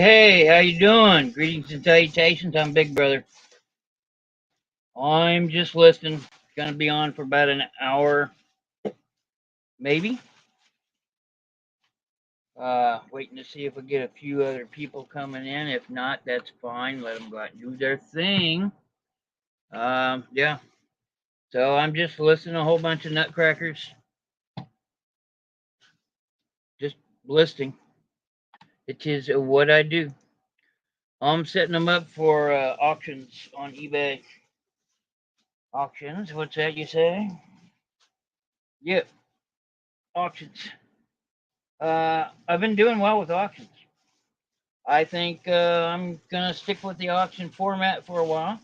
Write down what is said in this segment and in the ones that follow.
Hey, how you doing? Greetings and salutations. I'm Big Brother. I'm just listening. Gonna be on for about an hour, maybe. Waiting to see if we get a few other people coming in. If not, that's fine. Let them go out and do their thing. Yeah. So I'm just listening to a whole bunch of Nutcrackers. Just listing. It is what I do. I'm setting them up for auctions on eBay. Auctions? What's that you say? Yep. Auctions. I've been doing well with auctions. I think I'm gonna stick with the auction format for a while.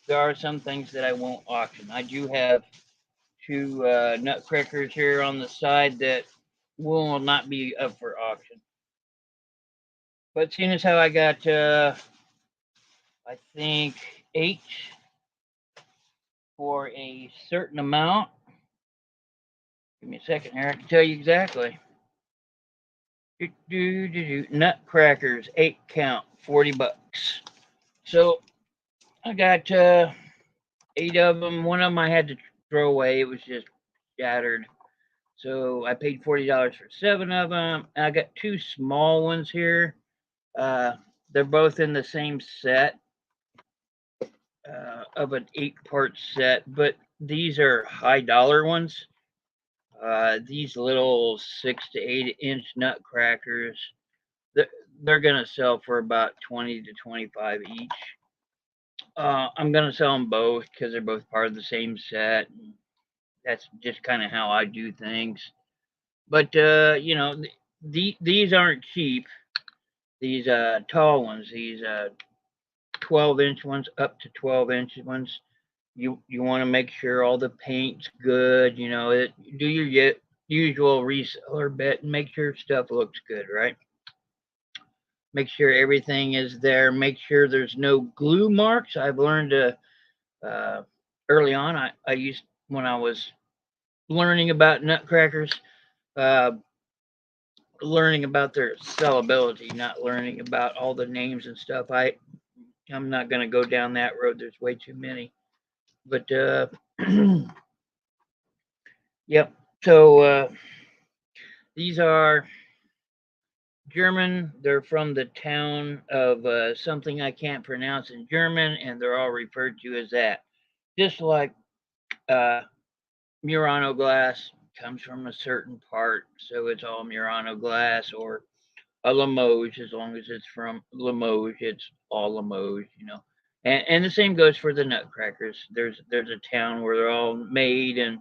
There are some things that I won't auction. I do have two Nutcrackers here on the side that will not be up for auction. But seeing as how I got, I think 8 for a certain amount. Give me a second here. I can tell you exactly. Nutcrackers, 8 count, $40. So I got 8 of them. One of them I had to throw away. It was just shattered. So I paid $40 for 7 of them. I got 2 small ones here. They're both in the same set of an 8-part set, but these are high dollar ones. These little 6 to 8 inch Nutcrackers, they're gonna sell for about 20 to 25 each. I'm gonna sell them both because they're both part of the same set. That's just kind of how I do things. But you know, these aren't cheap. These tall ones, these 12-inch ones, up to 12-inch ones. You want to make sure all the paint's good. You know, do your usual reseller bet and make sure stuff looks good, right? Make sure everything is there. Make sure there's no glue marks. I've learned early on. I used when I was learning about Nutcrackers, learning about their sellability, not learning about all the names and stuff. I'm not going to go down that road. There's way too many. But yep. So these are German. They're from the town of something I can't pronounce in German, and they're all referred to as that. Just like Murano glass comes from a certain part, so it's all Murano glass, or a Limoges. As long as it's from Limoges, it's all Limoges, you know. And the same goes for the Nutcrackers. There's a town where they're all made, and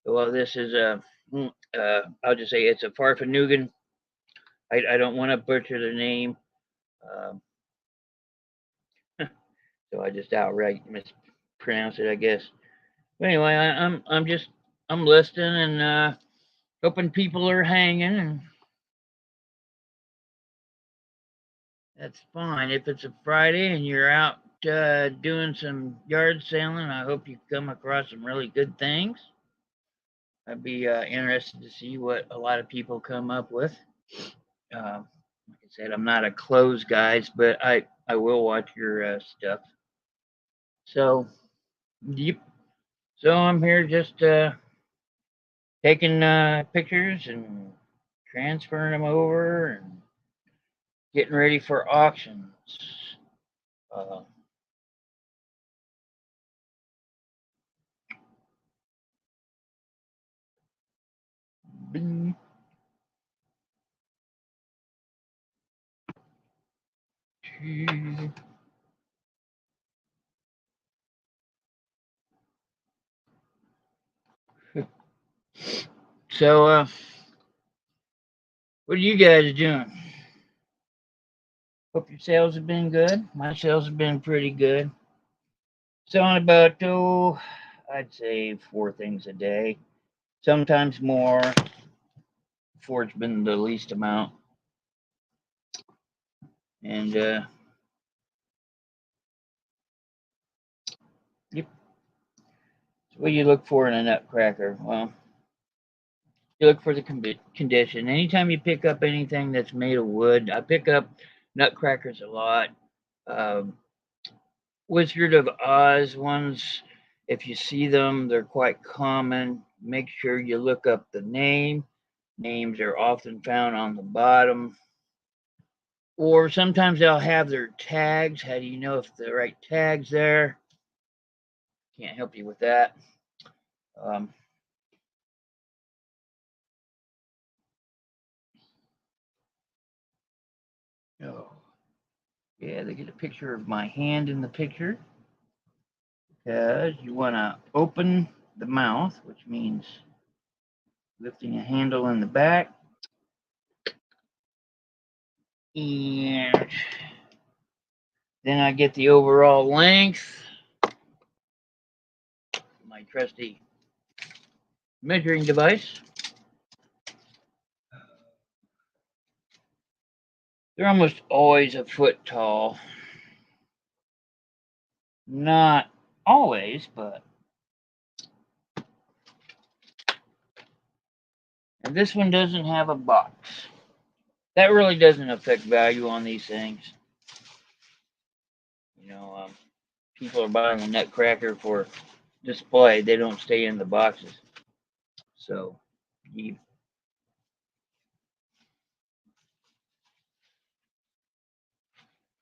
well, this is I'll just say it's a Farfanugan. I don't want to butcher the name, um, so I just outright mispronounce it, I guess. But anyway, I'm listening and hoping people are hanging, and that's fine. If it's a Friday and you're out doing some yard selling, I hope you come across some really good things. I'd be interested to see what a lot of people come up with. Like I said, I'm not a clothes guys, but I will watch your stuff. So, yep. So I'm here just taking pictures and transferring them over and getting ready for auctions. Uh, bing. So, what are you guys doing? Hope your sales have been good. My sales have been pretty good. Selling about, I'd say 4 things a day. Sometimes more. 4's been the least amount. And, yep. So what do you look for in a Nutcracker? Well, you look for the condition. Anytime you pick up anything that's made of wood, I pick up Nutcrackers a lot. Wizard of Oz ones, if you see them, they're quite common. Make sure you look up the name. Names are often found on the bottom. Or sometimes they'll have their tags. How do you know if the right tag's there? Can't help you with that. Oh, yeah, they get a picture of my hand in the picture because you want to open the mouth, which means lifting a handle in the back. And then I get the overall length. My trusty measuring device. They're almost always a foot tall. Not always, but. And this one doesn't have a box. That really doesn't affect value on these things. You know, people are buying a Nutcracker for display. They don't stay in the boxes. So, you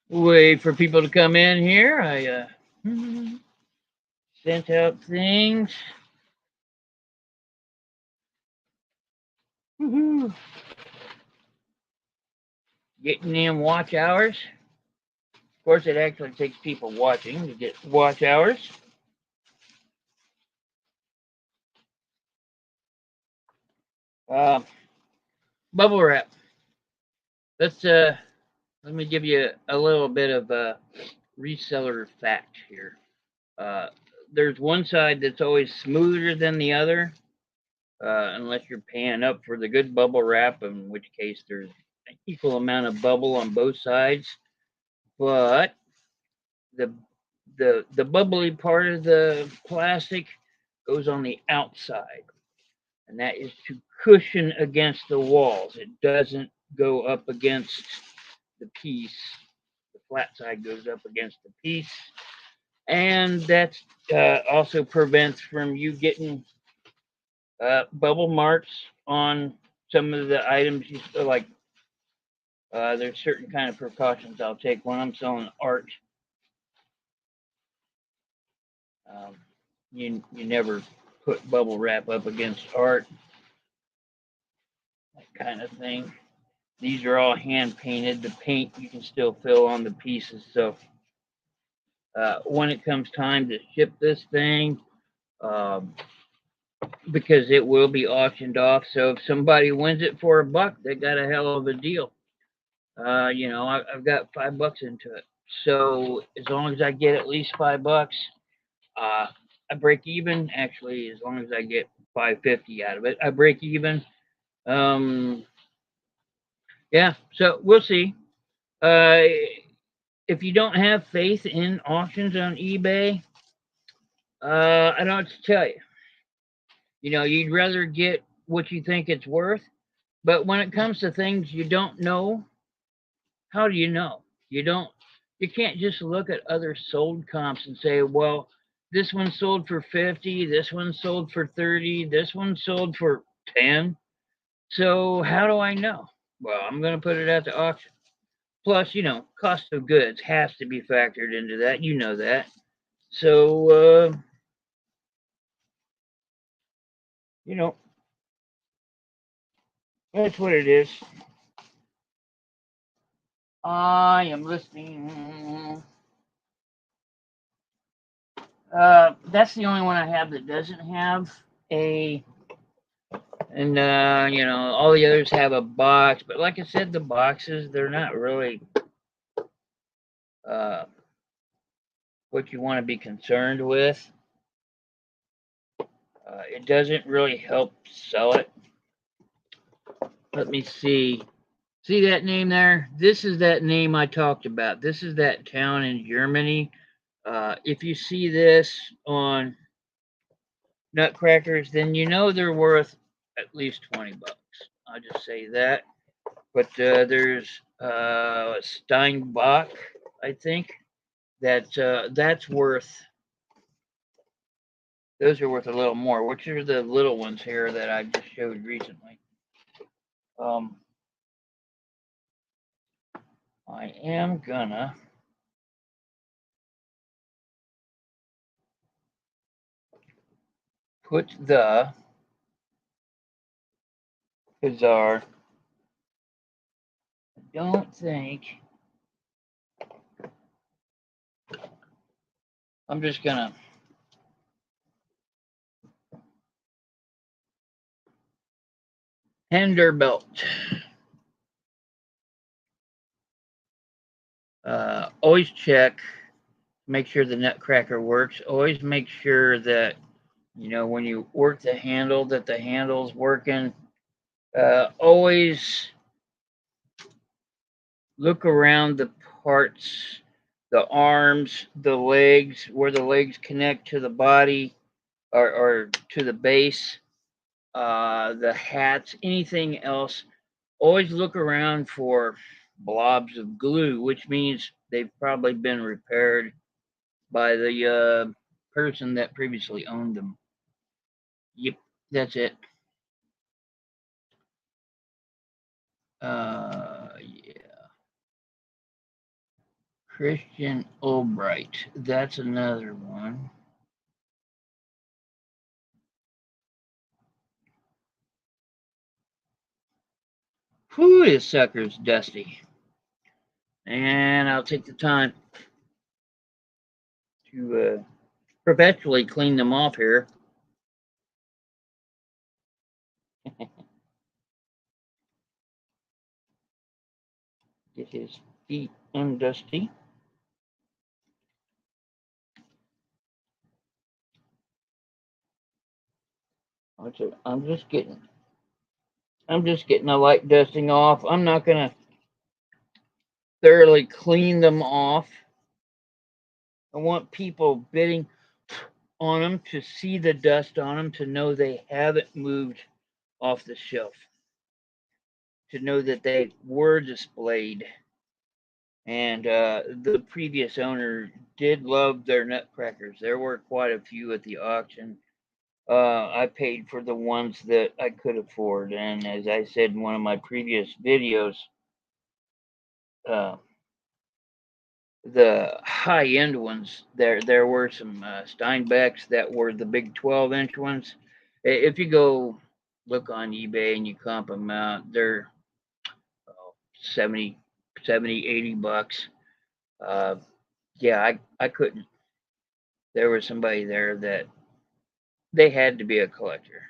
wait for people to come in here. I sent out things. Woohoo. Getting in watch hours. Of course, it actually takes people watching to get watch hours. Bubble wrap. Let me give you a little bit of reseller fact here. There's one side that's always smoother than the other, unless you're paying up for the good bubble wrap, in which case there's an equal amount of bubble on both sides. But the bubbly part of the plastic goes on the outside, and that is to cushion against the walls. It doesn't go up against the piece. The flat side goes up against the piece, and that also prevents from you getting bubble marks on some of the items you like. There's certain kind of precautions I'll take when I'm selling art. Um, you never put bubble wrap up against art, that kind of thing. These are all hand painted. The paint you can still fill on the pieces. So when it comes time to ship this thing, um, because it will be auctioned off. So if somebody wins it for $1, they got a hell of a deal. You know, I've got $5 into it. So as long as I get at least $5, I break even. Actually, as long as I get $5.50 out of it, I break even. Yeah. So we'll see. If you don't have faith in auctions on eBay, I don't know what to tell you. You know, you'd rather get what you think it's worth. But when it comes to things you don't know, how do you know? You can't just look at other sold comps and say, well, this one sold for 50, this one sold for 30, this one sold for 10. So how do I know? Well, I'm going to put it at the auction. Plus, you know, cost of goods has to be factored into that. You know that. So, you know, that's what it is. I am listening. That's the only one I have that doesn't have a, and you know, all the others have a box. But like I said, the boxes, they're not really what you want to be concerned with. It doesn't really help sell it. Let me see. See that name there? This is that name I talked about. This is that town in Germany. If you see this on Nutcrackers, then you know they're worth at least $20. I'll just say that. But there's Steinbach, I think. That's worth. Those are worth a little more. Which are the little ones here that I just showed recently? I am gonna put the Bizarre. I don't think. I'm just gonna. Henderbelt. Always check, make sure the nutcracker works. Always make sure that, when you work the handle, that the handle's working. Always look around the parts, the arms, the legs, where the legs connect to the body or to the base, the hats, anything else. Always look around for blobs of glue, which means they've probably been repaired by the person that previously owned them. Yep, that's it. Yeah. Christian Albright. That's another one. Whew, this sucker's dusty. And I'll take the time to perpetually clean them off here. Get his feet undusty. I'm just getting a light dusting off. I'm not gonna thoroughly clean them off. I want people bidding on them to see the dust on them, to know they haven't moved off the shelf, to know that they were displayed. And the previous owner did love their nutcrackers. There were quite a few at the auction. I paid for the ones that I could afford. And as I said in one of my previous videos, uh, the high end ones, there were some Steinbecks that were the big 12-inch ones. If you go look on eBay and you comp them out, they're 70, 80 bucks. Uh, yeah, I couldn't. There was somebody there that they had to be a collector.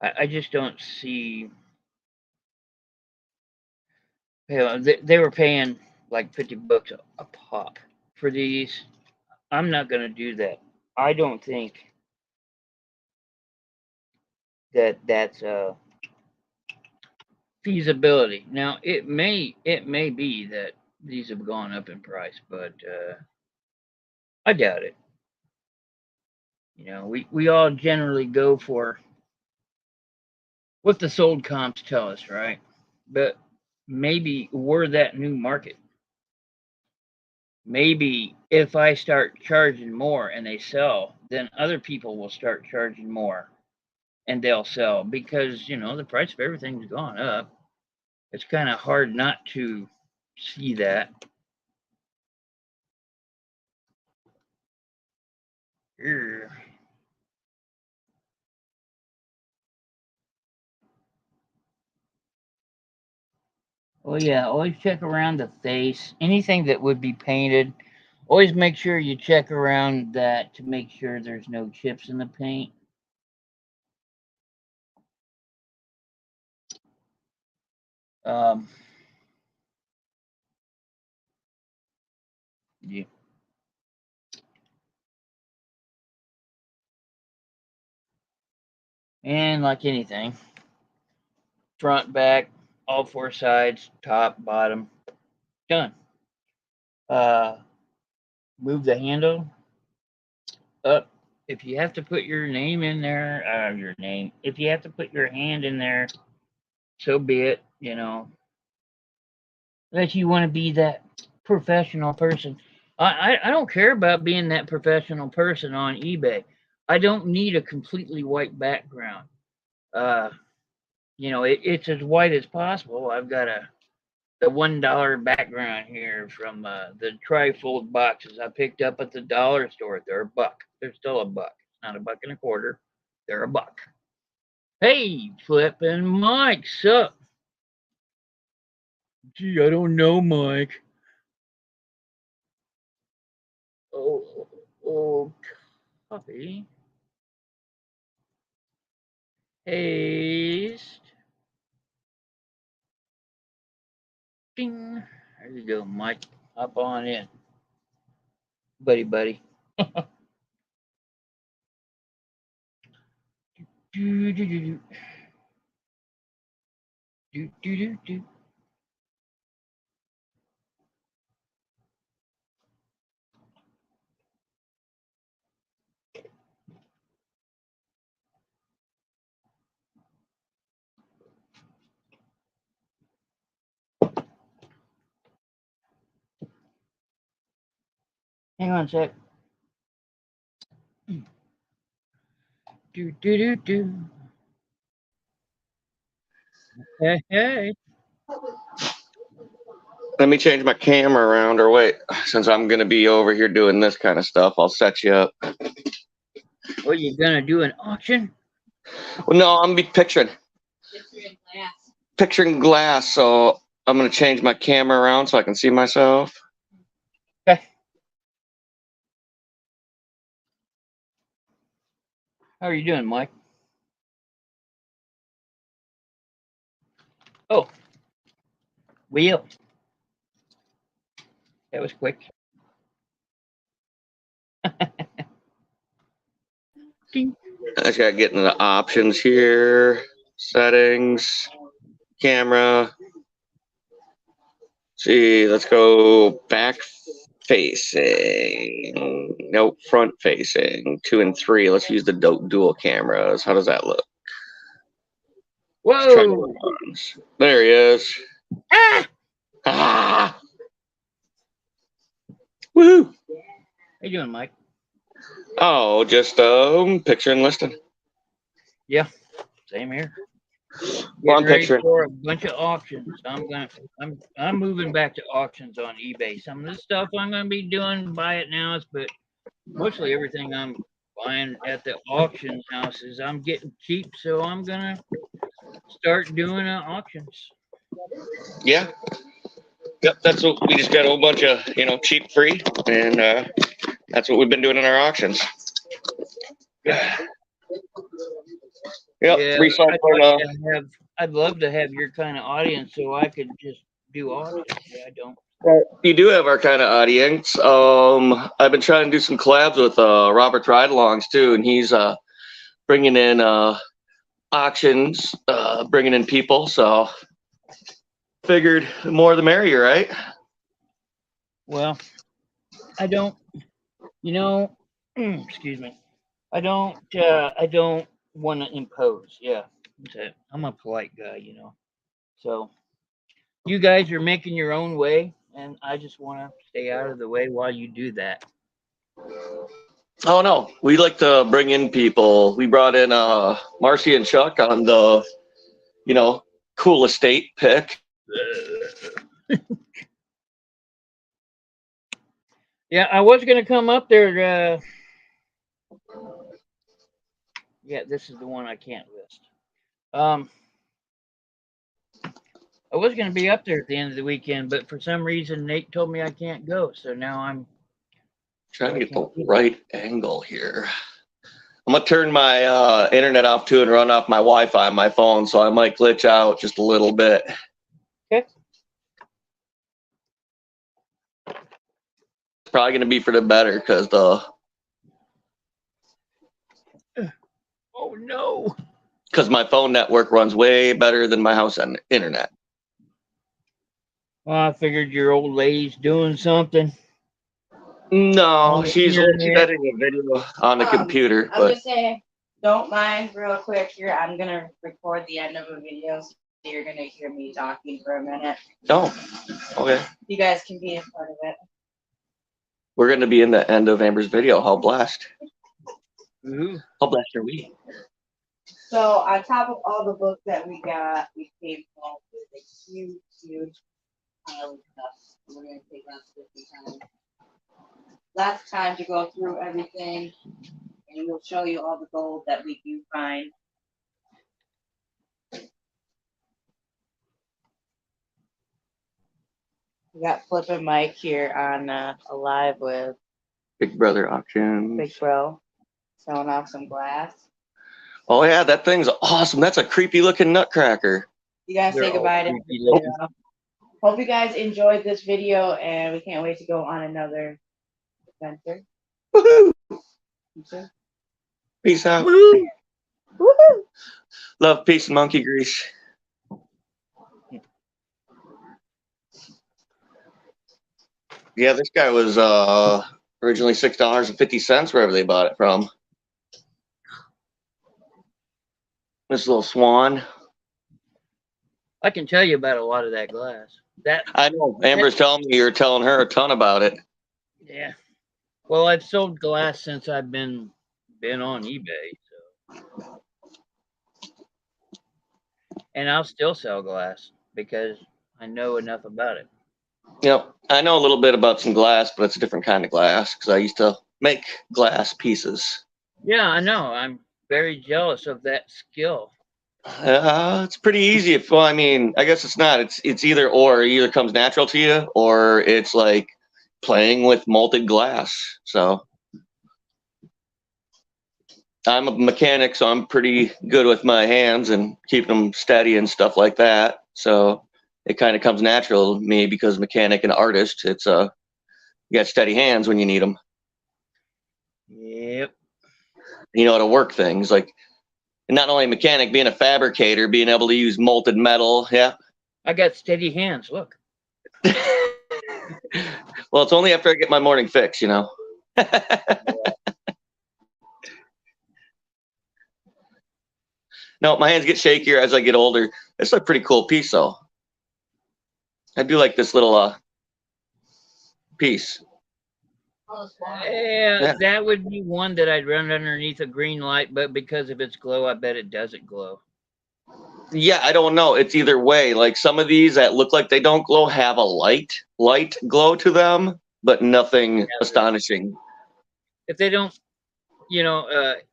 I just don't see. They were paying like 50 bucks a pop for these. I'm not going to do that. I don't think that that's feasibility. Now it may be that these have gone up in price, but I doubt it. We all generally go for what the sold comps tell us, right? But maybe we're that new market. Maybe if I start charging more and they sell, then other people will start charging more and they'll sell, because the price of everything's gone up. It's kind of hard not to see that. Here. Oh yeah, always check around the face. Anything that would be painted, always make sure you check around that to make sure there's no chips in the paint. Yeah. And like anything, front, back, all four sides, top, bottom, done. Uh, Move the handle up. If you have to put your name in there, if you have to put your hand in there, so be it. that you want to be that professional person. I don't care about being that professional person on eBay. I don't need a completely white background. Uh, it's as white as possible. I've got the $1 background here from the trifold boxes I picked up at the dollar store. They're a buck. They're still a buck. Not a buck and a quarter. They're a buck. Hey, Flip and Mike, sup? Gee, I don't know, Mike. Oh, copy. Paste. Ding. There you go, Mike. Hop on in. Buddy. do, do, do, do. Hang on a sec. Do. Hey. Let me change my camera around, or wait, since I'm going to be over here doing this kind of stuff, I'll set you up. What, you gonna do an auction? Well, no, I'm going to be picturing glass, so I'm going to change my camera around so I can see myself. Okay. How are you doing, Mike? Oh, wheel. That was quick. Ding. I just got to get into the options here. Settings, camera. See, let's go back facing. Nope, front facing. 2 and 3. Let's use the dual cameras. How does that look? Whoa! There he is. Ah! Woohoo! How you doing, Mike? Oh, just picture and listing. Yeah, same here. Well, I'm Getting ready picturing for a bunch of auctions. I'm moving back to auctions on eBay. Some of the stuff I'm gonna be doing buy it now, but mostly everything I'm buying at the auction houses I'm getting cheap, so I'm gonna start doing auctions. Yeah. Yep, that's what we just got a whole bunch of, cheap free, and that's what we've been doing in our auctions. Yeah. Yep, Yeah, recycling. I'd love to have your kind of audience so I could just do auctions. Yeah, I don't. You do have our kind of audience. I've been trying to do some collabs with Robert's Ride-Alongs too, and he's bringing in auctions, bringing in people. So figured the more the merrier, right? Well, I don't. Excuse me. I don't want to impose. Yeah, I'm a polite guy, So you guys are making your own way, and I just want to stay out of the way while you do that. Oh no, we like to bring in people. We brought in Marcy and Chuck on the, cool estate pick. Yeah, I was gonna come up there. Yeah, this is the one I can't list. I was gonna be up there at the end of the weekend, but for some reason Nate told me I can't go. So now I'm trying to get the right angle here. I'm gonna turn my internet off too and run off my Wi-Fi on my phone, so I might glitch out just a little bit. Okay. It's probably gonna be for the better because Oh no. Because my phone network runs way better than my house internet. Well, I figured your old lady's doing something. No, she's editing a video on the computer. I was gonna say, don't mind real quick here. I'm gonna record the end of a video. You're gonna hear me talking for a minute. Oh, okay. You guys can be a part of it. We're going to be in the end of Amber's video. How blessed. Ooh. How blessed are we? So on top of all the books that we got, we came home with a huge pile of stuff. We're gonna take that 50 times. Last time to go through everything, and we'll show you all the gold that we do find. We got Flip and Mike here on Alive with Big Brother Auctions. Big Bro, showing off some glass. Oh, yeah, that thing's awesome. That's a creepy looking nutcracker. You guys They're say all goodbye to creepy the looking. video. Hope you guys enjoyed this video, and we can't wait to go on another adventure. Woohoo! Peace out. Woo! Woohoo! Love, peace, and monkey grease. Yeah, this guy was originally $6.50 wherever they bought it from. This little swan. I can tell you about a lot of that glass. That I know. Amber's telling me you're telling her a ton about it. yeah. Well, I've sold glass since I've been on eBay, so and I'll still sell glass because I know enough about it. Yep. I know a little bit about some glass, but it's a different kind of glass because I used to make glass pieces. Yeah, I know. I'm very jealous of that skill. It's pretty easy. Well, I mean, I guess it's not. It's either or. It either comes natural to you, or it's like playing with molted glass. So I'm a mechanic, so I'm pretty good with my hands and keeping them steady and stuff like that. So it kind of comes natural to me because mechanic and artist, it's you got steady hands when you need them. Yep. You know how to work things like. And not only a mechanic, being a fabricator, being able to use molten metal. Yeah. I got steady hands. Look. Well, it's only after I get my morning fix, you know. No, my hands get shakier as I get older. It's a pretty cool piece, though. I do like this little piece. Yeah, that would be one that I'd run underneath a green light, but because of its glow, I bet it doesn't glow. Yeah, I don't know. It's either way. Like some of these that look like they don't glow have a light glow to them, but nothing astonishing. If they don't,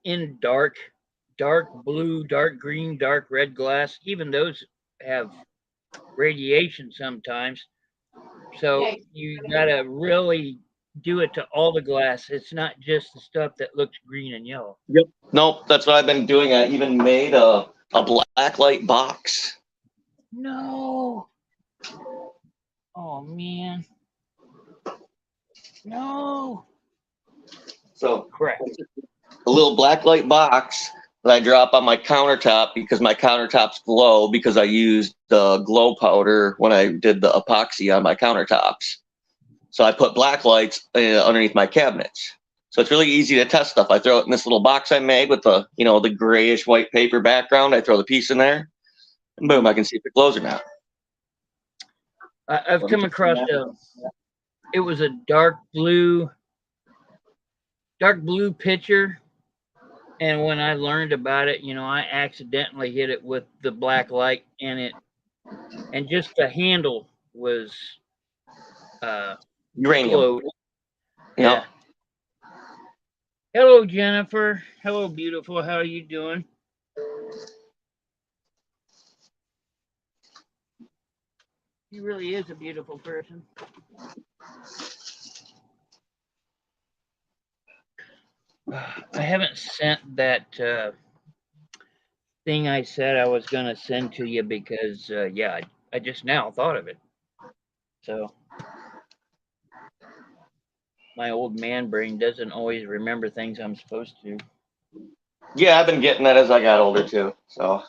in dark blue, dark green, dark red glass, even those have radiation sometimes. So you gotta really do it to all the glass. It's not just the stuff that looks green and yellow. Yep. Nope, that's what I've been doing. I even made a black light box. No. Oh man. No. So Correct. a little black light box that I drop on my countertop because my countertops glow because I used the glow powder when I did the epoxy on my countertops. So I put black lights underneath my cabinets. So it's really easy to test stuff. I throw it in this little box I made with the, the grayish white paper background. I throw the piece in there, and boom, I can see if it glows or not. I've come across it was a dark blue picture, and when I learned about it, I accidentally hit it with the black light, and just the handle was Uranium. glowed. Yeah. Yep. Hello, Jennifer. Hello, beautiful. How are you doing? He really is a beautiful person. I haven't sent that thing I said I was going to send to you because, I just now thought of it. So my old man brain doesn't always remember things I'm supposed to. Yeah, I've been getting that as I got older too. So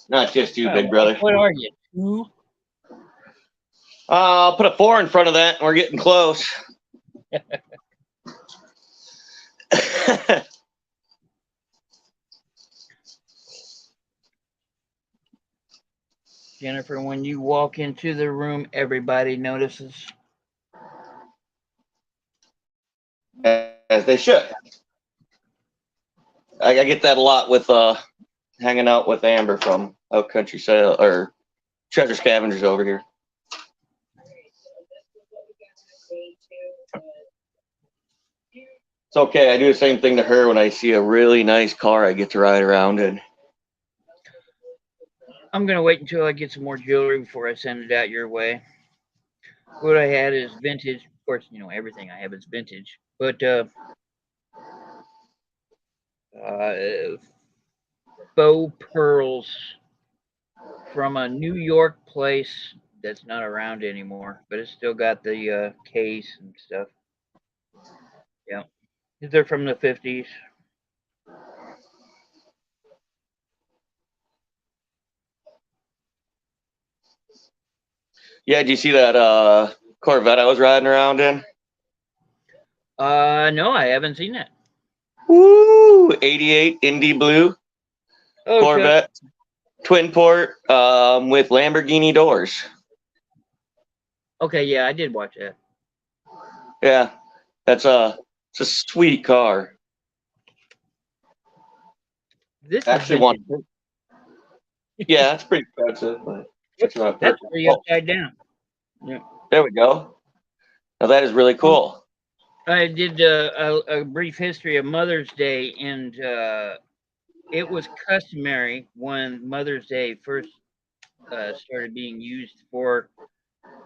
not just you, big brother. What are you, 2? I'll put a 4 in front of that, and we're getting close. Jennifer, when you walk into the room, everybody notices. As they should. I get that a lot with hanging out with Amber from Out Country Sale or Treasure Scavengers over here. It's okay. I do the same thing to her when I see a really nice car I get to ride around in. I'm gonna wait until I get some more jewelry before I send it out your way. What I had is vintage. Of course, you know everything I have is vintage, but faux pearls from a New York place that's not around anymore, but it's still got the case and stuff. Yeah, they're from the 50s. Yeah, do you see that Corvette I was riding around in? No, I haven't seen that. Woo! 88 Indy Blue Oh, Corvette, twin port with Lamborghini doors. okay, yeah, I did watch that. Yeah, it's a sweet car. This Actually, is one. Yeah, it's pretty expensive, but it's not that's perfect. pretty upside down. Yeah. There we go. Now that is really cool. I did a brief history of Mother's Day, and it was customary when Mother's Day first started being used for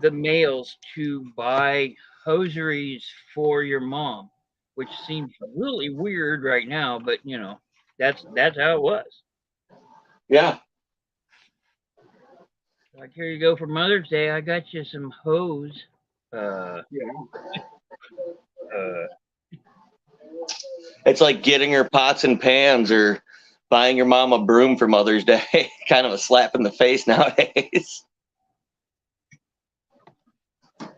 the males to buy hosieries for your mom, which seems really weird right now, but you know that's how it was. Yeah. Like, here you go for Mother's Day. I got you some hose. It's like getting her pots and pans or buying your mom a broom for Mother's Day. Kind of a slap in the face nowadays. I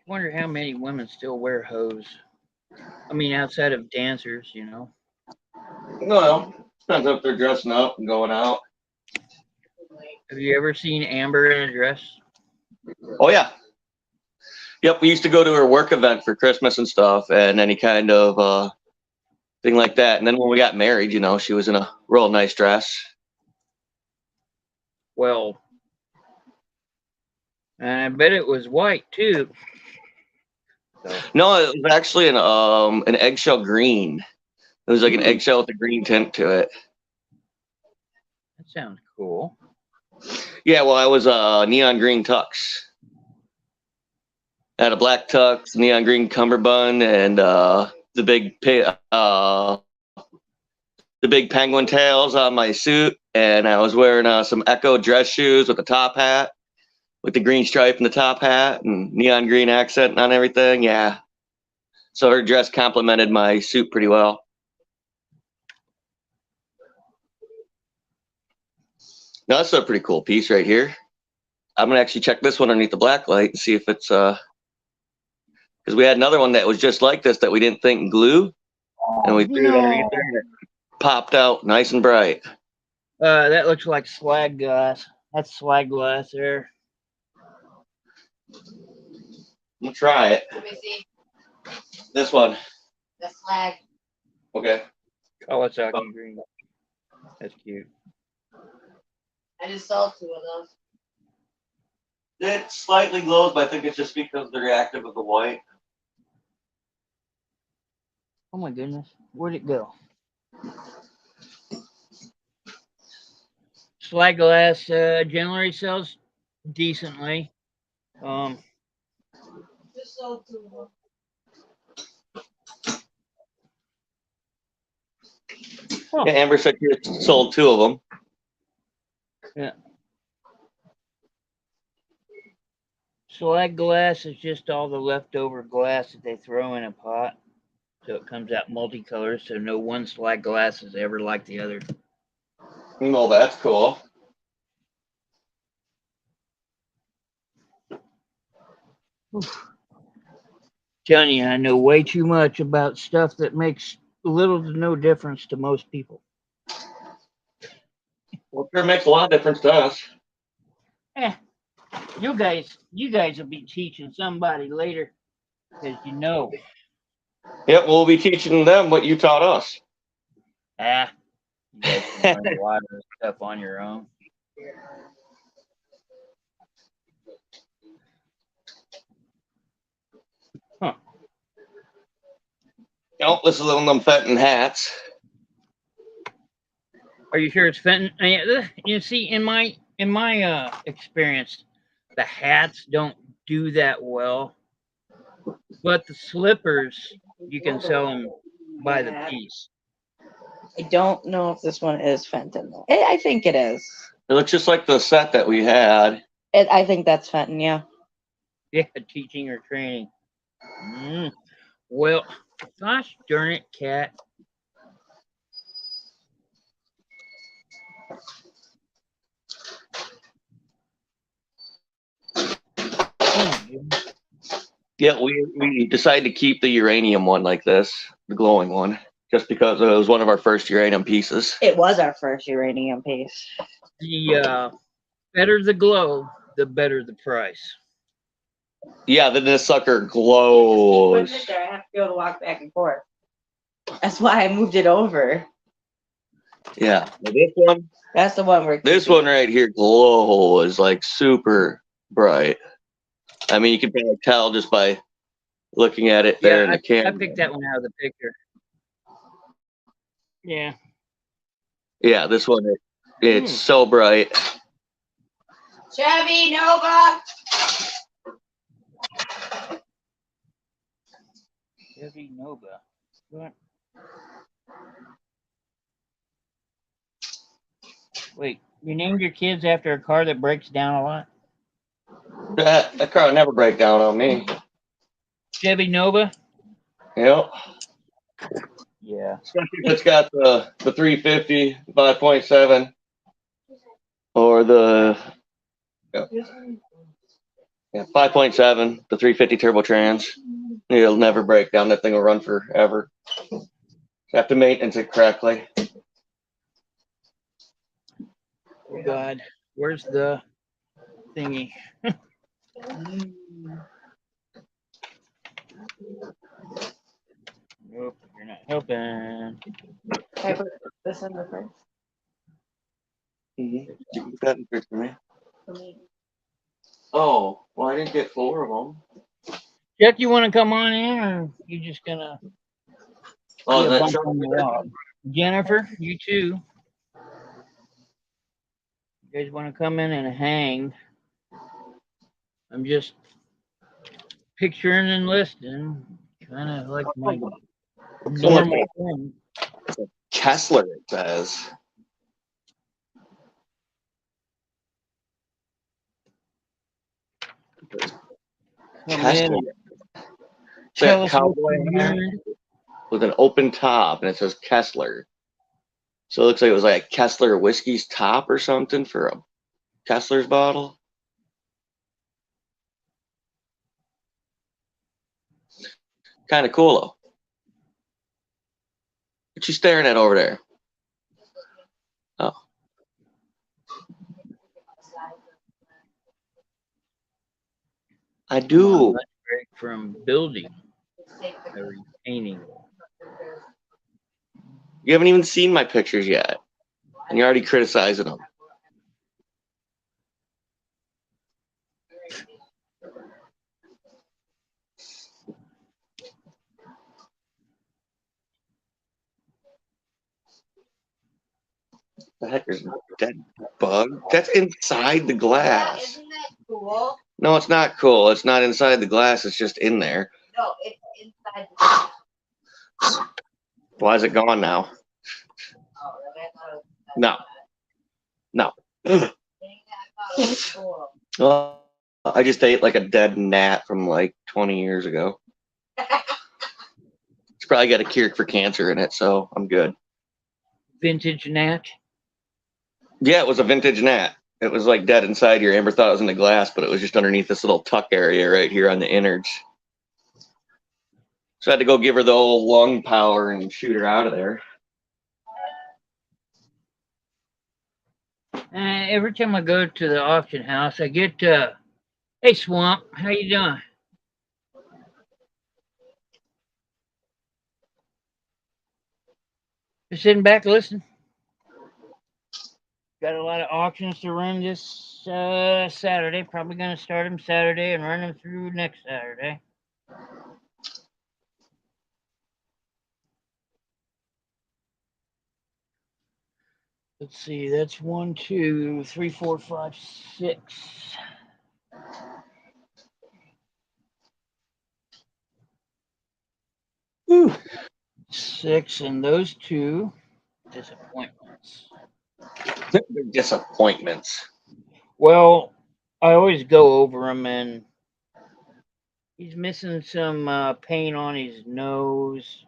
wonder how many women still wear hose. I mean, outside of dancers, you know. Well, depends if they're dressing up and going out. Have you ever seen Amber in a dress? Oh yeah. Yep, we used to go to her work event for Christmas and stuff, and any kind of thing like that. And then when we got married, you know, she was in a real nice dress. Well, and I bet it was white too. So, No, it was actually an eggshell green. It was like an eggshell with a green tint to it. that sounds cool. Yeah, well, I was neon green tux. I had a black tux, neon green cummerbund, and the big penguin tails on my suit, and I was wearing some Echo dress shoes with a top hat, with the green stripe in the top hat, and neon green accent on everything. Yeah, so her dress complemented my suit pretty well. Now that's a pretty cool piece right here. I'm gonna actually check this one underneath the black light and see if it's because we had another one that was just like this that we didn't think glue, and we threw it underneath there and it popped out nice and bright. That looks like slag glass. That's slag glass there. I'm gonna try it. Let me see. This one. The slag. Okay. Kawasaki green. That's cute. I just sold 2 of those. It slightly glows, but I think it's just because they're reactive with the white. Oh my goodness, where'd it go? Slag glass generally sells decently. Just sold 2 of them. Huh. Yeah, Amber said she sold 2 of them. Yeah. Slag glass is just all the leftover glass that they throw in a pot. So it comes out multicolors, so no one slag glass is ever like the other. Well, that's cool. Telling you, I know way too much about stuff that makes little to no difference to most people. Well, it sure makes a lot of difference to us. Eh, you guys will be teaching somebody later, because you know. Yep, we'll be teaching them what you taught us. Ah, you guys can learn a lot of stuff on your own. Huh. Oh, this is one of them Fenton hats. Are you sure it's Fenton? You see, in my experience, the hats don't do that well, but the slippers you can sell them by the piece. I don't know if this one is Fenton though. I think it is. It looks just like the set that we had. I think that's Fenton, yeah. Yeah, teaching or training. Well, gosh darn it, Cat. Yeah, we decided to keep the uranium one like this, the glowing one, just because it was one of our first uranium pieces. It was our first uranium piece. The better the glow, the better the price. Yeah, then this sucker Putting glows. it there, I have to be able to walk back and forth. That's why I moved it over. Yeah, this one. That's the one we're This keeping. one right here glows like super bright. I mean, you can probably tell just by looking at it there in the I camera. picked that one out of the picture. Yeah. Yeah, this one, it's so bright. Chevy Nova. Chevy Nova. What? Wait, you named your kids after a car that breaks down a lot? That car will never break down on me. Chevy Nova? Yep. Yeah. Especially if it's got the 350 5.7 or the 5.7, the 350 turbo trans. It'll never break down. That thing will run forever. You have to maintenance it correctly. Oh God, where's the thingy? Nope, you're not helping. Can I put this in the first? You can put that in the for me. Oh, well, I didn't get 4 of them. Chuck, you want to come on in, or you just gonna Oh, be a that bump truck on the there? log? Jennifer, you too. You guys want to come in and hang? I'm just picturing and listening, kind of like my normal thing. Kessler, it says. Come Kessler. in. It's Tell that us what cowboy you hat learned. with an open top, and it says Kessler. So it looks like it was like Kessler whiskey's top or something for a Kessler's bottle. Kind of cool though. What you staring at over there? Oh. I do. Lunch break from building a retaining wall. You haven't even seen my pictures yet, and you're already criticizing them. The heck is that bug? That's inside the glass. Isn't that cool? No, it's not cool. It's not inside the glass. It's just in there. No, it's inside the glass. Why is it gone now? Oh, really? I thought it was No. No. Dang, I thought it was cool. Well, I just ate like a dead gnat from like 20 years ago. It's probably got a cure for cancer in it, so I'm good. Vintage Natch. Yeah, it was a vintage gnat. It was like dead inside here. Amber thought it was in the glass, but it was just underneath this little tuck area right here on the innards. So I had to go give her the old lung power and shoot her out of there. Every time I go to the auction house, I get, hey Swamp, how you doing? Just sitting back listening. Got a lot of auctions to run this Saturday. Probably going to start them Saturday and run them through next Saturday. Let's see, that's 1, 2, 3, 4, 5, 6. Whew. 6, and those 2 disappointments. Disappointments. Well, I always go over them, and he's missing some paint on his nose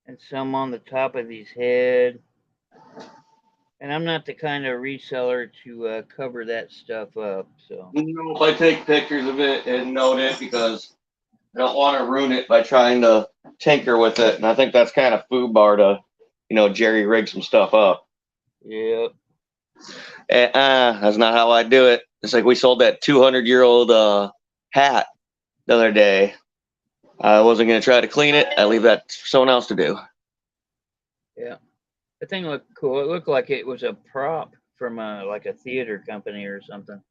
and some on the top of his head. And I'm not the kind of reseller to cover that stuff up. So No, if I take pictures of it and note it because I don't want to ruin it by trying to tinker with it. And I think that's kind of foobar to, jerry rig some stuff up. yeah, That's not how I do it. It's like we sold that 200-year-old hat the other day. I wasn't going to try to clean it. I leave that for someone else to do. yeah. The thing looked cool. It looked like it was a prop from like a theater company or something.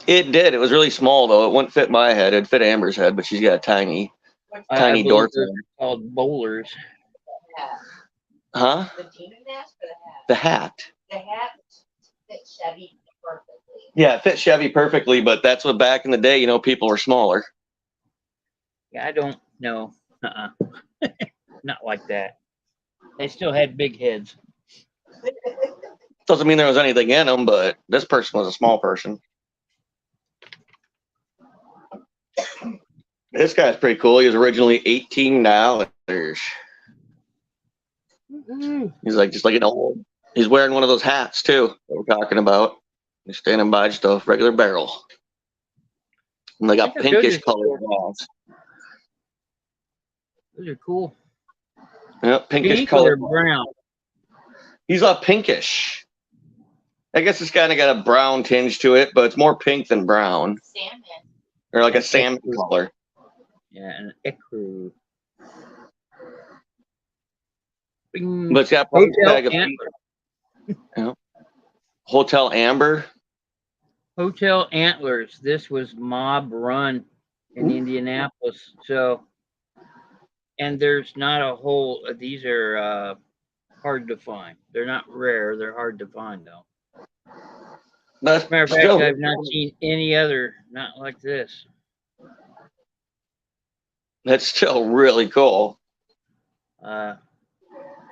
It did. It was really small, though. It wouldn't fit my head. It'd fit Amber's head, but she's got a tiny I door. they're called bowlers. Huh? The demon mask or The hat. the hat? The hat fits Chevy perfectly. Yeah, it fit Chevy perfectly, but that's what back in the day, people were smaller. Yeah, I don't know. Not like that. They still had big heads. Doesn't mean there was anything in them, but this person was a small person. This guy's pretty cool. He was originally $18. He's like just like an old. He's wearing one of those hats too that we're talking about. He's standing by just a regular barrel. And they got pinkish colored walls. Those are cool. Yep, pinkish Pink color. or brown? He's a pinkish. I guess it's kind of got a brown tinge to it, but it's more pink than brown. Salmon. Or like a salmon color. Yeah, an ecru. But it's got a price tag of Hotel Amber. Hotel Antlers. This was mob run in Indianapolis. So, and there's not a whole. These are hard to find. They're not rare. They're hard to find though. That's As a matter of fact, I've not seen any other not like this. That's still really cool.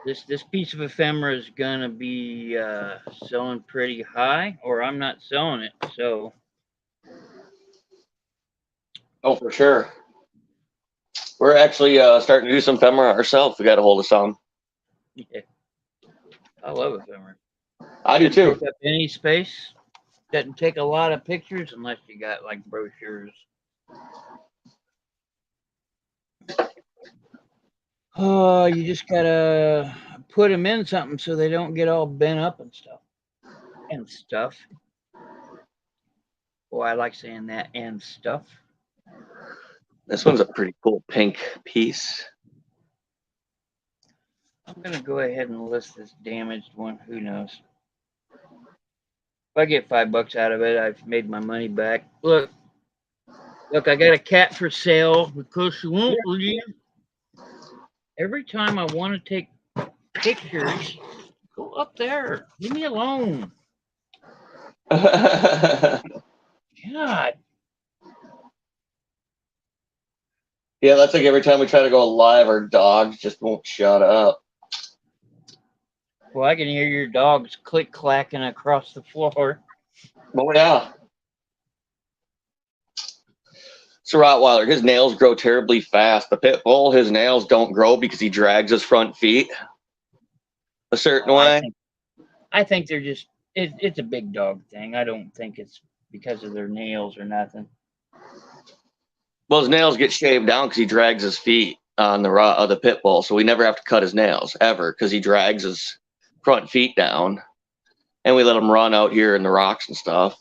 This piece of ephemera is gonna be selling pretty high, or I'm not selling it. So. Oh, for sure. We're actually starting to do some ephemera ourselves. We got a hold of some. Yeah. I love ephemera. I do too. Take up any space. Doesn't take a lot of pictures unless you got like brochures. Oh, you just gotta put them in something so they don't get all bent up and stuff. And stuff. Boy, I like saying that, and stuff. This one's a pretty cool pink piece. I'm gonna go ahead and list this damaged one. Who knows? If I get $5 out of it, I've made my money back. Look, I got a cat for sale because she won't leave. Every time I want to take pictures, go up there. Leave me alone. God. Yeah, that's like every time we try to go live, our dogs just won't shut up. Well, I can hear your dogs click-clacking across the floor. Oh, yeah. It's a Rottweiler. His nails grow terribly fast. The pit bull, his nails don't grow because he drags his front feet a certain way. I think they're just, it's a big dog thing. I don't think it's because of their nails or nothing. Well, his nails get shaved down because he drags his feet on the pit bull, so we never have to cut his nails ever because he drags his front feet down, and we let him run out here in the rocks and stuff.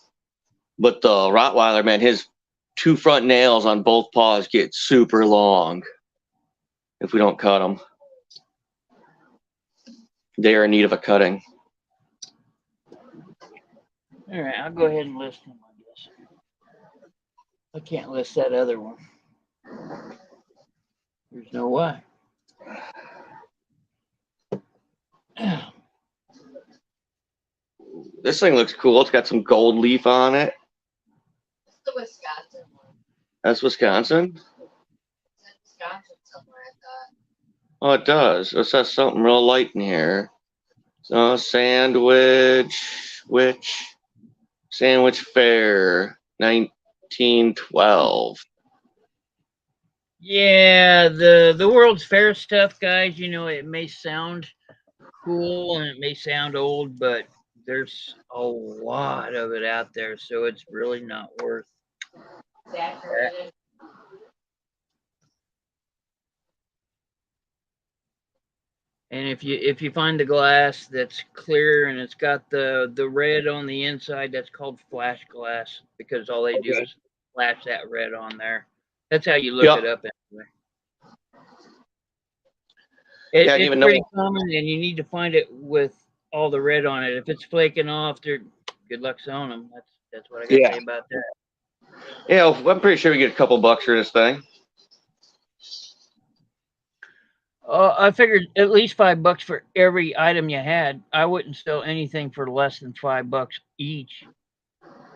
But the Rottweiler, man, his 2 front nails on both paws get super long if we don't cut them. They are in need of a cutting. All right, I'll go ahead and list him, I guess. I can't list that other one. There's no way. This thing looks cool. It's got some gold leaf on it. It's the Wisconsin one. That's Wisconsin? It's in Wisconsin somewhere, I thought. Oh, it does. It says something real light in here. So, Sandwich Fair, 1912. Yeah, the World's Fair stuff, guys, you know, it may sound cool and it may sound old, but there's a lot of it out there, so it's really not worth Saturated. And if you find the glass that's clear and it's got the red on the inside, that's called flash glass, because all they do is flash that red on there. That's how you look it up anyway. It's pretty common, and you need to find it with all the red on it. If it's flaking off, good luck selling them. That's what I got to say about that. Yeah, I'm pretty sure we get a couple bucks for this thing. I figured at least $5 for every item you had. I wouldn't sell anything for less than $5 each.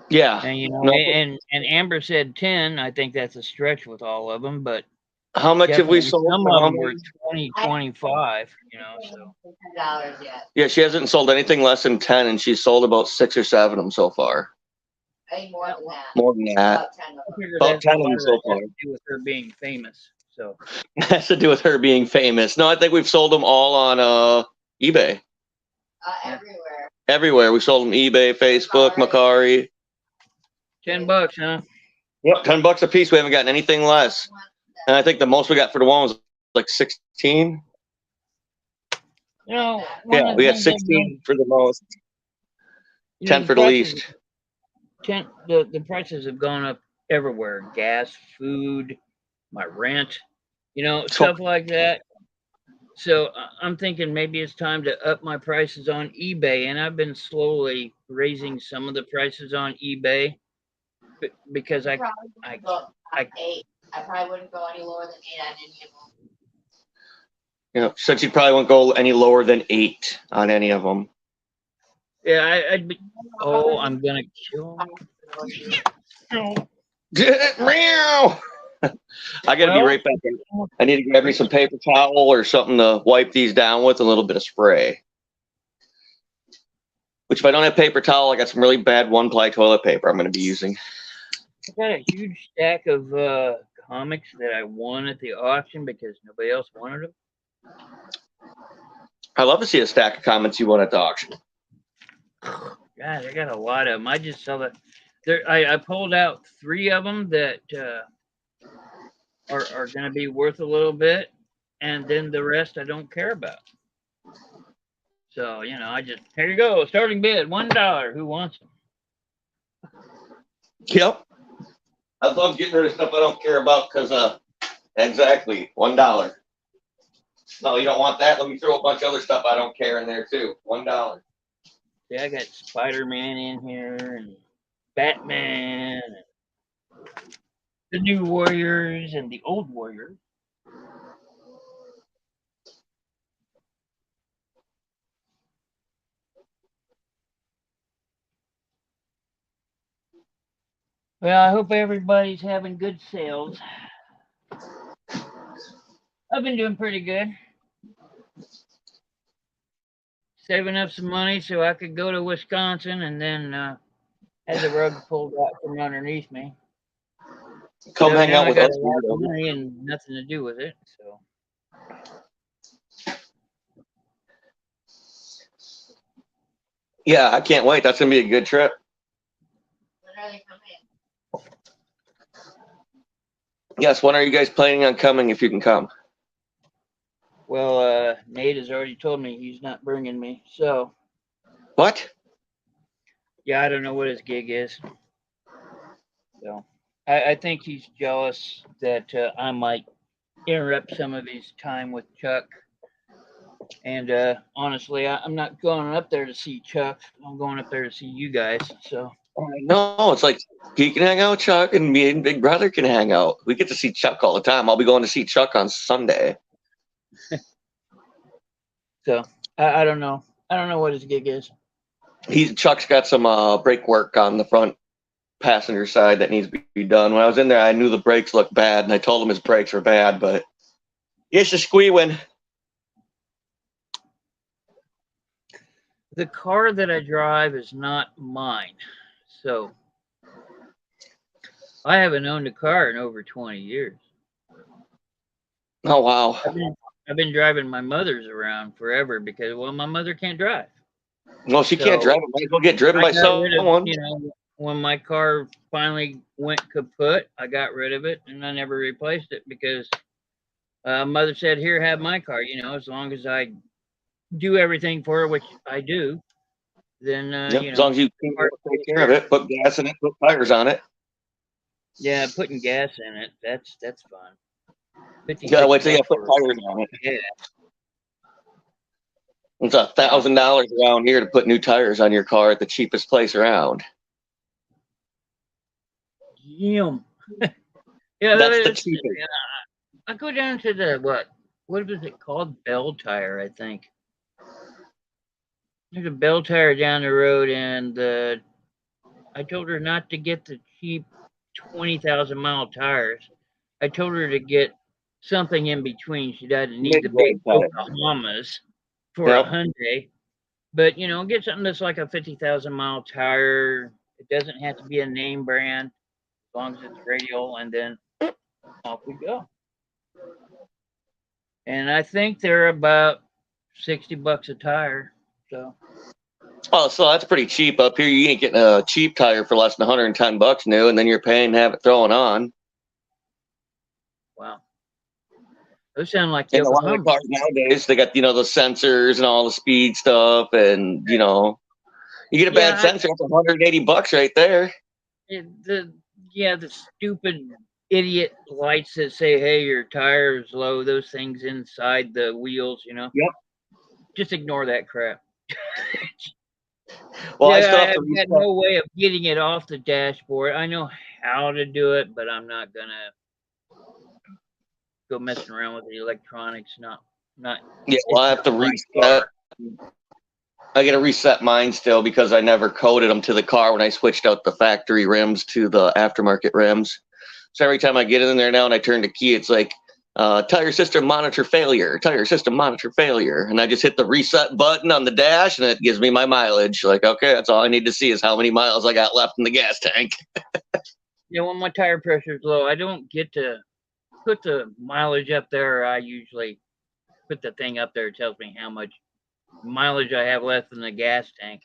Yeah. And you know, and Amber said 10. I think that's a stretch with all of them, but how much have we sold? Some of them were 20, 25. You know, so $10 yet. Yeah, she hasn't sold anything less than 10, and she's sold about 6 or 7 of them so far. I think more than that. More than that. About 10 of them. About 10 of them so far. Has to do with her being famous. So has to do with her being famous. No, I think we've sold them all on eBay. Everywhere. Everywhere. We sold them eBay, Facebook, Macari. $10, huh? Yep, $10 a piece. We haven't gotten anything less. And I think the most we got for the one was like 16. You know, yeah, we got 16 for the most. 10 for the least. 10. The prices have gone up everywhere. Gas, food, my rent, you know, stuff like that. So I'm thinking maybe it's time to up my prices on eBay, and I've been slowly raising some of the prices on eBay because I probably wouldn't go any lower than 8 on any of them. You know, since you probably won't go any lower than 8 on any of them. Yeah, I'd be. Oh, I'm gonna kill. Meow. I gotta be right back. I need to grab me some paper towel or something to wipe these down with, a little bit of spray. Which, if I don't have paper towel, I got some really bad one-ply toilet paper I'm going to be using. I got a huge stack of comics that I won at the auction because nobody else wanted them. I love to see a stack of comics you won at the auction. God, I got a lot of them. I just saw that. I pulled out 3 of them that are going to be worth a little bit, and then the rest I don't care about. So, you know, here you go, starting bid, $1. Who wants them? Yep. I love getting rid of stuff I don't care about because, exactly, $1. No, you don't want that. Let me throw a bunch of other stuff I don't care in there too. $1. Yeah, I got Spider-Man in here, and Batman, and the new Warriors, and the old Warriors. Well, I hope everybody's having good sales. I've been doing pretty good. Saving up some money so I could go to Wisconsin and then had the rug pulled out from underneath me. Come hang out with us. I got a lot of money and nothing to do with it. So. Yeah, I can't wait. That's gonna be a good trip. When are they coming? Yes, when are you guys planning on coming if you can come? Well, Nate has already told me he's not bringing me. So, What? yeah, I don't know what his gig is. So, I think he's jealous that I might interrupt some of his time with Chuck. And honestly, I'm not going up there to see Chuck. I'm going up there to see you guys. So, No, it's like he can hang out with Chuck and me and Big Brother can hang out. We get to see Chuck all the time. I'll be going to see Chuck on Sunday. so I don't know. I don't know what his gig is. Chuck's got some brake work on the front passenger side that needs to be done. When I was in there, I knew the brakes looked bad, and I told him his brakes were bad, but it's a squealing. The car that I drive is not mine. So I haven't owned a car in over 20 years. Oh, wow. I've been driving my mother's around forever because, well, my mother can't drive. Well, she can't So, drive it. Might as well get driven by I got rid of, someone. you know, when my car finally went kaput, I got rid of it and I never replaced it because mother said, "Here, have my car. You know, as long as I do everything for her, which I do, then Yep, you as know, long as you take care of it, put gas in it, put tires on it. yeah, putting gas in it, that's fun. You gotta wait till you $56 put for tires on it. yeah, It's $1,000 around here to put new tires on your car at the cheapest place around. yum. Yeah, That's the cheapest. I go down to the what was it called? Bell Tire, I think. There's a Bell Tire down the road, and I told her not to get the cheap 20,000-mile tires. I told her to get something in between. She doesn't need the big Mid-grade tire. Oklahomas for Yep. a Hyundai, but you know, get something that's like a 50,000-mile tire. It doesn't have to be a name brand, as long as it's radial, and then off we go. And I think they're about $60 a tire. So Oh, so that's pretty cheap up here. You ain't getting a cheap tire for less than $110 new, and then you're paying to have it thrown on. wow, those sound like And a lot of the Yokohama. cars nowadays, they got the sensors and all the speed stuff, and you get a bad sensor, it's $180 right there. The stupid idiot lights that say, "Hey, your tire is low." Those things inside the wheels, you know. Yep. Just ignore that crap. Well, I Yeah, still have I've to got reset. no way of getting it off the dashboard. I know how to do it, but I'm not gonna go messing around with the electronics. Not. Yeah, well, I have to reset. I got to reset mine still because I never coded them to the car when I switched out the factory rims to the aftermarket rims. So every time I get in there now and I turn the key, it's like tire system monitor failure, tire system monitor failure. And I just hit the reset button on the dash and it gives me my mileage. Like, okay, that's all I need to see is how many miles I got left in the gas tank. Yeah, when my tire pressure is low, I don't get to put the mileage up there. I usually put the thing up there. It tells me how much mileage I have left in the gas tank.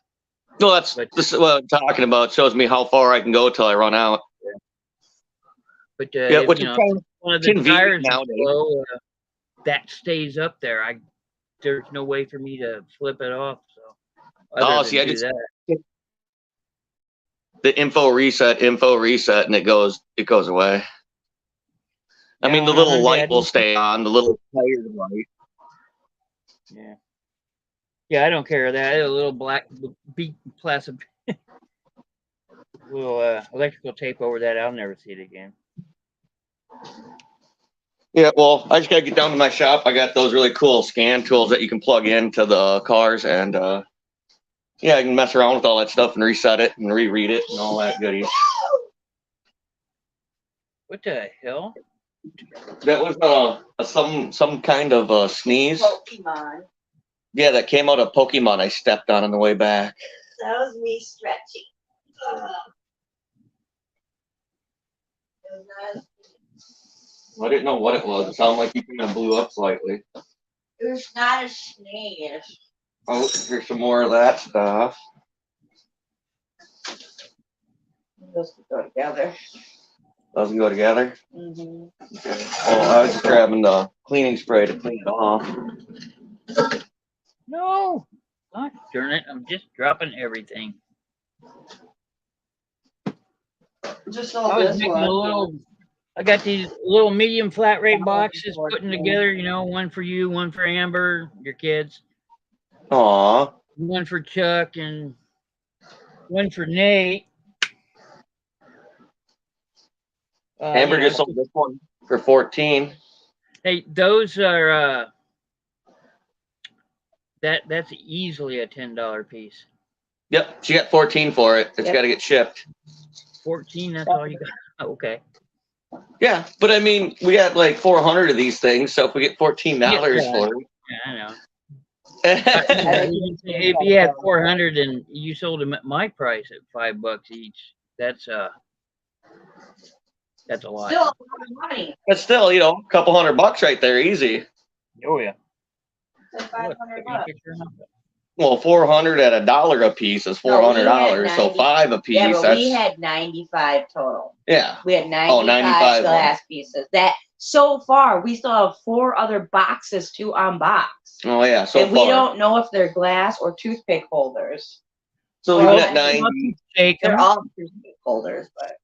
No, this is what I'm talking about. It shows me how far I can go till I run out. But Yeah, if, which you is know, kind of one of the convenient tires is nowadays. low, that stays up there. There's no way for me to flip it off. So other than do that. The info reset, and it goes away. I mean, the on a little Hyundai, light will stay on, the little tire light. Yeah. Yeah, I don't care that. A little black plastic little electrical tape over that. I'll never see it again. Yeah, well, I just gotta get down to my shop. I got those really cool scan tools that you can plug into the cars, and yeah, I can mess around with all that stuff and reset it and reread it and all that goodies. What the hell? That was some kind of sneeze. Pokemon. Yeah, that came out of Pokemon I stepped on the way back. That was me stretching. It was not. I didn't know what it was. It sounded like you kind of blew up slightly. It was not a sneeze. Oh, here's some more of that stuff. Those could go together. Doesn't go together? Mm-hmm. Okay. Well, I was just grabbing the cleaning spray to clean it off. No. Gosh darn it. I'm just dropping everything. Just I all was this making a one. little. I got these little medium flat rate boxes putting together, you know, one for you, one for Amber, your kids, Aw. one for Chuck, and one for Nate. Amber You know, just sold this one for 14. hey, those are that's easily a $10 piece. Yep, she got 14 for it. It's Yep. got to get shipped. 14, that's all you got. Okay. Yeah, but I mean, we got like 400 of these things, so if we get $14 Yeah, for yeah, I know. it. If you had 400 and you sold them at my price at $5 each, that's a lot. Still a lot of money. But still, you know, a couple $100 right there, easy. Oh yeah. It's Look, $500. Well, 400 at $1 a piece is No, we had $400, so 90 5 a piece. Yeah, but that's we had 95 total. yeah. We had 95, Oh, 95 glass pieces. That so far we still have 4 other boxes to unbox. Oh yeah, so and far. we don't know if they're glass or toothpick holders. So Well, even at 90, They're all toothpick holders, but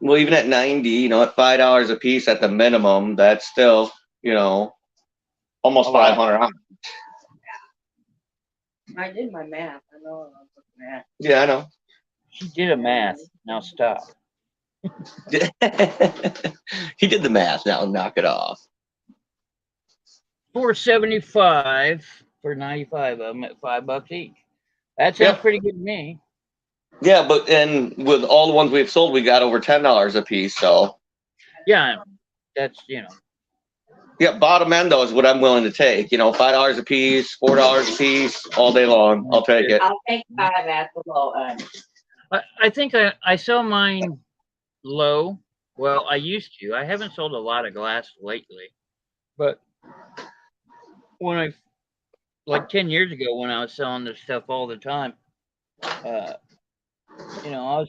well, even at 90, you know, at $5 a piece at the minimum, that's still, you know, almost $500. I did my math. I know what I was looking at. Yeah, I know. She did a math. Now stop. He did the math. Now knock it off. $475 for 95 of them at $5 each. That sounds pretty good to me. Yeah, but and with all the ones we've sold, we got over $10 a piece. So Yeah, that's yeah, bottom end though is what I'm willing to take. You know, $5 a piece, $4 a piece, all day long. I'll take it. I'll take 5 at the low end. I think I sell mine low. Well, I used to. I haven't sold a lot of glass lately, but when I like 10 years ago when I was selling this stuff all the time, you know,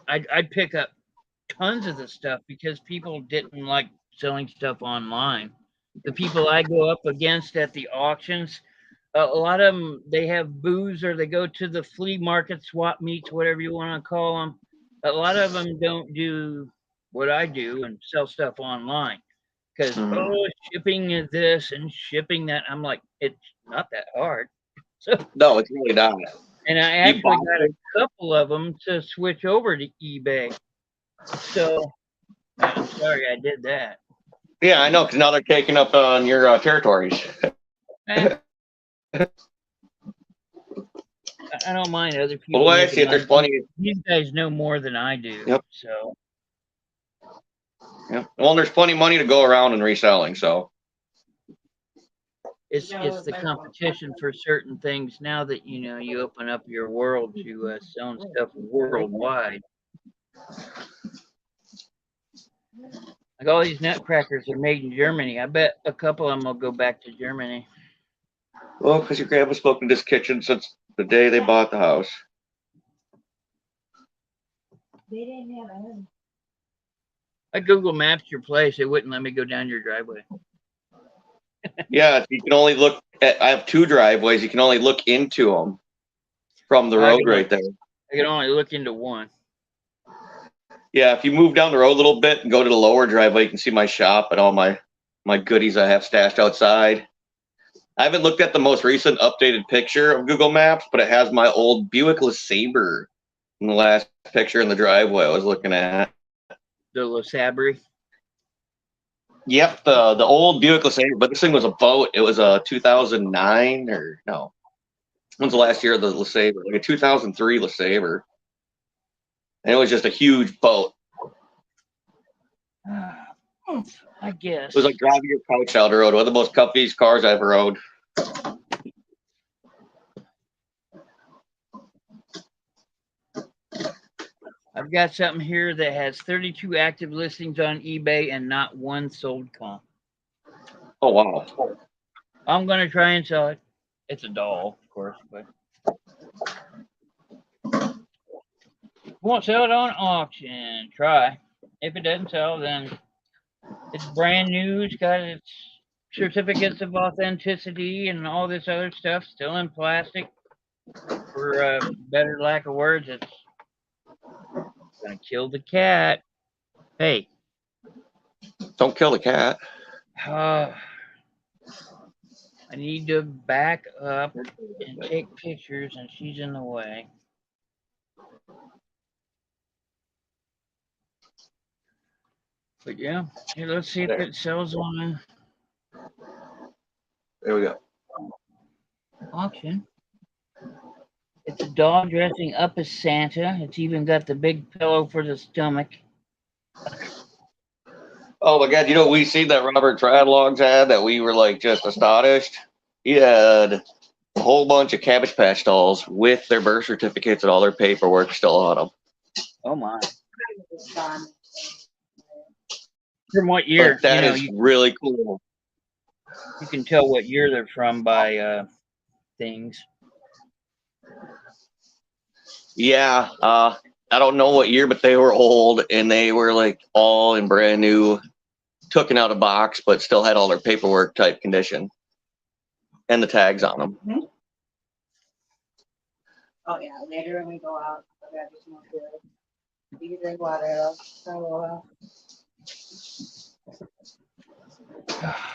I'd pick up tons of the stuff because people didn't like selling stuff online. The people I go up against at the auctions, a lot of them, they have booths or they go to the flea market, swap meets, whatever you want to call them. A lot of them don't do what I do and sell stuff online because shipping is this and shipping that. I'm like, it's not that hard. So no, it's really not. And I actually got a couple of them to switch over to eBay. So I'm sorry I did that. Yeah, I know, because now they're taking up on your territories. I don't mind other people. Well, I see if there's plenty. These guys know more than I do. Yep. So. Yeah. Well, there's plenty of money to go around in reselling, so. It's the competition for certain things now that you open up your world to selling stuff worldwide. Like all these Nutcrackers are made in Germany. I bet a couple of them will go back to Germany. Well, because your grandpa's spoken in this kitchen since the day they bought the house. They didn't have any. I Google Maps your place. They wouldn't let me go down your driveway. Yeah, you can only look at. I have 2 driveways. You can only look into them from the road right there. I can only look into one. Yeah, if you move down the road a little bit and go to the lower driveway, you can see my shop and all my goodies I have stashed outside. I haven't looked at the most recent updated picture of Google Maps, but it has my old Buick LeSabre in the last picture in the driveway I was looking at. The LeSabre? Yep, the old Buick LeSabre, but this thing was a boat. It was a 2009 or no. When's the last year of the LeSabre? Like a 2003 LeSabre. And it was just a huge boat. I guess. It was like driving your couch down the road. One of the most comfiest cars I ever owned. I've got something here that has 32 active listings on eBay and not one sold comp. Oh, wow. I'm going to try and sell it. It's a doll, of course, but won't sell it on auction. Try. If it doesn't sell, then it's brand new. It's got its certificates of authenticity and all this other stuff, still in plastic. For better lack of words, it's gonna kill the cat. Hey, Don't kill the cat. I need to back up and take pictures, and she's in the way. But yeah, here, let's see if There. it sells on There we go. auction. It's a doll dressing up as Santa. It's even got the big pillow for the stomach. Oh my God! You know, we seen that Robert Tradlong's ad that we were like just astonished. He had a whole bunch of Cabbage Patch dolls with their birth certificates and all their paperwork still on them. Oh my! It's fun. From what year? But that you know, is really cool. you can tell what year they're from by things. Yeah, I don't know what year, but they were old and they were like all in brand new, taken out of box, but still had all their paperwork type condition and the tags on them. Mm-hmm. Oh yeah, later when we go out, I'll grab you some more food. You can drink water though.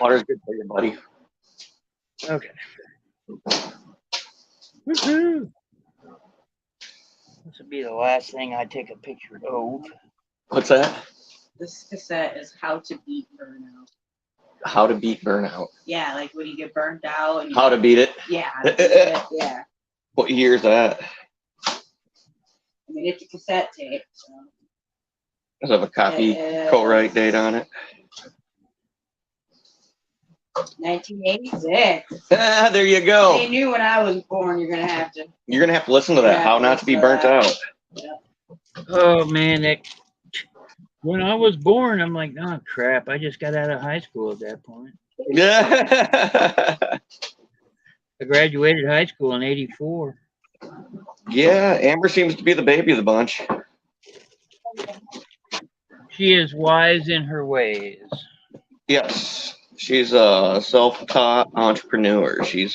Water's good for you, buddy. Okay. Woohoo! This would be the last thing I take a picture of. What's that? This cassette is how to beat burnout. How to beat burnout. Yeah, like when you get burnt out. And How to beat it. Yeah. How to beat it, yeah. What year is that? I mean, it's a cassette tape. So. Does it have a copy co-write date on it? 1986. Ah, there you go. They knew when I was born. You're gonna have to listen to that. Yeah, How not to be burnt out. Yeah. Oh man, when I was born, I'm like, oh crap! I just got out of high school at that point. Yeah. I graduated high school in '84. Yeah, Amber seems to be the baby of the bunch. She is wise in her ways. Yes. She's a self-taught entrepreneur. She's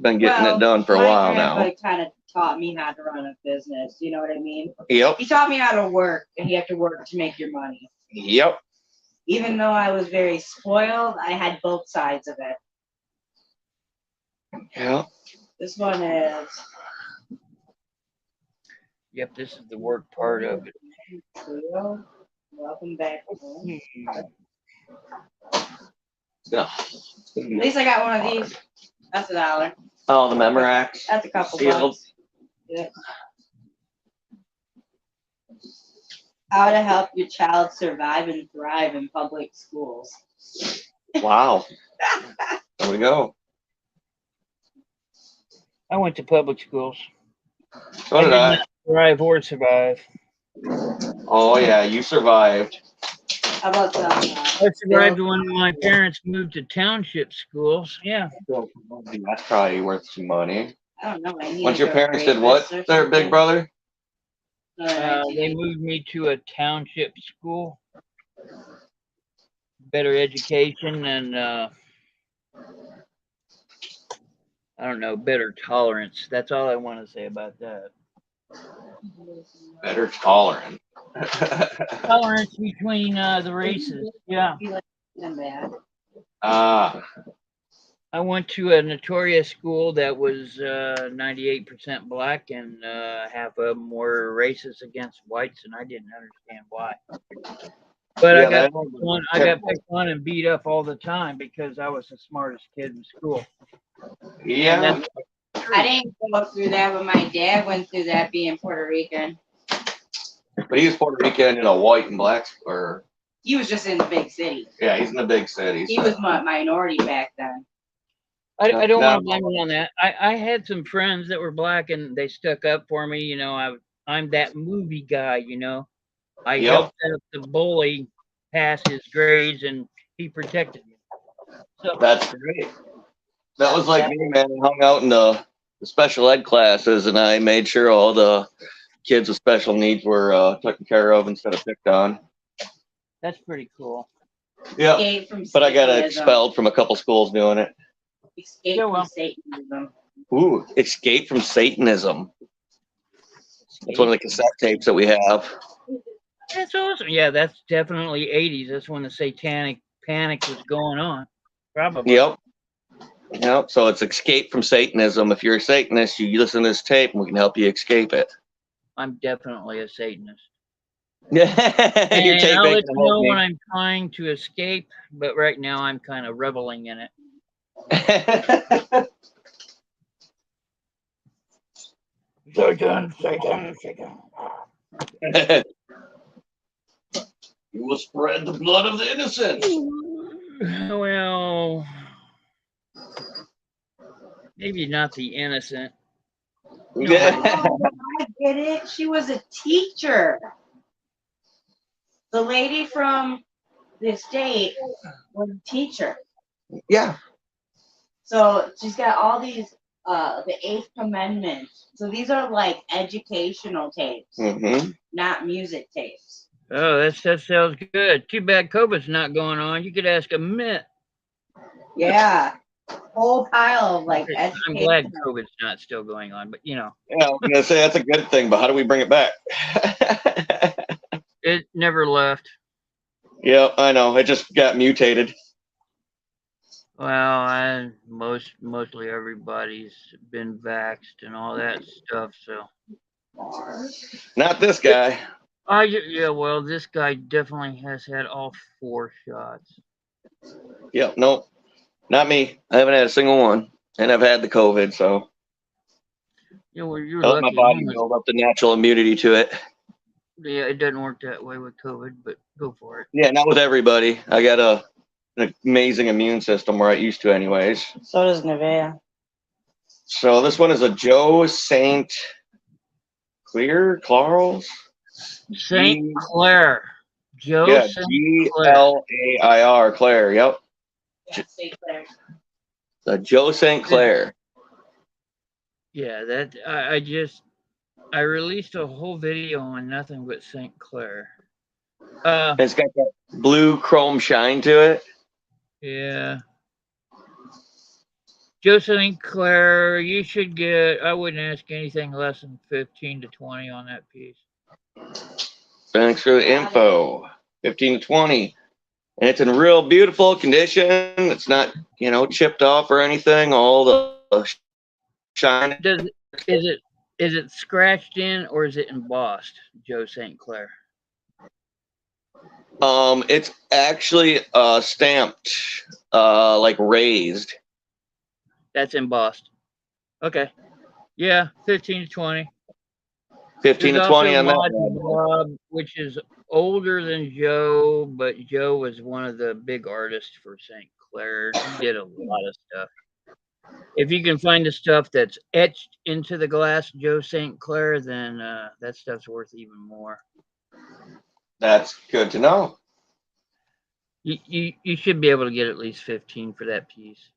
been getting it done for a while now. My grandpa kind of taught me how to run a business. You know what I mean? Yep. He taught me how to work, and you have to work to make your money. Yep. Even though I was very spoiled, I had both sides of it. Yeah. This one is. Yep, this is the work part of it. Welcome back home. Yeah. At least I got one of these. That's $1. Oh, the Memorax. That's a couple Sealed. bucks. Yeah. How to help your child survive and thrive in public schools. Wow. There we go. I went to public schools. So did I. not thrive or survive. Oh yeah, you survived. How about some? I survived when my parents moved to township schools. Yeah. That's probably worth some money. I don't know. Once your parents did what? Their big brother? They moved me to a township school. Better education and I don't know, better tolerance. That's all I want to say about that. Better tolerant. Tolerance between the races. Yeah. Ah. I went to a notorious school that was 98% black, and half of them were racist against whites, and I didn't understand why. But Yeah, I got picked on and beat up all the time because I was the smartest kid in school. Yeah. I didn't go through that, but my dad went through that being Puerto Rican. But he was Puerto Rican in a white and black, or He was just in the big city. yeah, he's in the big cities. He was minority back then. I don't No. want to blame him on that. I had some friends that were black and they stuck up for me. You know, I'm that movie guy. You know, I Yep. helped out the bully pass his grades and he protected me. So That's great. That was like me, man. I hung out in the special ed classes, and I made sure all the kids with special needs were taken care of instead of picked on. That's pretty cool. Yeah, Escape from but I got Satanism. expelled from a couple schools doing it. Escape Yeah, from well. Satanism. Ooh, Escape from Satanism. That's one of the cassette tapes that we have. That's awesome. Yeah, that's definitely 80s. That's when the satanic panic was going on. Probably. Yep. Yep. So it's Escape from Satanism. If you're a Satanist, you listen to this tape and we can help you escape it. I'm definitely a Satanist. Your And tape I'll ain't let gonna you know help when I'm trying to escape, but right now I'm kind of reveling in it. me. Satan, Satan, Satan. You will spread the blood of the innocent. Well, maybe not the innocent. No, Oh, I get it. She was a teacher. The lady from the estate was a teacher. Yeah. So she's got all these, the Eighth Commandment. So these are like educational tapes, Mm-hmm. not music tapes. Oh, that sounds good. Too bad COVID's not going on. You could ask a Mitt. Yeah. Whole pile of like I'm glad educational. COVID's not still going on, but you know, Yeah, I was gonna say that's a good thing, but how do we bring it back? it never left. Yeah, I know. It just got mutated. Well, mostly everybody's been vaxxed and all that stuff. So, Not this guy. yeah, well, this guy definitely has had all 4 shots. Yeah, nope. Not me. I haven't had a single one. And I've had the COVID, so Yeah, well, you're I let my lucky. body build up the natural immunity to it. Yeah, it doesn't work that way with COVID, but go for it. Yeah, not with everybody. I got an amazing immune system, or I used to anyways. So does Nevea. So this one is a Joe St. Clarles? St. Clair. Joe Yeah, St. Clair. Glair. Claire, yep. Yeah, St. Clair. The Joe St. Clair. Yeah, that I released a whole video on nothing but St. Clair. It's got that blue chrome shine to it. Yeah. Joe St. Clair, you should get, I wouldn't ask anything less than 15 to 20 on that piece. Thanks for the info. 15 to 20. And it's in real beautiful condition. It's not, chipped off or anything. All the shine. Is it scratched in or is it embossed, Joe St. Clair? It's actually stamped, like raised. That's embossed. Okay. Yeah, 15 to 20. 15 There's to 20 also on Mod that. Bob, which is older than Joe, but Joe was one of the big artists for St. Clair. He did a lot of stuff. If you can find the stuff that's etched into the glass, Joe St. Clair, then that stuff's worth even more. That's good to know. You should be able to get at least 15 for that piece.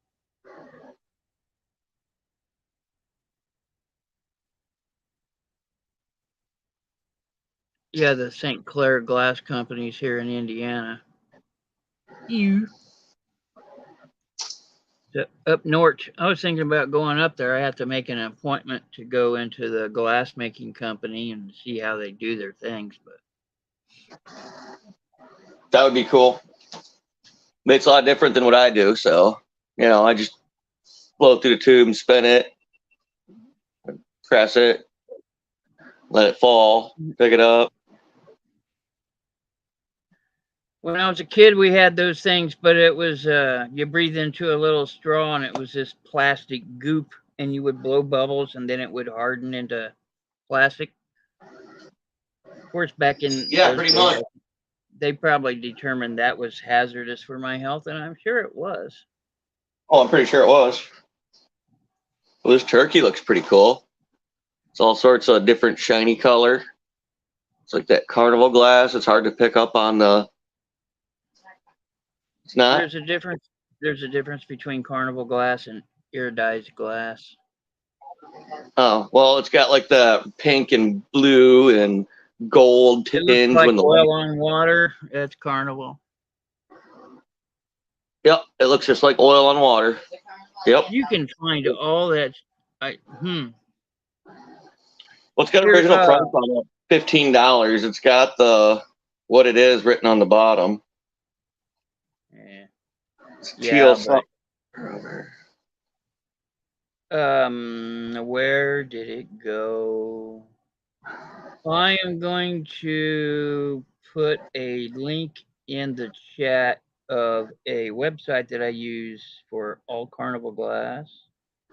Yeah, the St. Clair Glass Company's here in Indiana. So up north, I was thinking about going up there. I have to make an appointment to go into the glass making company and see how they do their things. But That would be cool. But it's a lot different than what I do. So, I just blow it through the tube and spin it, press it, let it fall, pick it up. when I was a kid, we had those things, but it was you breathe into a little straw and it was this plastic goop, and you would blow bubbles, and then it would harden into plastic. Of course, back in Yeah, those pretty days, much. they probably determined that was hazardous for my health, and I'm sure it was. Oh, I'm pretty sure it was. Well, this turkey looks pretty cool. It's all sorts of different shiny color. It's like that carnival glass. It's hard to pick up on the. It's not. There's a difference. There's a difference between carnival glass and iridized glass. Oh, well, it's got like the pink and blue and gold It looks tinge like when the light. oil on water. That's Carnival. Yep, it looks just like oil on water. Yep. You can find all that. What's got Here, original price on it? $15. It's got the what it is written on the bottom. Yeah, It's yeah, teal but where did it go? I am going to put a link in the chat of a website that I use for all Carnival glass.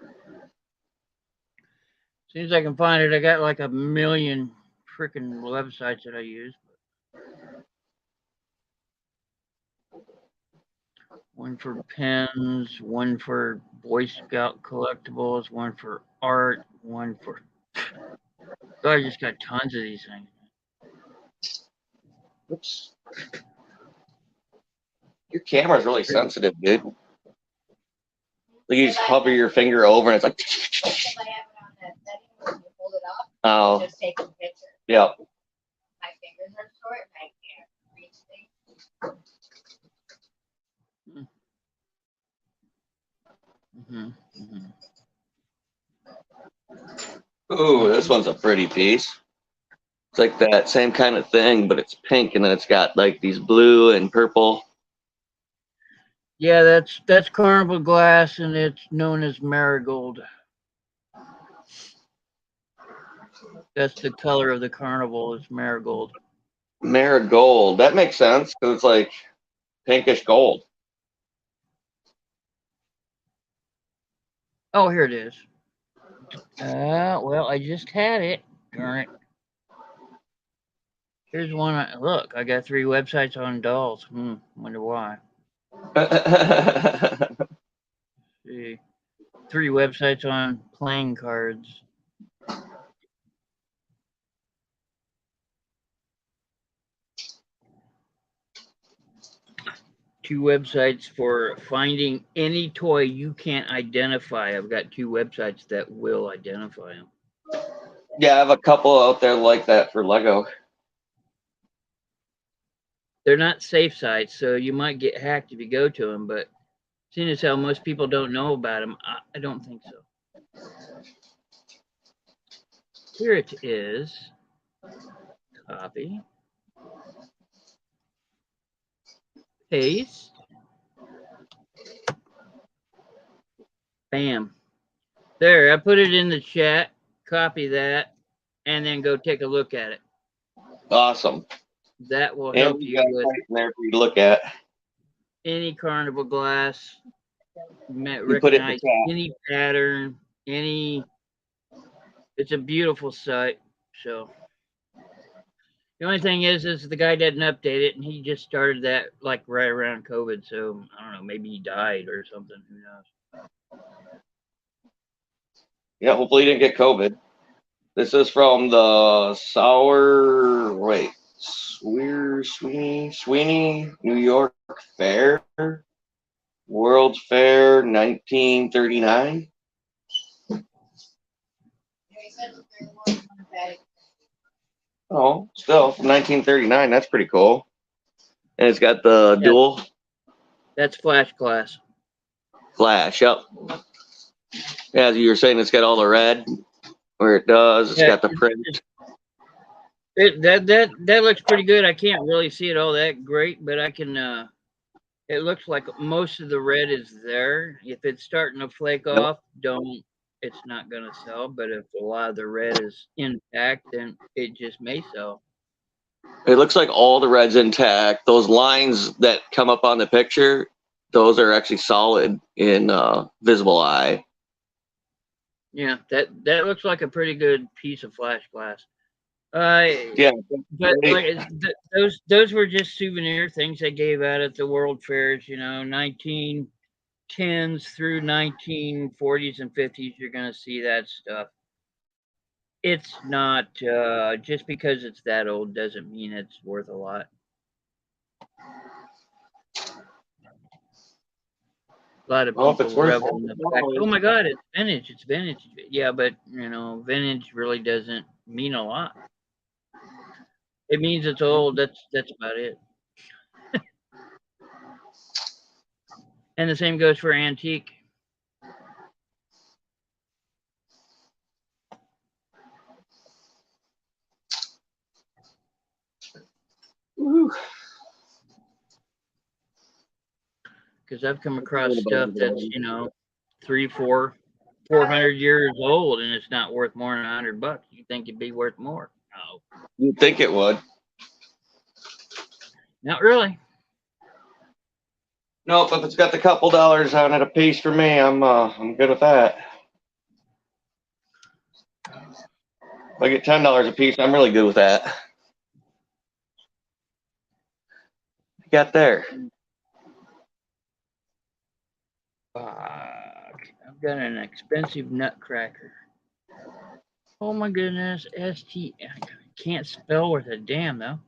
As soon as I can find it, I got like a million freaking websites that I use. One for pens, one for Boy Scout collectibles, one for art, one for. So I just got tons of these things. Oops. Your camera's really sensitive, dude. Like you just hover your finger over and it's like. Oh. Just take a picture. Yeah. My fingers are short and I can't reach things. Ooh, this one's a pretty piece. It's like that same kind of thing, but it's pink, and then it's got like these blue and purple. Yeah, that's Carnival glass, and it's known as marigold. That's the color of the Carnival is marigold. Marigold. That makes sense because it's like pinkish gold. Oh, here it is. Well, I just had it. Darn it. Here's one. Look, I got 3 websites on dolls. Wonder why. See, 3 websites on playing cards. Two websites for finding any toy you can't identify. I've got 2 websites that will identify them. Yeah, I have a couple out there like that for Lego. They're not safe sites, so you might get hacked if you go to them, but seeing as how most people don't know about them, I don't think so. Here it is. Copy. Paste. Bam. There, I put it in the chat. Copy that, and then go take a look at it. Awesome. That will And help we you got with right there for you to look at. any Carnival glass, You put it in the recognize chat. any pattern, any. It's a beautiful site. So the only thing is the guy didn't update it, and he just started that like right around COVID. So I don't know, maybe he died or something. Who knows? Yeah, hopefully you didn't get COVID. This is from the Sweeney, New York Fair, World's Fair, 1939. Oh, still from 1939. That's pretty cool. And it's got the dual That's Flash Glass. flash. Yep. Yeah, as you were saying, it's got all the red where it does. It's got the print. That looks pretty good. I can't really see it all that great, but I can. It looks like most of the red is there. If it's starting to flake off, don't. It's not gonna sell. But if a lot of the red is intact, then it just may sell. It looks like all the red's intact. Those lines that come up on the picture, those are actually solid in visible eye. Yeah, that looks like a pretty good piece of flash glass. Yeah, but like, those were just souvenir things they gave out at the World Fairs. 1910s through 1940s and 50s. You're gonna see that stuff. It's not just because it's that old doesn't mean it's worth a lot. A lot of people revel in the fact, oh my God, it's vintage. It's vintage. Yeah, but vintage really doesn't mean a lot. It means it's old. That's about it. And the same goes for antique. Because I've come across stuff that's 400 years old, and it's not worth more than $100. You think it'd be worth more? No, You'd think it would. not really. Nope, if it's got the couple dollars on it a piece for me, I'm good with that. If I get $10 a piece, I'm really good with that. You got there. I've got an expensive Nutcracker. Oh my goodness, ST. I can't spell worth a damn though.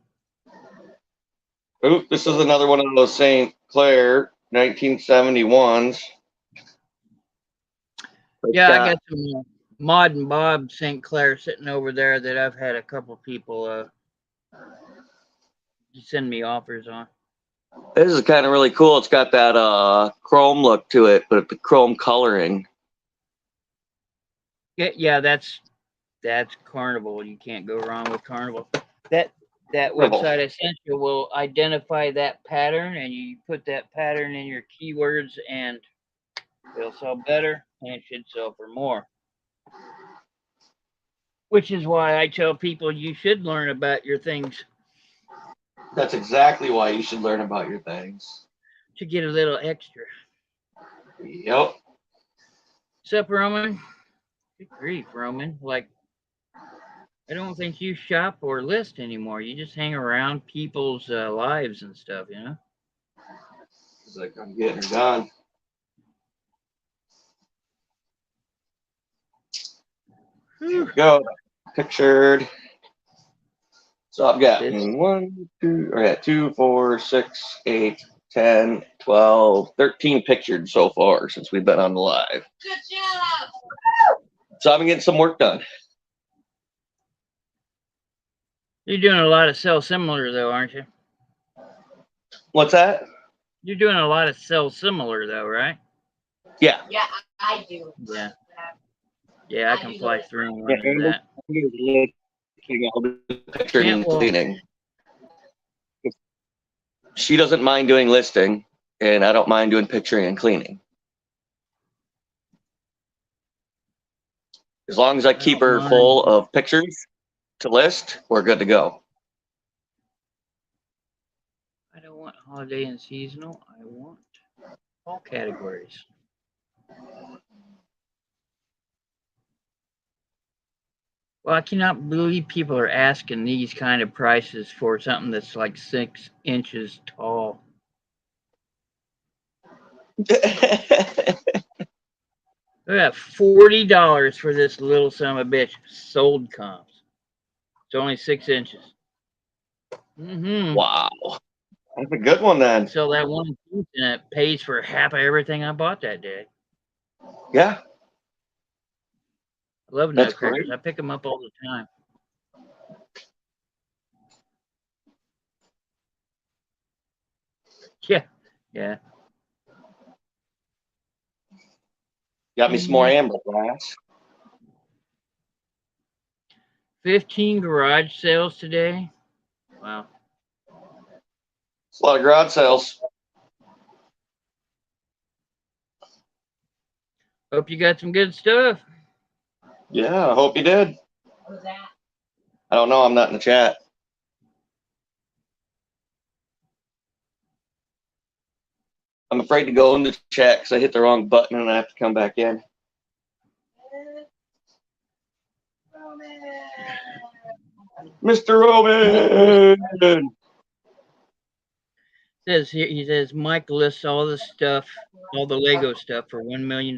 Oop, this is another one of those St. Clair 1971s. Yeah, I got some Mod and Bob St. Clair sitting over there that I've had a couple people send me offers on. This is kind of really cool. It's got that chrome look to it, but the chrome coloring. Yeah, that's Carnival. You can't go wrong with Carnival. That Carnival. website I sent you will identify that pattern, and you put that pattern in your keywords, and it'll sell better, and it should sell for more. Which is why I tell people you should learn about your things That's exactly why you should learn about your things. to get a little extra. Yep. Sup, Roman? Good grief, Roman. Like, I don't think you shop or list anymore. You just hang around people's lives and stuff, you know? It's like I'm getting her done. Here we go. Pictured. So I've got 2, 4, 6, 8, 10, 12, 13 pictured so far since we've been on the live. Good job. So I've been getting some work done. You're doing a lot of sell similar, though, aren't you? What's that? You're doing a lot of sell similar, though, right? Yeah. Yeah, I do. Yeah. Yeah, I can fly through and run Yeah, into that. Picturing and Well, cleaning. She doesn't mind doing listing, and I don't mind doing picturing and cleaning. As long as I keep her full of pictures to list, we're good to go. I don't want holiday and seasonal. I want all categories. Well, I cannot believe people are asking these kind of prices for something that's like 6 inches tall. Look at $40 for this little son of a bitch. Sold comps. It's only 6 inches. Wow. That's a good one then. Sell that one piece and it pays for half of everything I bought that day. Yeah. I love That's Nutcrackers. great. I pick them up all the time. Yeah. Yeah. Got me some more amber glass. 15 garage sales today. Wow. It's a lot of garage sales. Hope you got some good stuff. Yeah, I hope you did. What was that? I don't know. I'm not in the chat. I'm afraid to go in the chat because I hit the wrong button and I have to come back in. Mr. Roman! He says Mike lists all the stuff, all the Lego stuff for $1 million.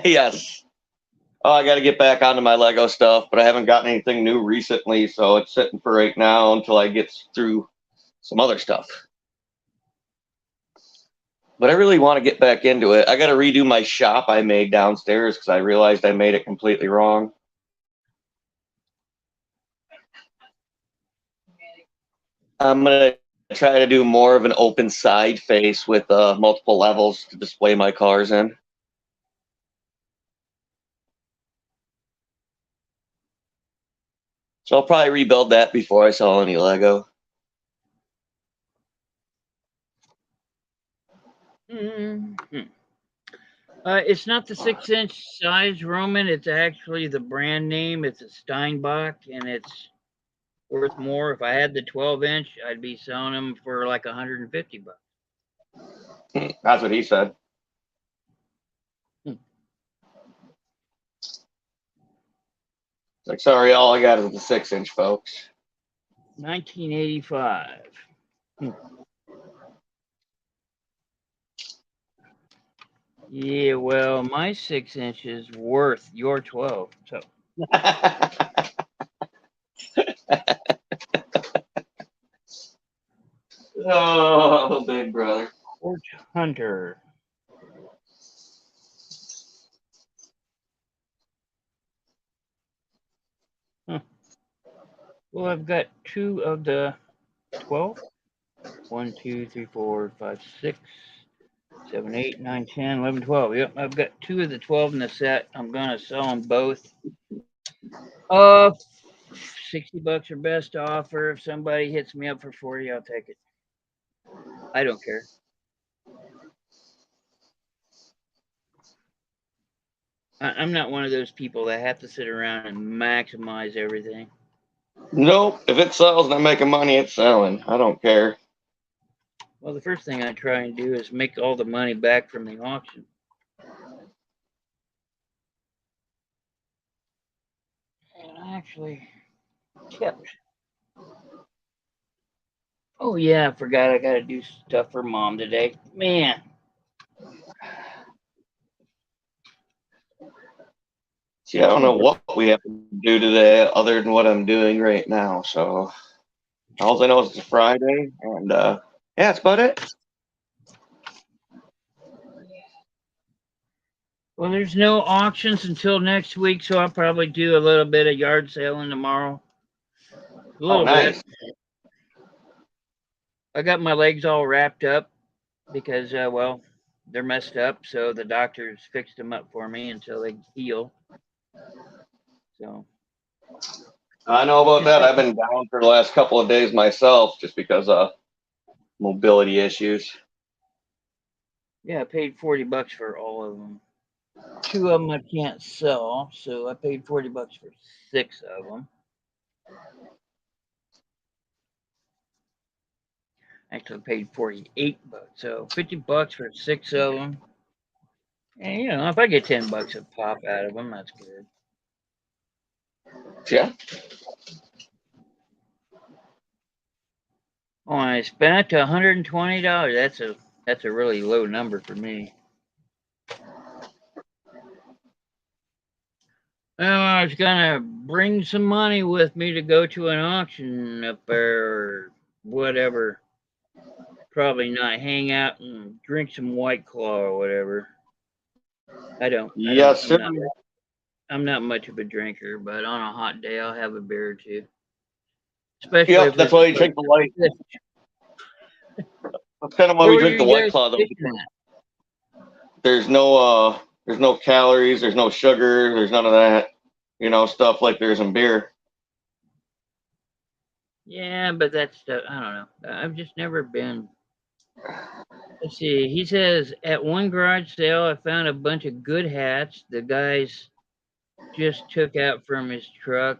Yes. Oh, I got to get back onto my Lego stuff, but I haven't gotten anything new recently, so it's sitting for right now until I get through some other stuff. But I really want to get back into it. I got to redo my shop I made downstairs because I realized I made it completely wrong. I'm gonna try to do more of an open side face with multiple levels to display my cars in. So I'll probably rebuild that before I sell any Lego. Mm-hmm. It's not the 6-inch size, Roman. It's actually the brand name. It's a Steinbach, and it's worth more. If I had the 12-inch, I'd be selling them for like $150. That's what he said. Like, sorry, all I got is the 6-inch, folks. 1985. Yeah, well, my 6-inch is worth your 12. So Oh, big brother. Porch Hunter. Huh. Well, I've got 2 of the 12. 1, 2, 3, 4, 5, 6, 7, 8, 9, 10, 11, 12. Yep, I've got 2 of the 12 in the set. I'm gonna sell them both. $60 or best offer. If somebody hits me up for 40, I'll take it. I don't care. I'm not one of those people that have to sit around and maximize everything. Nope. If it sells and I'm making money, it's selling. I don't care. Well, the first thing I try and do is make all the money back from the auction. And I actually kept. Oh, yeah, I forgot I got to do stuff for Mom today. Man. See, I don't know what we have to do today other than what I'm doing right now. So all I know is it's Friday, and yeah, that's about it. Well, there's no auctions until next week, so I'll probably do a little bit of yard selling tomorrow. A little nice. bit. I got my legs all wrapped up because, well, they're messed up, so the doctors fixed them up for me until they heal. So I know about that. I've been down for the last couple of days myself just because of mobility issues. yeah, I paid $40 for all of them. 2 of them I can't sell, so I paid $40 for 6 of them. Actually, I paid $48, so $50 for 6 of them. And you know, if I get $10 a pop out of them, that's good. Yeah. Oh, I spent it to $120. That's a really low number for me. Well, I was gonna bring some money with me to go to an auction up there or whatever. Probably not hang out and drink some White Claw or whatever. Yes, sir. I'm not much of a drinker, but on a hot day I'll have a beer or two. Especially Yep, if that's why you drink the White. That's kind of why we drink the White Claw, though. There's no calories, there's no sugar, there's none of that, stuff like there's in beer. Yeah, but that's stuff, I don't know. I've just never been. Let's see. He says at one garage sale, I found a bunch of good hats. The guys just took out from his truck,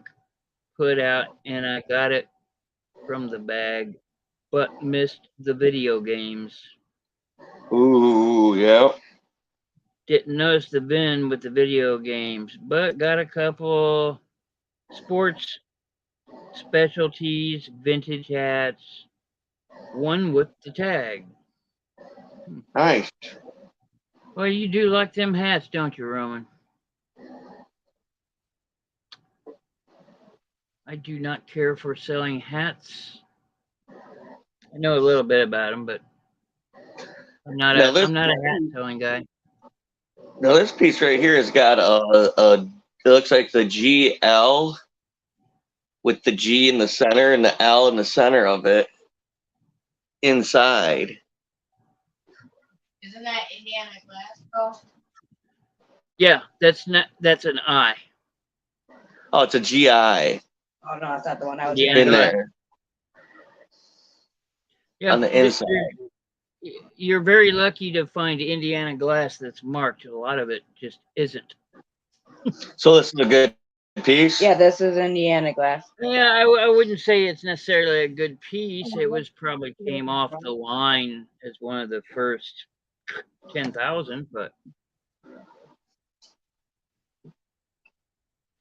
put out, and I got it from the bag, but missed the video games. Ooh, yeah. Didn't notice the bin with the video games, but got a couple sports specialties, vintage hats, one with the tag. Nice. Well, you do like them hats, don't you, Roman? I do not care for selling hats. I know a little bit about them, but I'm not a hat selling guy. Now this piece right here has got it looks like the GL with the G in the center and the L in the center of it. inside. Isn't that Indiana glass though? Yeah, that's an eye. Oh, it's a GI Oh no, that's not the one I was Indiana in glass. there Yeah, on the inside. You're very lucky to find Indiana glass that's marked. A lot of it just isn't. So this is a good piece. Yeah, this is Indiana glass. Yeah, I wouldn't say it's necessarily a good piece. It was probably came off the line as one of the first 10,000, but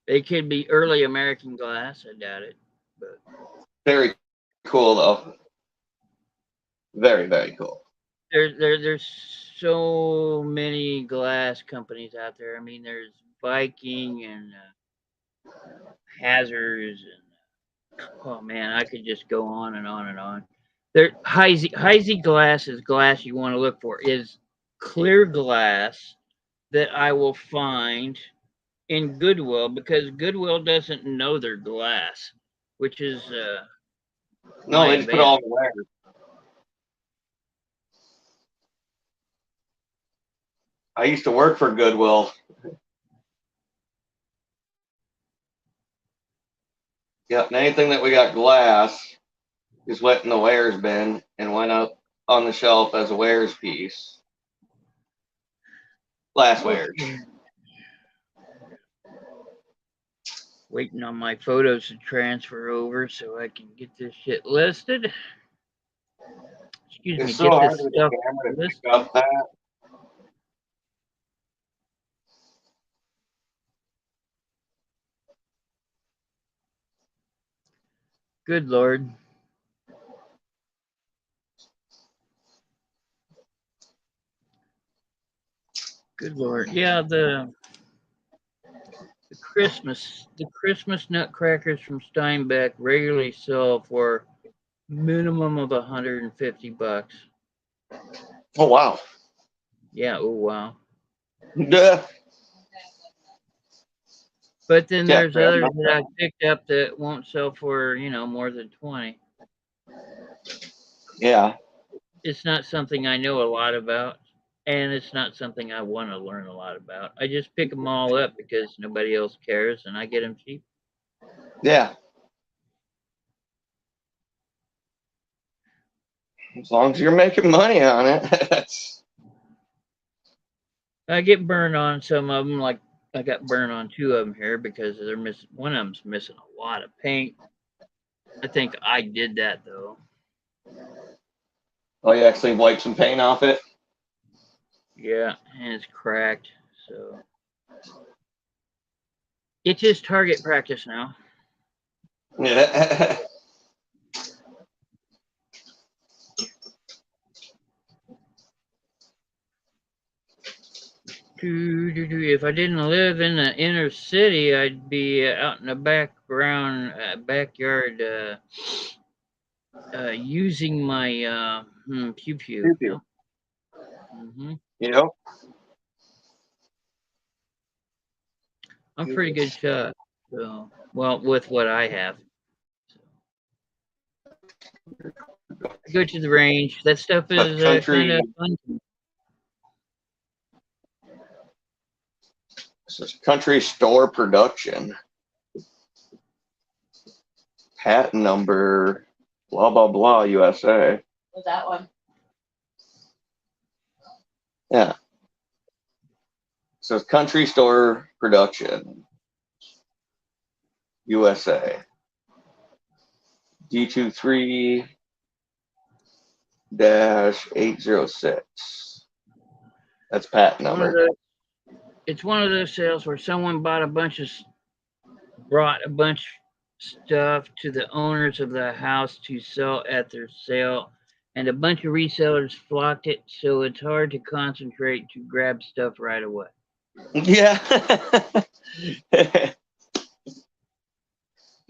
it could be early American glass. I doubt it, but Very cool though. Very, very cool. there's so many glass companies out there. I mean, there's Viking and Hazards and oh man, I could just go on and on and on. There, Heisey glass is glass you want to look for. Is clear glass that I will find in Goodwill because Goodwill doesn't know their glass, which is No, they just put all the wire. I used to work for Goodwill. Yep, and anything that we got glass just went in the wares bin and went up on the shelf as a wares piece. Glass wares. Waiting on my photos to transfer over so I can get this shit listed. Excuse me, It's so get hard this with stuff the camera to listed. pick up that. Good Lord. Good Lord. Yeah, the Christmas nutcrackers from Steinbeck regularly sell for minimum of $150. Oh wow. Yeah, oh wow. Duh. But then Yeah, there's others that I picked up that won't sell for, more than 20. Yeah. It's not something I know a lot about, and it's not something I want to learn a lot about. I just pick them all up because nobody else cares, and I get them cheap. Yeah. As long as you're making money on it. I get burned on some of them, like I got burned on 2 of them here because they're missing. One of them's missing a lot of paint. I think I did that though. Oh, you actually wiped some paint off it? Yeah, and it's cracked. So it's just target practice now. Yeah. If I didn't live in the inner city, I'd be out in the backyard, using my pew pew. Pew-pew. Mm-hmm. You know? I'm pretty good shot. So, well, with what I have. So, I go to the range. That stuff is kind of fun. This is Country Store Production. Patent number, blah, blah, blah, USA. Was that one? Yeah. So it's Country Store Production, USA. D23-806. That's patent number. It's one of those sales where someone brought a bunch of stuff to the owners of the house to sell at their sale, and a bunch of resellers flocked it, so it's hard to concentrate to grab stuff right away. Yeah. At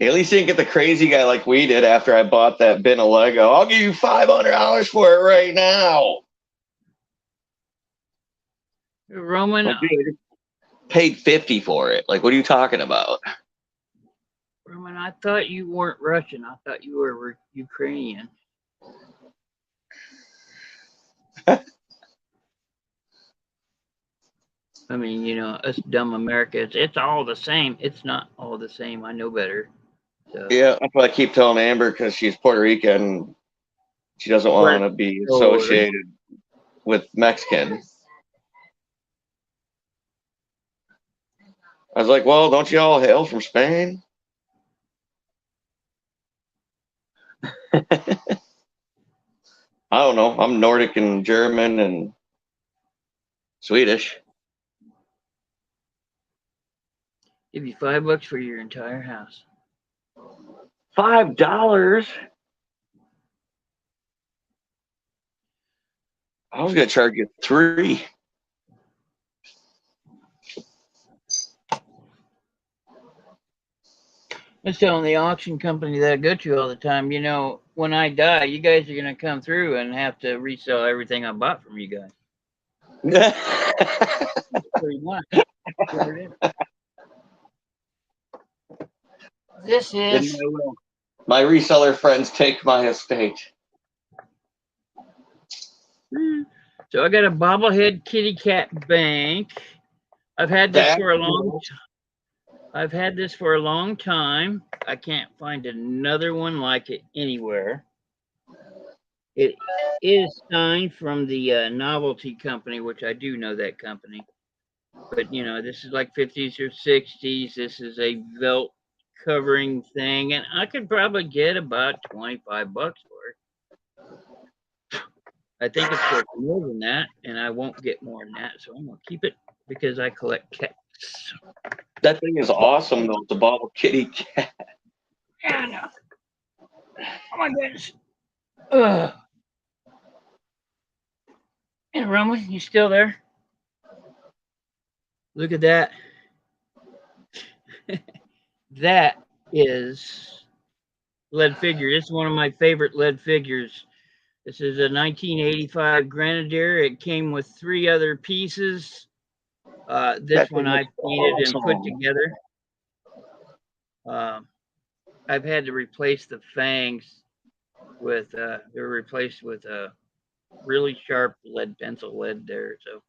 least you didn't get the crazy guy like we did after I bought that bin of Lego. I'll give you $500 for it right now. Roman, Like, dude, paid $50 for it. Like, what are you talking about? Roman, I thought you weren't Russian. I thought you were Ukrainian. I mean, you know, us dumb Americans, it's all the same. It's not all the same. I know better. So, Yeah, that's what I keep telling Amber because she's Puerto Rican. She doesn't want to be associated with Mexican. I was like, well, don't you all hail from Spain? I don't know. I'm Nordic and German and Swedish. give you $5 for your entire house. $5? I was gonna charge you $3. I was telling the auction company that I go to all the time, you know, when I die, you guys are gonna come through and have to resell everything I bought from you guys. Pretty much. This is My reseller friends take my estate. so I got a bobblehead kitty cat bank. I've had this for a long I've had this for a long time. I can't find another one like it anywhere. It is signed from the novelty company, which I do know that company. But you know, this is like 50s or 60s. This is a felt covering thing, and I could probably get about $25 for it. I think it's worth more than that, and I won't get more than that, so I'm gonna keep it because I collect cats. That thing is awesome, though. The bobble kitty cat. Yeah, I know. Oh my goodness. Ugh. And Rumley, you still there? Look at that. That is lead figure. It's one of my favorite lead figures. This is a 1985 Grenadier. It came with 3 other pieces. This one I painted and put together. I've had to replace the fangs with they're replaced with a really sharp lead pencil lead there. So,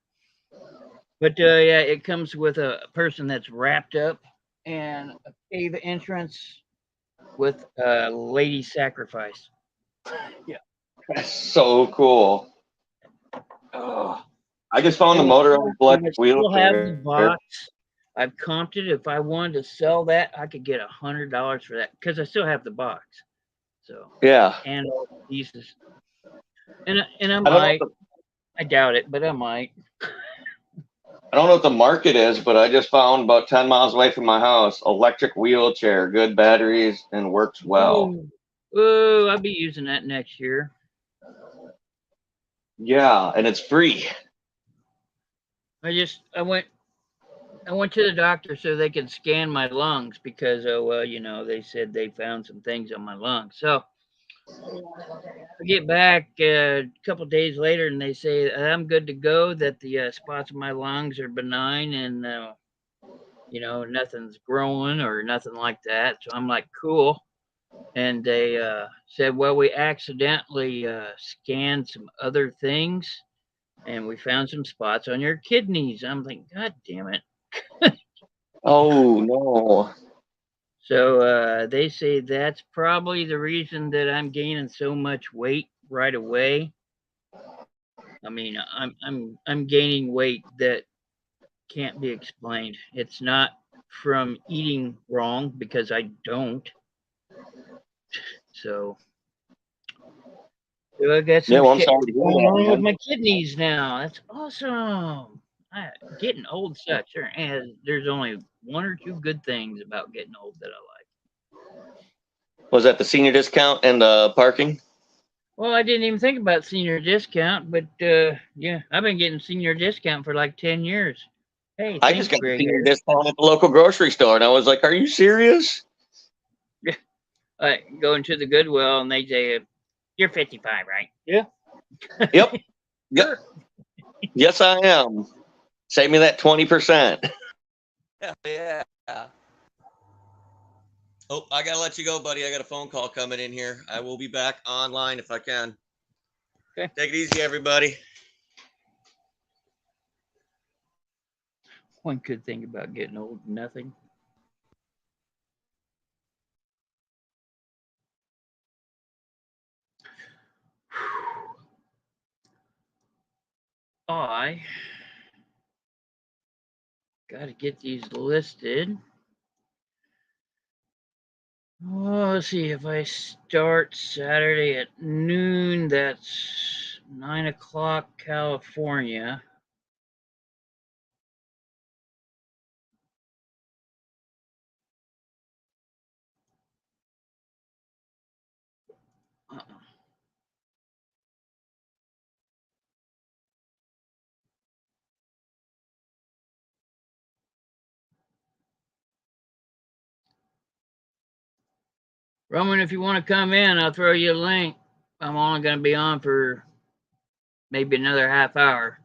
but yeah, it comes with a person that's wrapped up and a cave entrance with a lady sacrifice. Yeah, That's so cool. oh. I just found the motor on the blood wheel. Still have the box. I've comped it. If I wanted to sell that, I could get $100 for that because I still have the box. So yeah, and all the pieces. And I might. I doubt it, but I might. I don't know what the market is, but I just found about 10 miles away from my house, electric wheelchair, good batteries, and works well. Oh, I'll be using that next year. Yeah, and it's free. I went to the doctor so they could scan my lungs because you know, they said they found some things on my lungs. So I get back a couple days later and they say I'm good to go, that the spots in my lungs are benign and you know, nothing's growing or nothing like that. So I'm like, cool. And they said, well, we accidentally scanned some other things and we found some spots on your kidneys. I'm like, God damn it. Oh, no. So they say that's probably the reason that I'm gaining so much weight right away. I mean, I'm gaining weight that can't be explained. It's not from eating wrong because I don't. So I got some I'm shit sorry to hear going on that, with man. my kidneys now. That's awesome. Getting old sucks. There's only 1 or 2 good things about getting old that I like. Was that the senior discount and the parking? Well, I didn't even think about senior discount, but yeah, I've been getting senior discount for like 10 years. Hey, I thanks, just got the Greg. senior discount at the local grocery store, and I was like, are you serious? Going to the Goodwill, and they say, you're 55, right? Yeah. Yep. Yep. Yes, I am. Save me that 20%. Yeah. Oh, I gotta let you go, buddy. I got a phone call coming in here. I will be back online if I can. Okay. Take it easy, everybody. One could think about getting old and nothing. I got to get these listed. Oh, let's see. If I start Saturday at noon, that's 9 o'clock California. Roman, if you want to come in, I'll throw you a link. I'm only going to be on for maybe another half hour,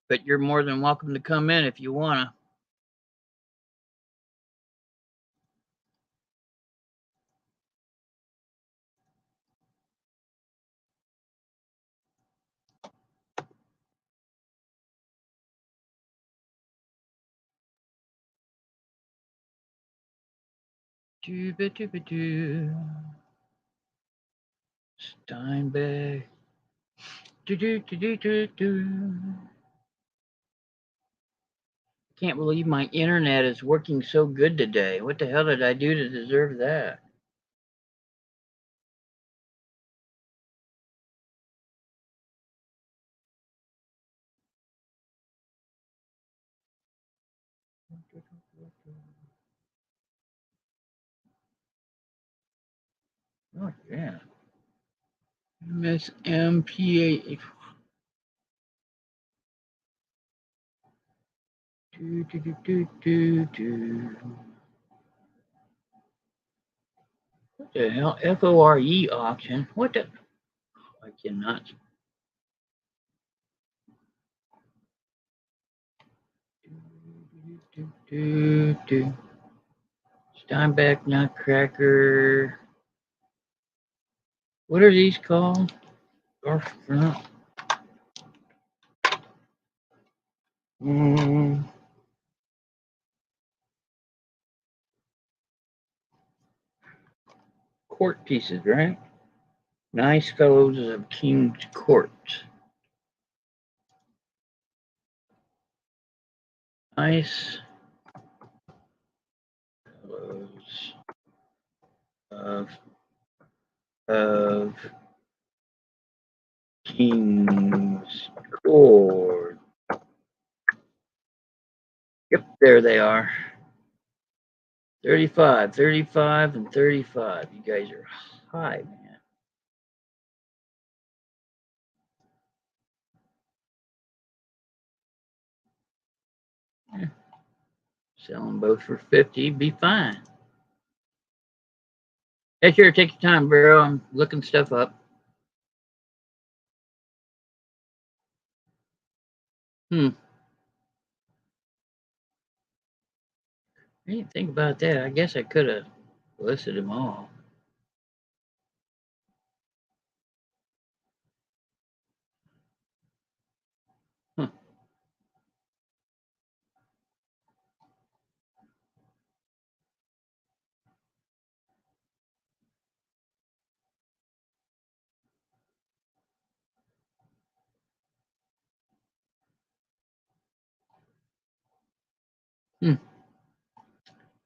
but you're more than welcome to come in if you want to. Steinbeck. Can't believe my internet is working so good today. What the hell did I do to deserve that? Oh, yeah. MSMPA. What the hell? FORE auction? What the? I cannot. Steinbeck, Nutcracker. What are these called? Court pieces, right? Nice fellows of King's Court. Nice fellows of King's Court. Yep, there they are. 35, 35, and 35. You guys are high, man. Yeah. Sell them both for 50, be fine. Hey, sure, take your time, bro. I'm looking stuff up. I didn't think about that. I guess I could have listed them all. Huh.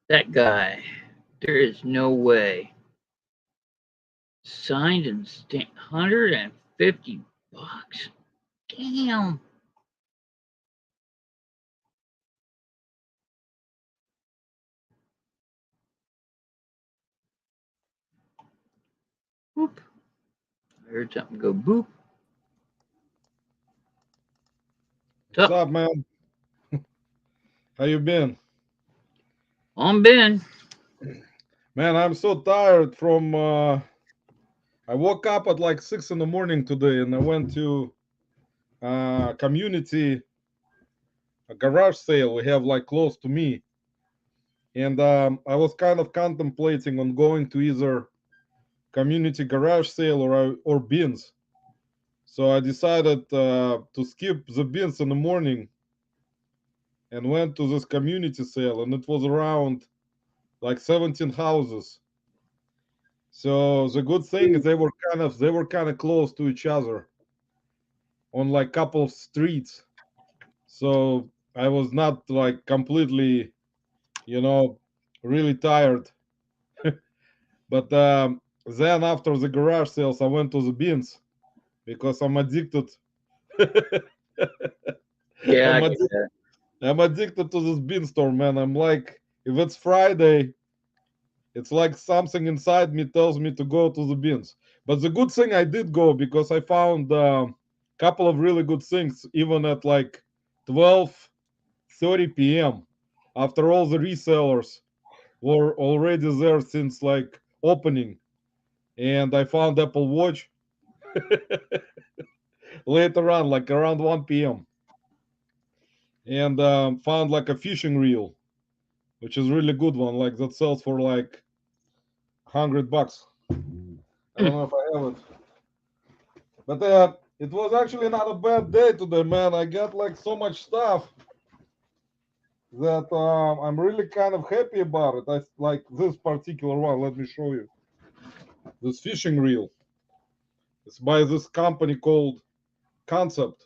That guy. There is no way. Signed and stamped. $150. Damn. Boop. I heard something go boop. What's up, man? How you been? On Ben. Man, I'm so tired from I woke up at like 6 in the morning today and I went to community a garage sale we have like close to me. And I was kind of contemplating on going to either community garage sale or bins. So I decided to skip the bins in the morning and went to this community sale, and it was around like 17 houses. So the good thing is they were kind of close to each other on like couple of streets. So I was not like completely, you know, really tired. But then after the garage sales, I went to the bins because I'm addicted. Yeah, I I'm, get addic- that. I'm addicted to this bin store, man. I'm like, if it's Friday, it's like something inside me tells me to go to the bins. But the good thing I did go because I found a couple of really good things, even at like 12:30 p.m. after all the resellers were already there since like opening. And I found Apple Watch later on, like around 1 p.m. And found like a fishing reel, which is really good one, like that sells for like $100. I don't know if I have it, but it was actually not a bad day today, man. I got like so much stuff that I'm really kind of happy about it. I like this particular one. Let me show you this fishing reel. It's by this company called Concept.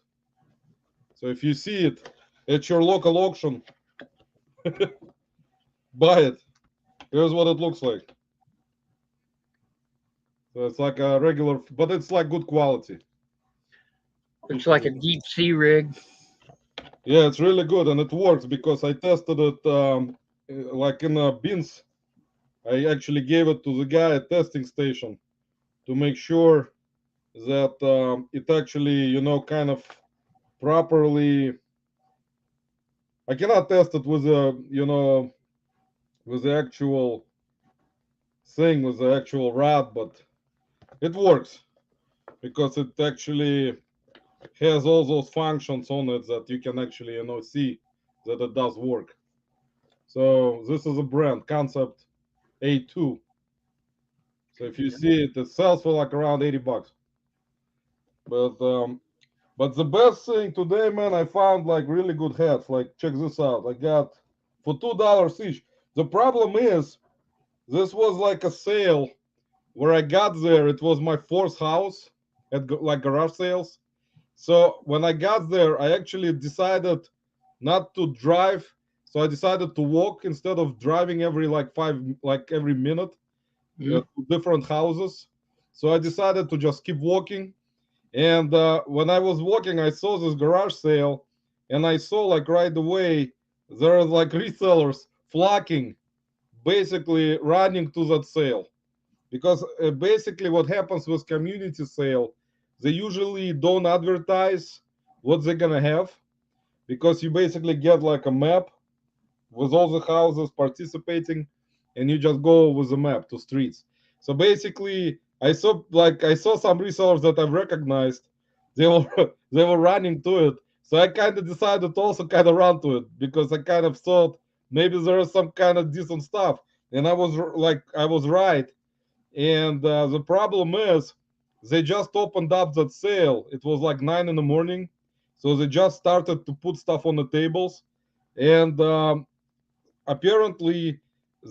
So if you see it at your local auction, buy it. Here's what it looks like. So it's like a regular, but it's like good quality. Looks like a deep sea rig. Yeah, it's really good and it works because I tested it like in bins. I actually gave it to the guy at testing station to make sure that it actually, kind of properly. I cannot test it with with the actual thing, with the actual rod, but it works because it actually has all those functions on it that you can actually, see that it does work. So this is a brand, Concept A2. So if you see it, it sells for like around $80. But the best thing today, man, I found like really good hats. Like check this out. I got for $2 each. The problem is this was like a sale where I got there. It was my fourth house at like garage sales. So when I got there, I actually decided not to drive. So I decided to walk instead of driving every like every minute Mhm. to different houses. So I decided to just keep walking. And when I was walking, I saw this garage sale, and I saw like right away there are like resellers flocking, basically running to that sale. Because basically, what happens with community sale, they usually don't advertise what they're gonna have, because you basically get like a map with all the houses participating, and you just go with the map to streets. So basically, I saw some resellers that I've recognized. They were they were running to it. So I kind of decided to also kind of run to it because I kind of thought maybe there is some kind of decent stuff, and I was right. And the problem is, they just opened up that sale. It was like 9 in the morning, so they just started to put stuff on the tables, and apparently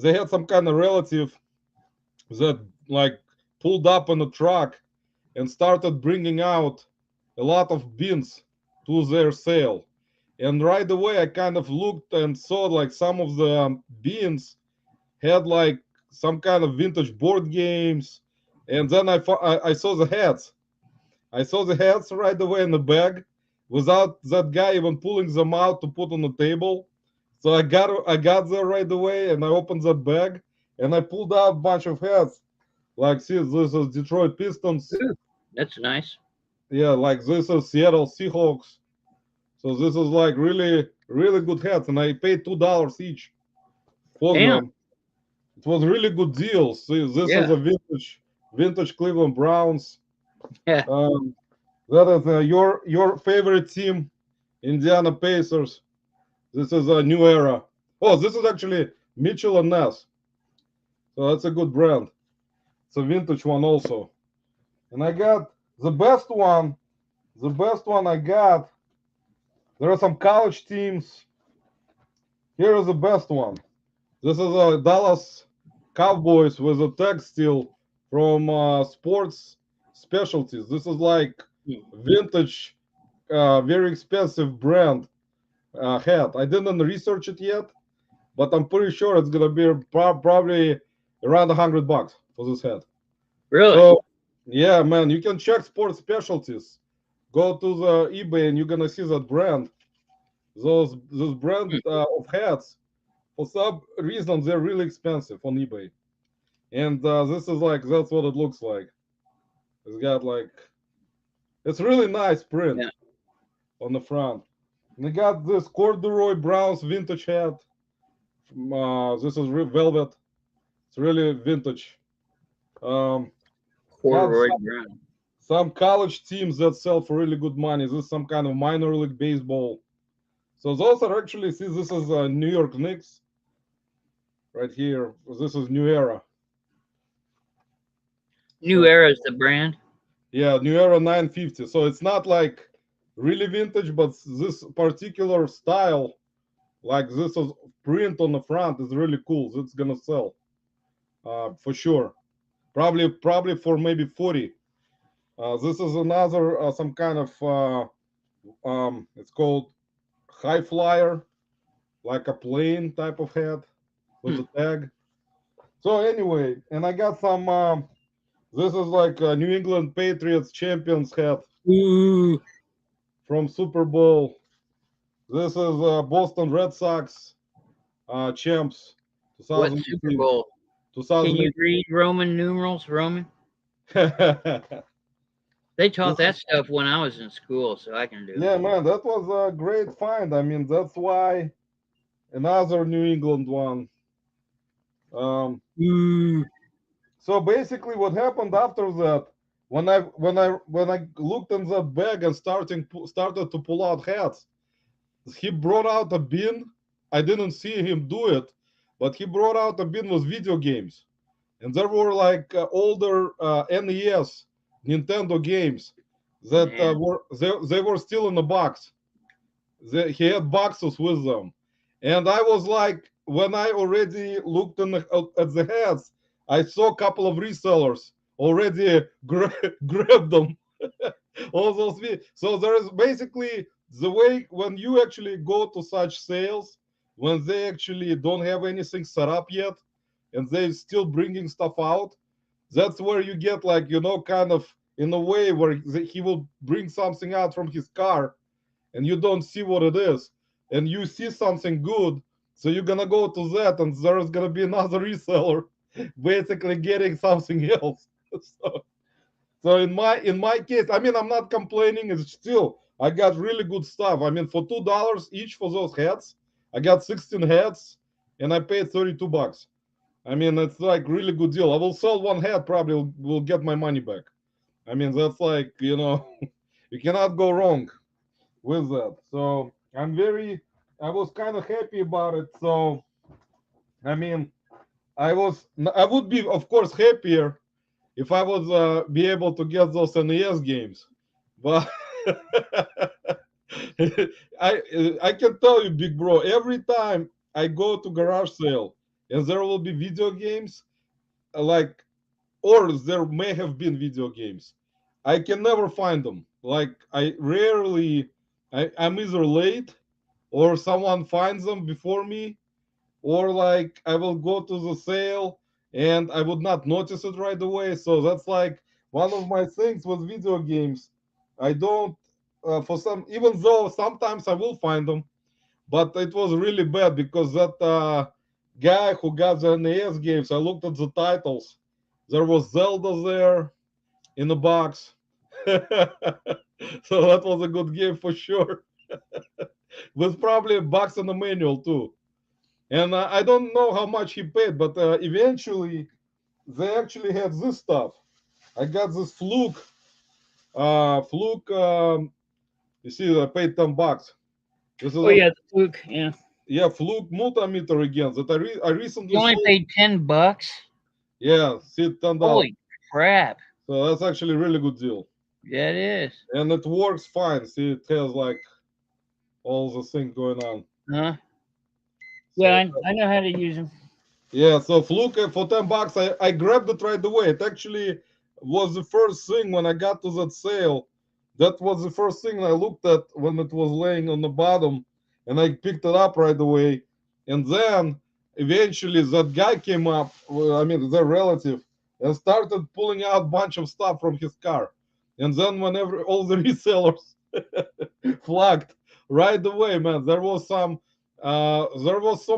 they had some kind of relative that like pulled up on a truck and started bringing out a lot of bins to their sale. And right away I kind of looked and saw like some of the bins had like some kind of vintage board games. And then I saw the hats. I saw the hats right away in the bag without that guy even pulling them out to put on the table. So I got there right away, and I opened that bag and I pulled out a bunch of hats. Like, see, this is Detroit Pistons. Ooh, that's nice. Yeah, like this is Seattle Seahawks. So this is like really, really good hats, and I paid $2 each for Damn. them. It was really good deal. See, this is Yeah. a vintage Cleveland Browns. Yeah. Um, that is your favorite team, Indiana Pacers. This is a new era. Oh, this is actually Mitchell and Ness. So that's a good brand. It's a vintage one also. And I got the best one. The best one I got. There are some college teams Here is the best one. This is a Dallas Cowboys with a textile from Sports Specialties. This is like vintage, very expensive brand hat. I didn't research it yet, but I'm pretty sure it's gonna be probably around $100 for this hat. Really? So yeah, man, you can check Sports Specialties. Go to the eBay and you're gonna see that brand. Those brand of hats, for some reason they're really expensive on eBay. And this is like that's what it looks like. It's got like it's really nice print Yeah. on the front. And they got this corduroy Browns vintage hat. This is velvet. It's really vintage. Um, got Corduroy brown. some college teams that sell for really good money. This is some kind of minor league baseball. So those are actually, see, this is New York Knicks right here. This is New Era. New So, Era is the brand. yeah, New Era 950. So it's not like really vintage, but this particular style, like this is print on the front, is really cool. It's gonna sell for sure. Probably for maybe 40. This is another some kind of it's called high flyer, like a plane type of hat with a tag. So anyway, and I got some. This is like a New England Patriots champions hat Ooh. from Super Bowl. This is Boston Red Sox champs What Super 2018. Bowl? Can 2018. you read Roman numerals, Roman? They taught that stuff when I was in school, so I can do Yeah, it. man, that was a great find. I mean, that's why another New England one. Ooh. So basically, what happened after that, when I looked in that bag and started to pull out hats, he brought out a bin. I didn't see him do it, but he brought out a bin with video games, and there were like older NES, Nintendo games that Man. they were still in the box. He had boxes with them, and I was like, when I already looked at the hats, I saw a couple of resellers already grab them. All those so there is basically the way when you actually go to such sales when they actually don't have anything set up yet and they're still bringing stuff out. That's where you get like kind of in a way where he will bring something out from his car and you don't see what it is and you see something good, so you're gonna go to that and there's gonna be another reseller basically getting something else. so, so in my case, I mean, I'm not complaining. It's still I got really good stuff. I mean, for $2 each for those hats, I got 16 hats and I paid $32. I mean, it's like really good deal. I will sell one hat, probably will get my money back. I mean, that's like you cannot go wrong with that. So I was kind of happy about it. So I mean, I would be of course happier if I would be able to get those NES games, but I can tell you, big bro, every time I go to garage sale and there will be video games, like, or there may have been video games, I can never find them. Like I rarely, I'm either late or someone finds them before me, or like I will go to the sale and I would not notice it right away. So that's like one of my things with video games. I don't, for some, even though sometimes I will find them, but it was really bad because that guy who got the NES games, I looked at the titles. There was Zelda there in the box. So that was a good game for sure. With probably a box and a manual too. And I don't know how much he paid, but eventually they actually had this stuff. I got this fluke. You see, I paid $10. This is Oh yeah, the fluke. Yeah. yeah, fluke multimeter again. That I recently You only sold. paid $10. Yeah, see, $10. Holy crap! So that's actually a really good deal, Yeah, it is. and it works fine. See, it has like all the things going on. Huh? Yeah, I know how to use them. Yeah, so Fluke for $10, I grabbed it right away. It actually was the first thing when I got to that sale. That was the first thing I looked at when it was laying on the bottom, and I picked it up right away. And then eventually that guy came up, well, I mean their relative, and started pulling out a bunch of stuff from his car. And then whenever all the resellers flagged right away, man, there was so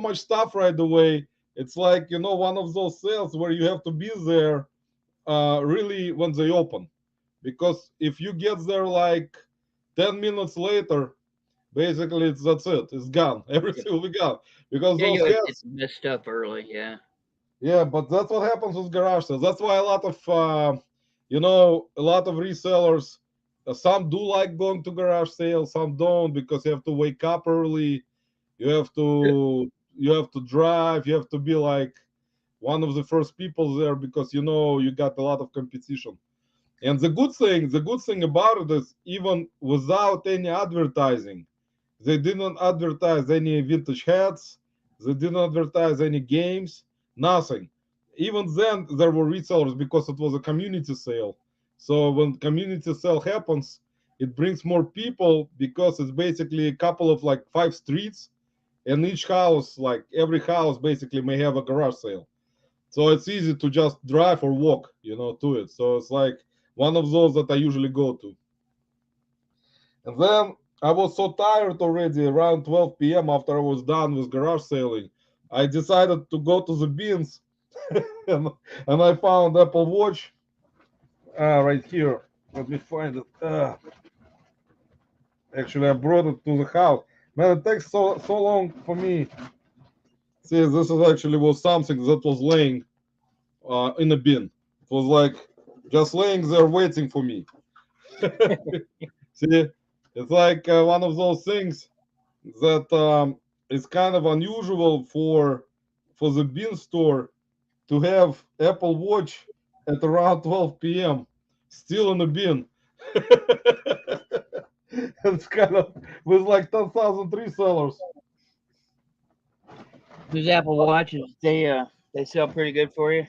much stuff right away. It's like, one of those sales where you have to be there really when they open. Because if you get there like 10 minutes later, basically that's it. It's gone. Everything will be gone. Because Yeah, those it's sales, messed up early. Yeah. yeah, but that's what happens with garage sales. That's why a lot of, a lot of resellers, some do like going to garage sales, some don't, because you have to wake up early. You have to drive. You have to be like one of the first people there because you got a lot of competition. And the good thing about it is even without any advertising, they didn't advertise any vintage hats, they didn't advertise any games, nothing. Even then there were resellers because it was a community sale. So when community sale happens, it brings more people because it's basically a couple of like 5 streets, and each house, like every house basically may have a garage sale. So it's easy to just drive or walk, to it. So it's like one of those that I usually go to. And then I was so tired already around 12 p.m. after I was done with garage sailing. I decided to go to the bins and, and I found Apple Watch right here. Let me find it. Actually, I brought it to the house. Man, it takes so long for me. See, this is actually was something that was laying in a bin. It was like just laying there waiting for me. See, it's like one of those things that is kind of unusual for the bin store to have Apple Watch at around 12 p.m. still in the bin. It's kind of with like 10,000 resellers. Those Apple Watches, they sell pretty good for you.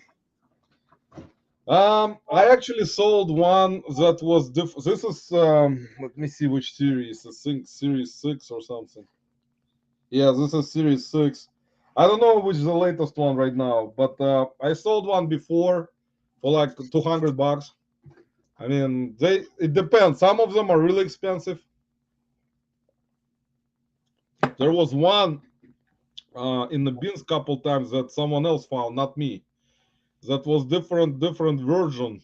I actually sold one that was This is let me see which series. I think Series 6 or something. Yeah, this is Series 6. I don't know which is the latest one right now, but I sold one before for like $200. I mean, it depends. Some of them are really expensive. There was one in the bins couple times that someone else found, not me. That was different version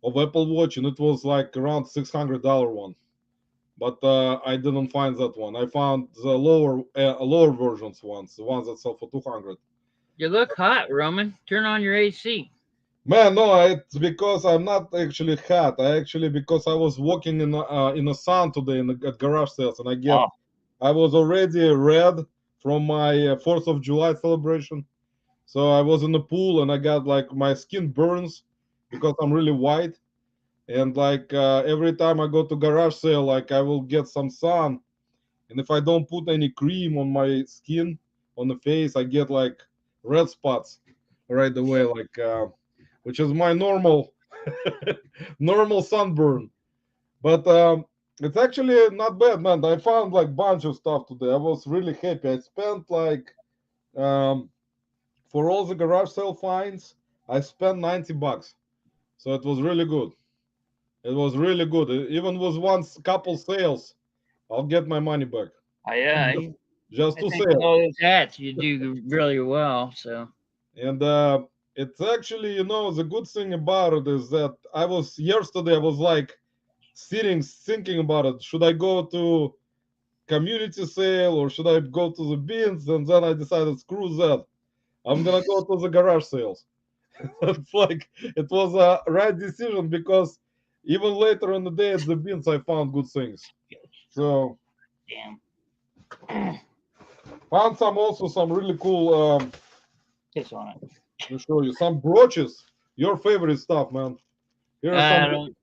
of Apple Watch, and it was like around $600 one. But I didn't find that one. I found the lower versions ones, the ones that sell for 200. You look hot, Roman. Turn on your AC. Man, no, it's because I'm not actually hot. Because I was walking in the sun today at garage sales, and Oh, I was already red from my 4th of July celebration. So I was in the pool, and I got like my skin burns because I'm really white. And like every time I go to garage sale, like I will get some sun, and if I don't put any cream on my skin, on the face, I get like red spots right away, like which is my normal normal sunburn. But it's actually not bad, man. I found like bunch of stuff today. I was really happy. I spent like um, for all the garage sale finds, I spent $90. So it was really good. It was really good. Even with one couple sales, I'll get my money back. yeah. Just I to think with sell. all those hats, you do really well. So And it's actually, the good thing about it is that yesterday, I was like sitting thinking about it. Should I go to community sale or should I go to the bins? And then I decided, screw that. I'm gonna go to the garage sales. It's like it was a right decision because even later in the day at the bins, I found good things. So damn, found some really cool. kiss on it. Let me show you some brooches. Your favorite stuff, man. Here are some.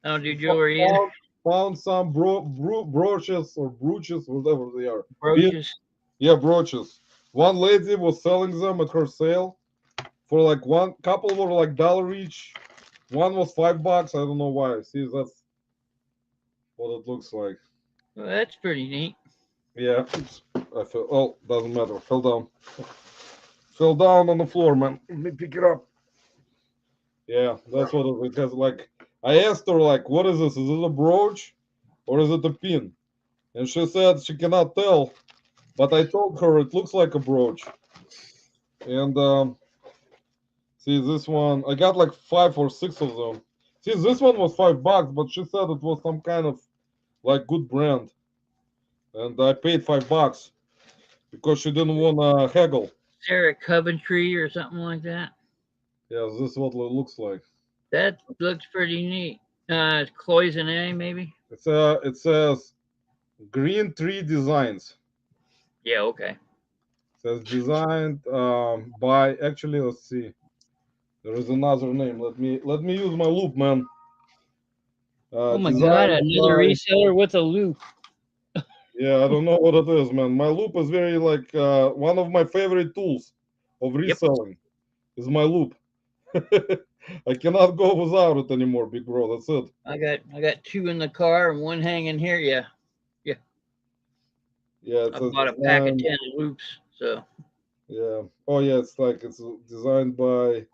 I don't do jewelry either. Found some brooches or brooches, whatever they are. Brooches. Yeah, brooches. One lady was selling them at her sale for like one couple were like $1 each. One was $5. I don't know why. See, that's what it looks like. Well, that's pretty neat. Yeah. Oops. I fell. Oh, doesn't matter. Fell down. Fell down on the floor, man. Let me pick it up. Yeah, that's what it has. Like, I asked her, like, what is this? Is it a brooch or is it a pin? And she said she cannot tell, but I told her it looks like a brooch. And see this one, I got like 5 or 6 of them. See, this one was $5, but she said it was some kind of like good brand, and I paid $5 because she didn't want to haggle. Sarah Coventry or something like that. Yeah, this is what it looks like. That looks pretty neat. Cloisonne, maybe? It says Green Tree Designs. Yeah, okay. It says designed by, actually, let's see. There is another name. Let me use my loop, man. Oh my god, Designed another by, reseller with a loop. yeah, I don't know what it is, man. My loop is very like one of my favorite tools of Yep. reselling is my loop. I cannot go without it anymore, big bro. That's it. I got 2 in the car and 1 hanging here. Yeah. Yeah, I it's a bought a pack of design. 10 loops. So Yeah. Oh yeah, it's like it's designed by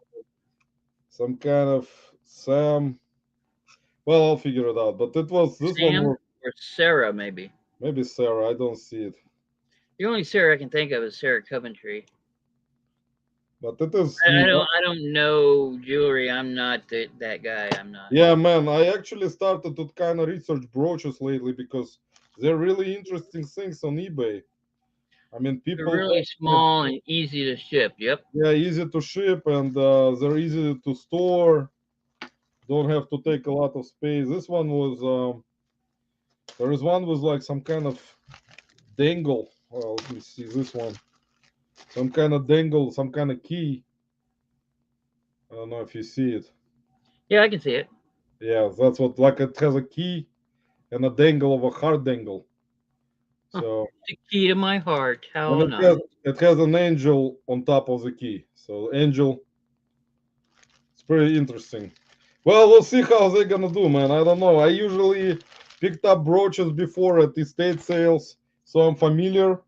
some kind of Sam. Well, I'll figure it out. But it was this one Sam was or Sarah, maybe. maybe Sarah. I don't see it, The only Sarah I can think of is Sarah Coventry. but it is I neat. don't know jewelry. I'm not that guy. I'm not. Yeah, man. I actually started to kind of research brooches lately because they're really interesting things on eBay. I mean, They're people really small and easy to ship. Yep. yeah, easy to ship and they're easy to store. Don't have to take a lot of space. This one was there is one with like some kind of dangle. Well, let me see this one. Some kind of dangle, some kind of key. I don't know if you see it. Yeah, I can see it. Yeah, that's what like it has a key and a dangle of a heart dangle. Huh. So The key to my heart. How and nice. it has an angel on top of the key. So angel, it's pretty interesting. Well, we'll see how they're gonna do, man. I don't know. I usually picked up brooches before at estate sales, so I'm familiar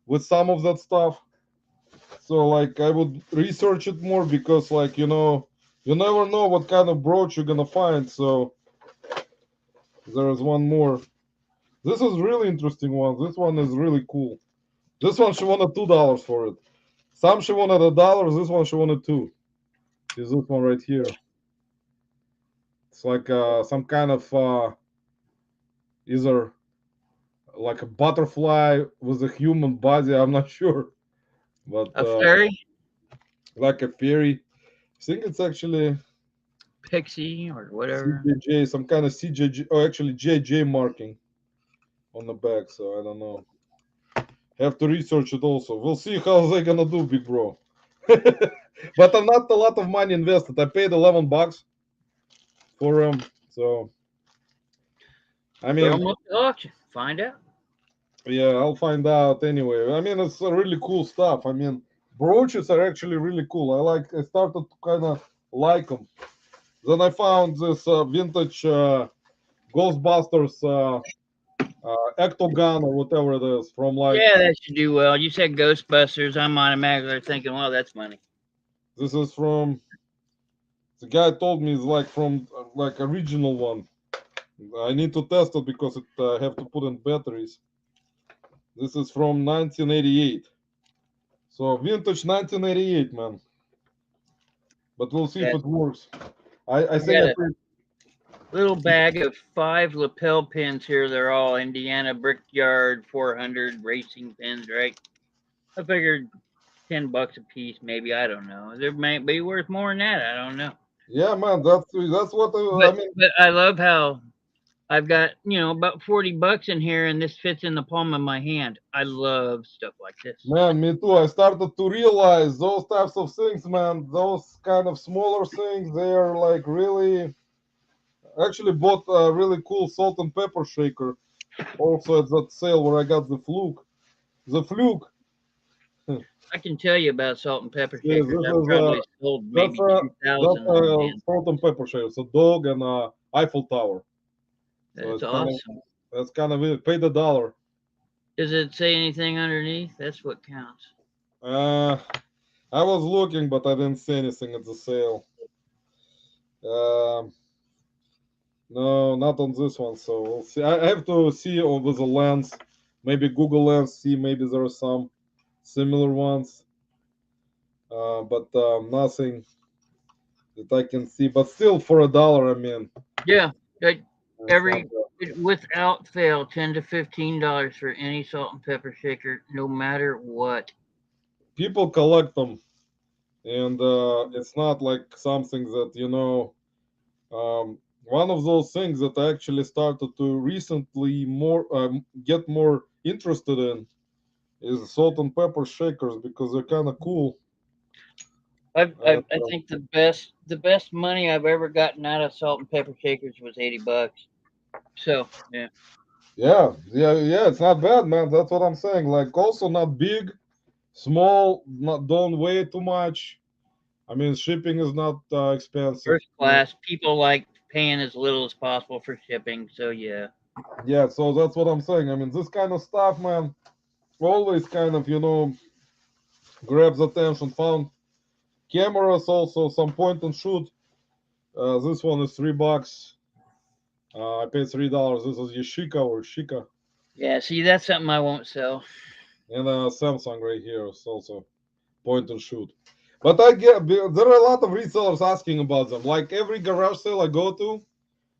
with some of that stuff. So like I would research it more because like you never know what kind of brooch you're gonna find. So there is one more. This is really interesting one. This one is really cool. This one she wanted $2 for it. Some she wanted $1. This one she wanted 2. Is this one right here? It's like some kind of either like a butterfly with a human body. I'm not sure, but A fairy, like a fairy. I think it's actually pixie, or whatever. CJJ, some kind of CJJ, or actually JJ marking on the back. So I don't know. Have to research it also. We'll see how they're gonna do, big bro. But I'm not a lot of money invested. I paid $11 for them. So I Throw mean, them up to auction. Find out. yeah, I'll find out anyway. I mean, it's really cool stuff. I mean, brooches are actually really cool. I started to kind of like them. Then I found this vintage Ghostbusters Ectogun or whatever it is from like, Yeah, that should do well. You said Ghostbusters. I'm automatically thinking, well, that's money. this is from, the guy told me it's like from like original one. I need to test it because it have to put in batteries. This is from 1988. So vintage 1988, man. But we'll see if Got, it works. I I think got I a paid, little bag of 5 lapel pins here. They're all Indiana Brickyard 400 racing pins, right? I figured $10 a piece, maybe. I don't know. They might be worth more than that. I don't know. yeah, man. That's what I But mean. but I love how I've got about $40 in here, and this fits in the palm of my hand. I love stuff like this. Man, me too. I started to realize those types of things, man. Those kind of smaller things, they are like really. Actually, bought a really cool salt and pepper shaker. Also at that sale where I got the fluke. The fluke. I can tell you about salt and pepper Yeah, shakers. this I've is probably sold that's maybe 2,000 of them, man. salt and pepper shakers, a dog and a Eiffel Tower. So That's awesome. that's kind of it. Pay the dollar. Does it say anything underneath? That's what counts. Uh, I was looking, but I didn't see anything at the sale. Um, no, not on this one. So we'll see. I have to see over the lens, maybe Google Lens, see maybe there are some similar ones. But nothing that I can see. But still, for a dollar, I mean, Yeah, that it's not every bad. without fail, $10 to $15 for any salt and pepper shaker, no matter what. People collect them, and it's not like something that one of those things that I actually started to recently more get more interested in is salt and pepper shakers because they're kind of cool. I think the best money I've ever gotten out of salt and pepper shakers was $80. So yeah, Yeah, it's not bad, man. That's what I'm saying. Like, also not big, small, not don't weigh too much. I mean, shipping is not expensive. first class. People like paying as little as possible for shipping. So yeah, Yeah, so that's what I'm saying. I mean, this kind of stuff, man, always kind of grabs attention. Found cameras also, some point and shoot. This one is $3. I paid $3. This is Yashica or Shika, yeah. See, that's something I won't sell. and Samsung right here is also point and shoot. But I get there are a lot of resellers asking about them. Like every garage sale I go to,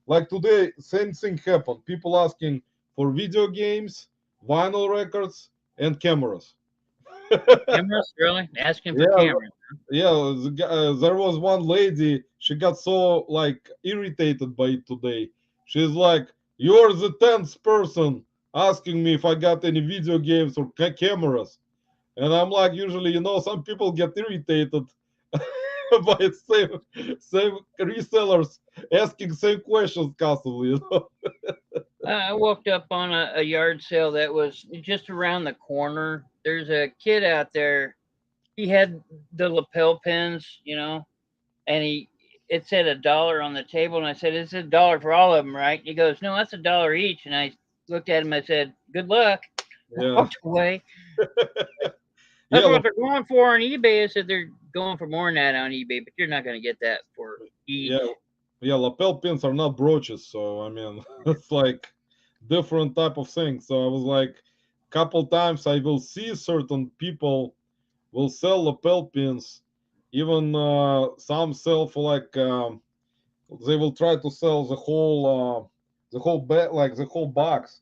like today, same thing happened. People asking for video games, vinyl records, and cameras. Cameras, really? Asking for Yeah, cameras. yeah. There was one lady. She got so like irritated by it today. She's like, "You're the 10th person asking me if I got any video games or cameras," and I'm like, usually, some people get irritated by same resellers asking same questions constantly. I walked up on a yard sale that was just around the corner. There's a kid out there. He had the lapel pins, and it said $1 on the table, and I said, "It's $1 for all of them, right?" He goes, "No, that's $1 each." And I looked at him. I said, "Good luck." Yeah, Walked away. That's yeah, what they're going for on eBay. I said they're going for more than that on eBay, but you're not going to get that for each. yeah, yeah. Lapel pins are not brooches, so I mean, it's like different type of thing. So I was like, couple times I will see certain people will sell lapel pins. Even some sell for like they will try to sell the whole like the whole box,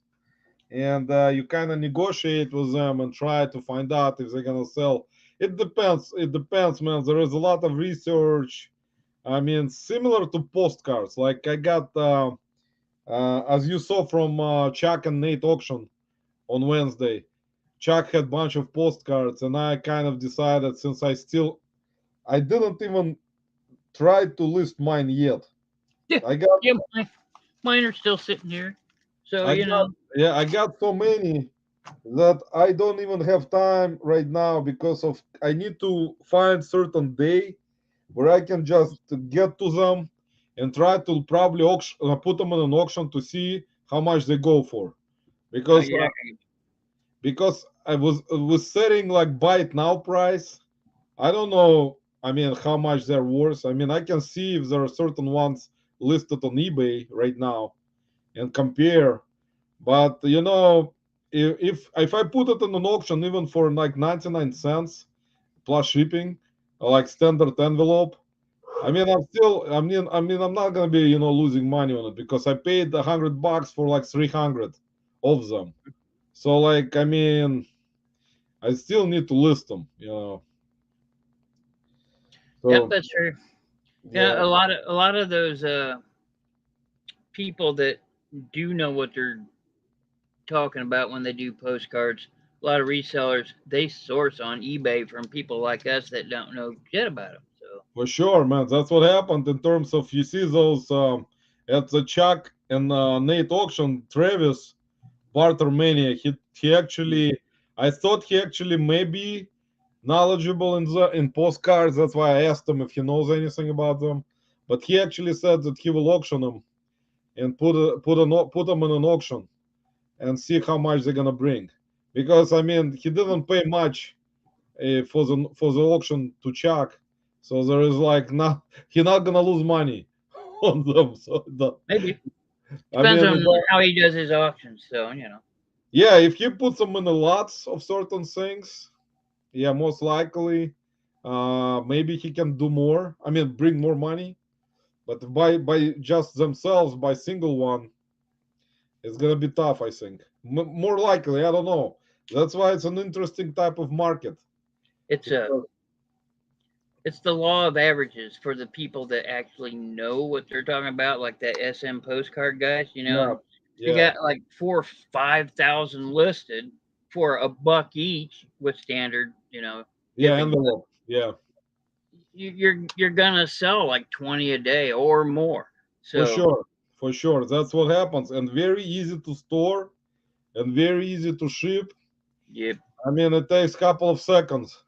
and you kind of negotiate with them and try to find out if they're gonna sell. It depends. It depends, man. There is a lot of research. I mean, similar to postcards. Like I got, as you saw from Chuck and Nate auction on Wednesday, Chuck had a bunch of postcards, and I kind of decided since I didn't even try to list mine yet. Yeah, I got, yeah, mine are still sitting here. So, I got, yeah, I got so many that I don't even have time right now because of I need to find certain day where I can just get to them and try to probably put them on an auction to see how much they go for because yeah, I was setting like buy it now price. I don't know. I mean, how much they're worth. I mean, I can see if there are certain ones listed on eBay right now and compare. But if I put it in an auction even for like 99 cents plus shipping, like standard envelope, I mean, I'm not gonna be losing money on it because I paid $100 for like 300 of them. So like, I mean, I still need to list them. yep, So that's true. yeah, Yeah, a lot of those people that do know what they're talking about when they do postcards. A lot of resellers they source on eBay from people like us that don't know shit about them. So for sure, man. That's what happened in terms of you see those at the Chuck and Nate auction. Travis Bartermania. He actually, I thought he actually maybe knowledgeable in postcards. That's why I asked him if he knows anything about them. But he actually said that he will auction them and put them in an auction and see how much they're gonna bring. Because I mean, he didn't pay much for the auction to Chuck, so there is like not he not gonna lose money on them. So Maybe I depends mean, on how he does his auctions. So yeah, if he puts them in the lots of certain things, yeah, most likely, maybe he can do more. I mean, bring more money. But by just themselves, by single one, it's gonna be tough. I think more likely. I don't know. That's why it's an interesting type of market. it's a Because, it's the law of averages for the people that actually know what they're talking about, like that SM postcard guys. yeah, You yeah, got like 4 or 5 thousand listed for $1 each with standard, yeah, shipping. envelope. Yeah, You're gonna sell like 20 a day or more. for So sure, for sure. That's what happens, and very easy to store and very easy to ship. yeah, I mean, it takes a couple of seconds.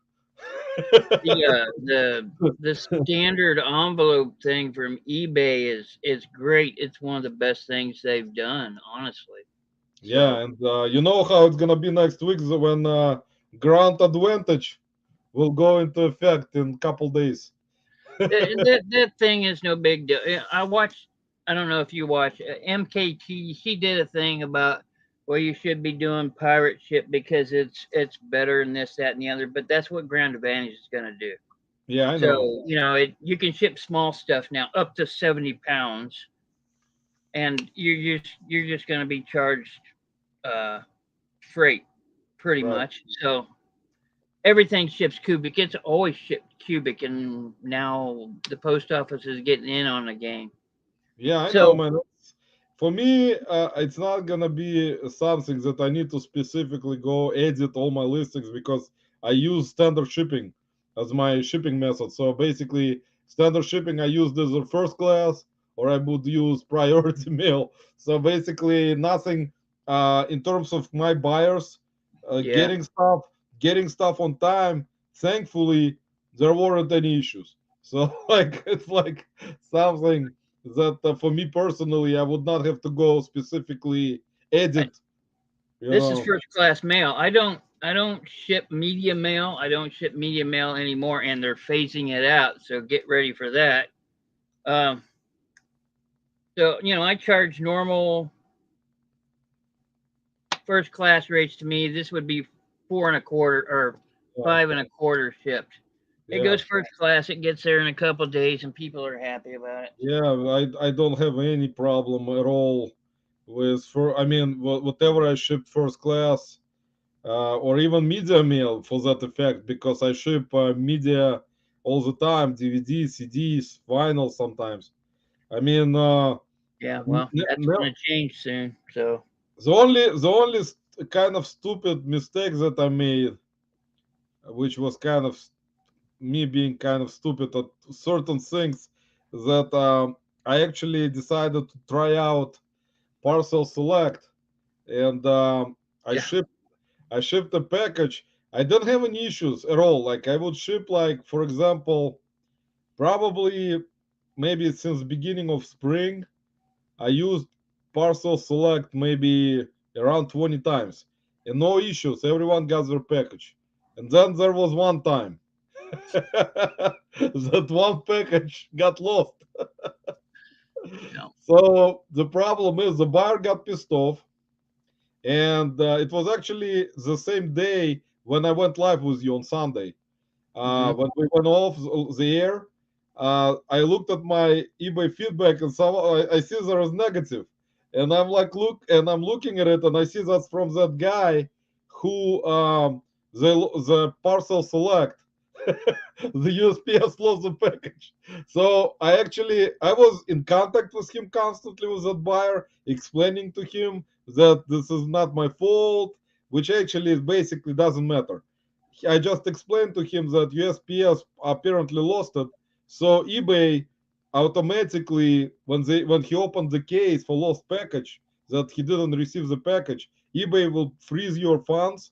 the standard envelope thing from eBay is great. It's one of the best things they've done, honestly. Yeah, So and you know how it's gonna be next week when Grant Advantage will go into effect in a couple days. that thing is no big deal. I watched. I don't know if you watch MKT. She did a thing about well, you should be doing pirate ship because it's better than this, that, and the other. But that's what Ground Advantage is going to do. Yeah, I know. So you can ship small stuff now up to 70 pounds, and you're just going to be charged uh, freight pretty Right. much. So everything ships cubic. It's always shipped cubic, and now the post office is getting in on the game. Yeah, I know, So man. For me, it's not gonna be something that I need to specifically go edit all my listings because I use standard shipping as my shipping method. So basically, standard shipping I use either first class or I would use priority mail. So basically, nothing in terms of my buyers yeah, getting stuff on time. Thankfully, there weren't any issues. So like it's like something that for me personally, I would not have to go specifically I, edit. You this is know, first class mail. I don't ship media mail. I don't ship media mail anymore, and they're phasing it out. So get ready for that. Um, so I charge normal first class rates to me. This would be 4.25 or yeah, 5.25 shipped. It yeah, goes first class. It gets there in a couple of days, and people are happy about it. yeah. I don't have any problem at all with for. I mean, whatever I ship first class, or even media mail for that effect, because I ship media all the time, DVDs, CDs, vinyl sometimes. I mean, Yeah, well, that's going to change soon. So the only kind of stupid mistake that I made, which was kind of me being kind of stupid at certain things, that I actually decided to try out parcel select, and I yeah, shipped I shipped a package. I didn't have any issues at all. Like I would ship, like for example, probably maybe since beginning of spring, I used parcel select maybe around 20 times, and no issues. Everyone got their package. And then there was one time that one package got lost. no, So the problem is the buyer got pissed off, and it was actually the same day when I went live with you on Sunday. hmm When we went off the air, I looked at my eBay feedback and I see there is negative, and I'm looking at it and I see that's from that guy who the parcel select the USPS lost the package. So I was in contact with him constantly with that buyer, explaining to him that this is not my fault, which actually basically doesn't matter. I just explained to him that USPS apparently lost it. So eBay automatically, when he opened the case for lost package, that he didn't receive the package, eBay will freeze your funds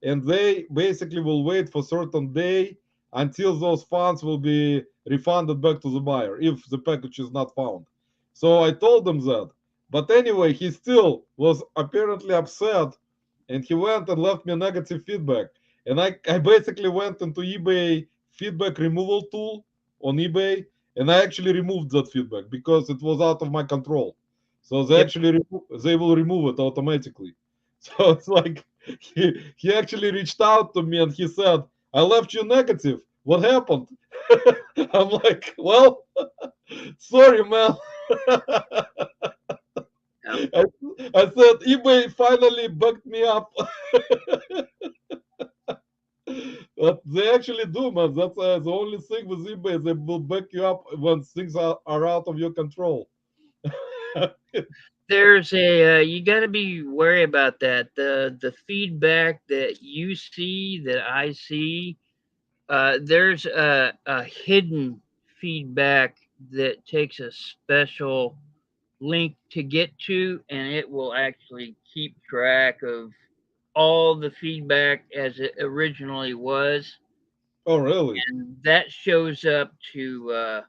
and they basically will wait for certain day until those funds will be refunded back to the buyer if the package is not found. So I told them that. But anyway, he still was apparently upset, and he went and left me negative feedback. And I basically went into eBay feedback removal tool on eBay, and I actually removed that feedback because it was out of my control. So they Yep. actually they will remove it automatically. So it's like he actually reached out to me and he said, "I left you negative. What happened?" I'm like, "Well, sorry, man." Yep. I said eBay finally backed me up. But they actually do, man. That's the only thing with eBay. They will back you up when things are out of your control. There's a you got to be wary about that. The feedback that you see, that I see, there's a hidden feedback that takes a special link to get to, and it will actually keep track of all the feedback as it originally was, Oh, really? and that shows up to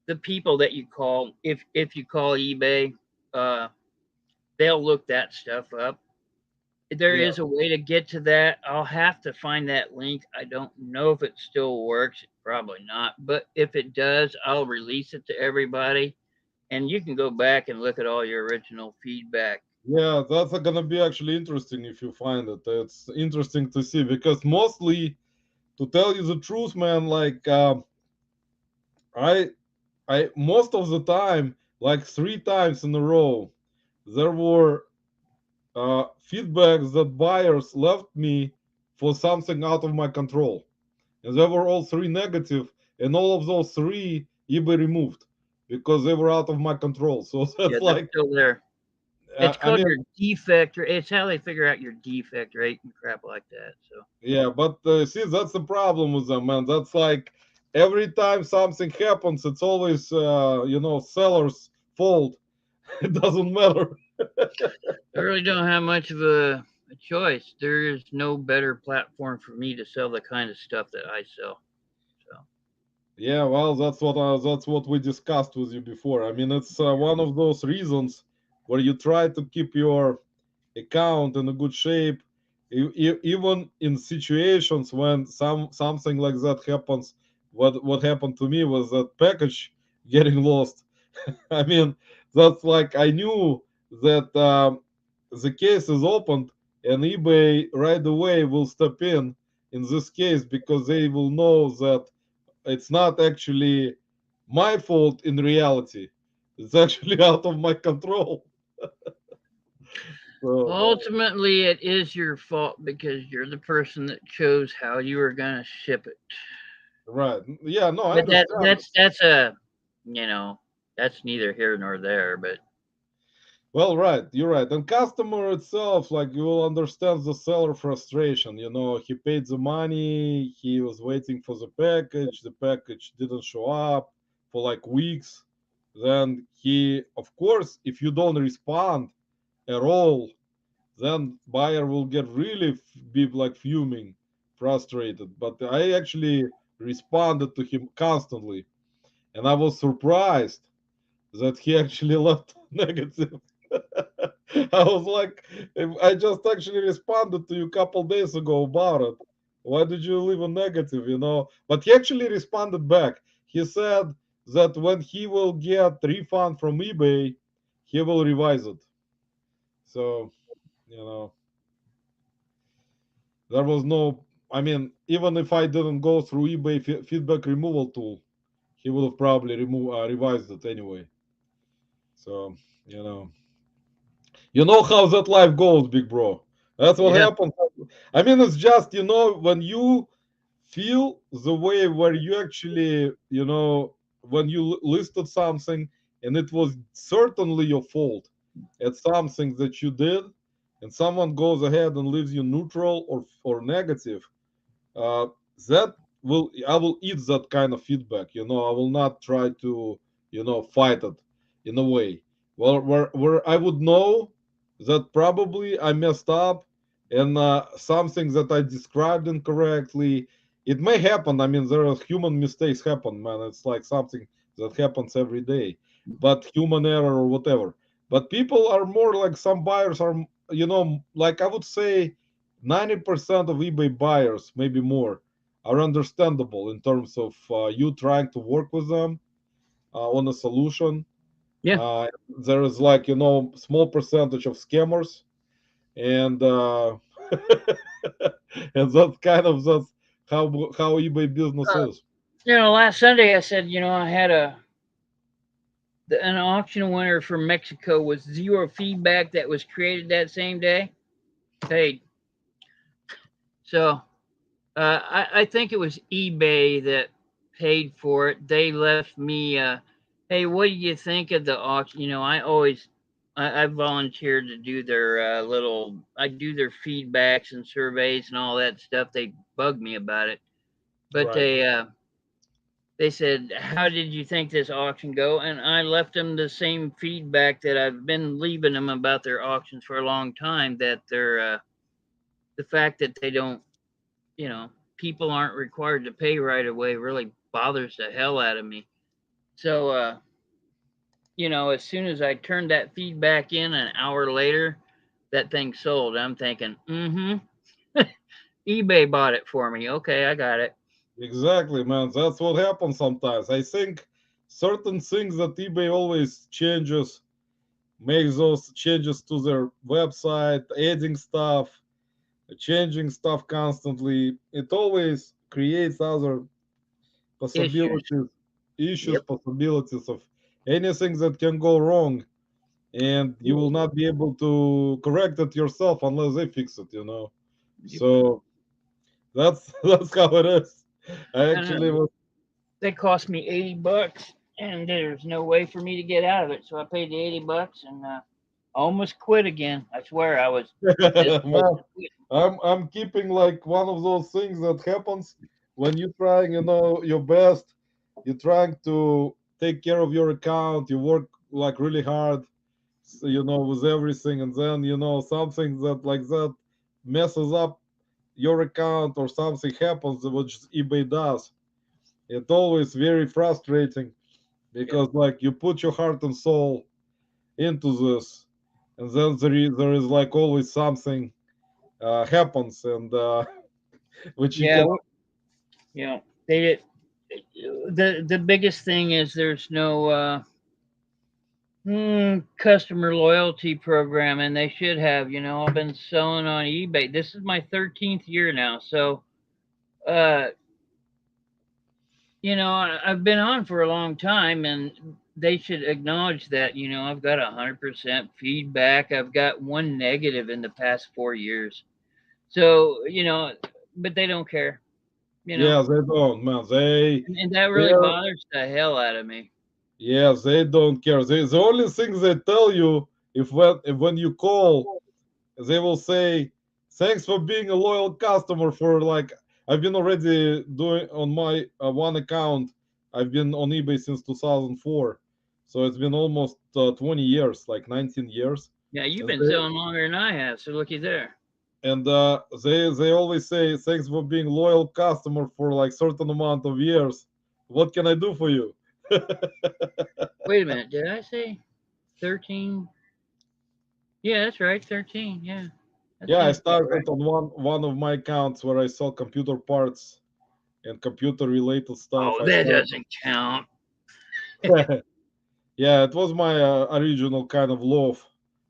the people that you call. If you call eBay, uh, they'll look that stuff up. There Yeah. is a way to get to that. I'll have to find that link. I don't know if it still works. Probably not. But if it does, I'll release it to everybody. And you can go back and look at all your original feedback. Yeah, that's gonna be actually interesting if you find it. It's interesting to see because mostly, to tell you the truth, man, like I I most of the time, like 3 times in a row, there were feedbacks that buyers left me for something out of my control, and they were all three negative, and all of those three eBay removed because they were out of my control. So Yeah, that's they're like, still there. It's I called mean, your defect, or it's how they figure out your defect rate and crap like that. So yeah, but see, that's the problem with them, man. That's like every time something happens, it's always seller's fault. It doesn't matter. I really don't have much of a choice. There is no better platform for me to sell the kind of stuff that I sell. So Yeah, well, that's what we discussed with you before. I mean, it's one of those reasons where you try to keep your account in a good shape, even in situations when something like that happens. What happened to me was that package getting lost. I mean, that's like I knew that the case is opened, and eBay right away will step in this case because they will know that it's not actually my fault in reality. It's actually out of my control. So, ultimately, it is your fault because you're the person that chose how you were going to ship it. right. Yeah, no, I But that understand. that's a you know that's neither here nor there. But Well, right, you're right. And customer itself, like you will understand the seller frustration. He paid the money, he was waiting for the package didn't show up for like weeks. Then of course, if you don't respond at all, then buyer will get really be like fuming, frustrated. But I actually responded to him constantly, and I was surprised that he actually left negative. I was like, I just actually responded to you a couple days ago about it. Why did you leave a negative? But he actually responded back. He said that when he will get refund from eBay, he will revise it. So, you know, there was no, I mean, even if I didn't go through eBay feedback removal tool, he would have probably revised it anyway. So, you know. You know how that life goes, big bro. That's what yeah, happens. I mean, it's just, when you feel the way where you actually, when you listed something and it was certainly your fault, it's something that you did, and someone goes ahead and leaves you neutral or negative, uh, that I will eat that kind of feedback. I will not try to fight it in a way. Well, where I would know that probably I messed up, and something that I described incorrectly. It may happen. I mean, there are human mistakes happen, man. It's like something that happens every day, but human error or whatever. But people are more like some buyers are, like I would say 90% of eBay buyers, maybe more, are understandable in terms of you trying to work with them on a solution. Yeah. Uh, there is like, small percentage of scammers, and and that's how eBay business Uh, is. last Sunday I said, I had an auction winner from Mexico with zero feedback that was created that same day. Paid. So I think it was eBay that paid for it. They left me, hey, what do you think of the auction? I volunteered to do their I do their feedbacks and surveys and all that stuff. They bugged me about it, but Right. they said, how did you think this auction go? And I left them the same feedback that I've been leaving them about their auctions for a long time. That the fact that they don't, people aren't required to pay right away really bothers the hell out of me. So, as soon as I turned that feedback in an hour later, that thing sold. I'm thinking, eBay bought it for me. Okay, I got it. Exactly, man. That's what happens sometimes. I think certain things that eBay always changes, makes those changes to their website, adding stuff, changing stuff constantly. It always creates other Issues. possibilities, issues, Yep. possibilities of anything that can go wrong, and you will not be able to correct it yourself unless they fix it. Yep. So that's that's how it is. I actually And was they cost me $80, and there's no way for me to get out of it. So I paid the $80, and almost quit again. I swear I was this close man, to quit. I'm keeping like one of those things that happens when you're trying, your best. You're trying to take care of your account. You work like really hard, with everything, and then something that like that messes up your account or something happens, which eBay does. It's always very frustrating Yep. because like you put your heart and soul into this, and then there is like always something happens, and which you Yeah. can. They did. The biggest thing is there's no customer loyalty program, and they should have. I've been selling on eBay. This is my 13th year now, so uh, I've been on for a long time, and they should acknowledge that. I've got 100% feedback. I've got one negative in the past 4 years. So but they don't care. You know, Yeah, they don't, man. They and that really they're bothers the hell out of me. yeah, they don't care. The only thing they tell you, if when you call, they will say, "Thanks for being a loyal customer." For like, I've been already doing on my one account. I've been on eBay since 2004, so it's been almost 20 years, like 19 years. Yeah, you've And been selling longer than I have, so looky there. they always say, "Thanks for being loyal customer for like certain amount of years. What can I do for you?" Wait a minute, did I say 13? Yeah, that's right, 13. Yeah, that Yeah, I seems about right. started on one of my accounts where I sell computer parts and computer related stuff. Oh, I that started. doesn't count. Yeah, it was my original kind of love,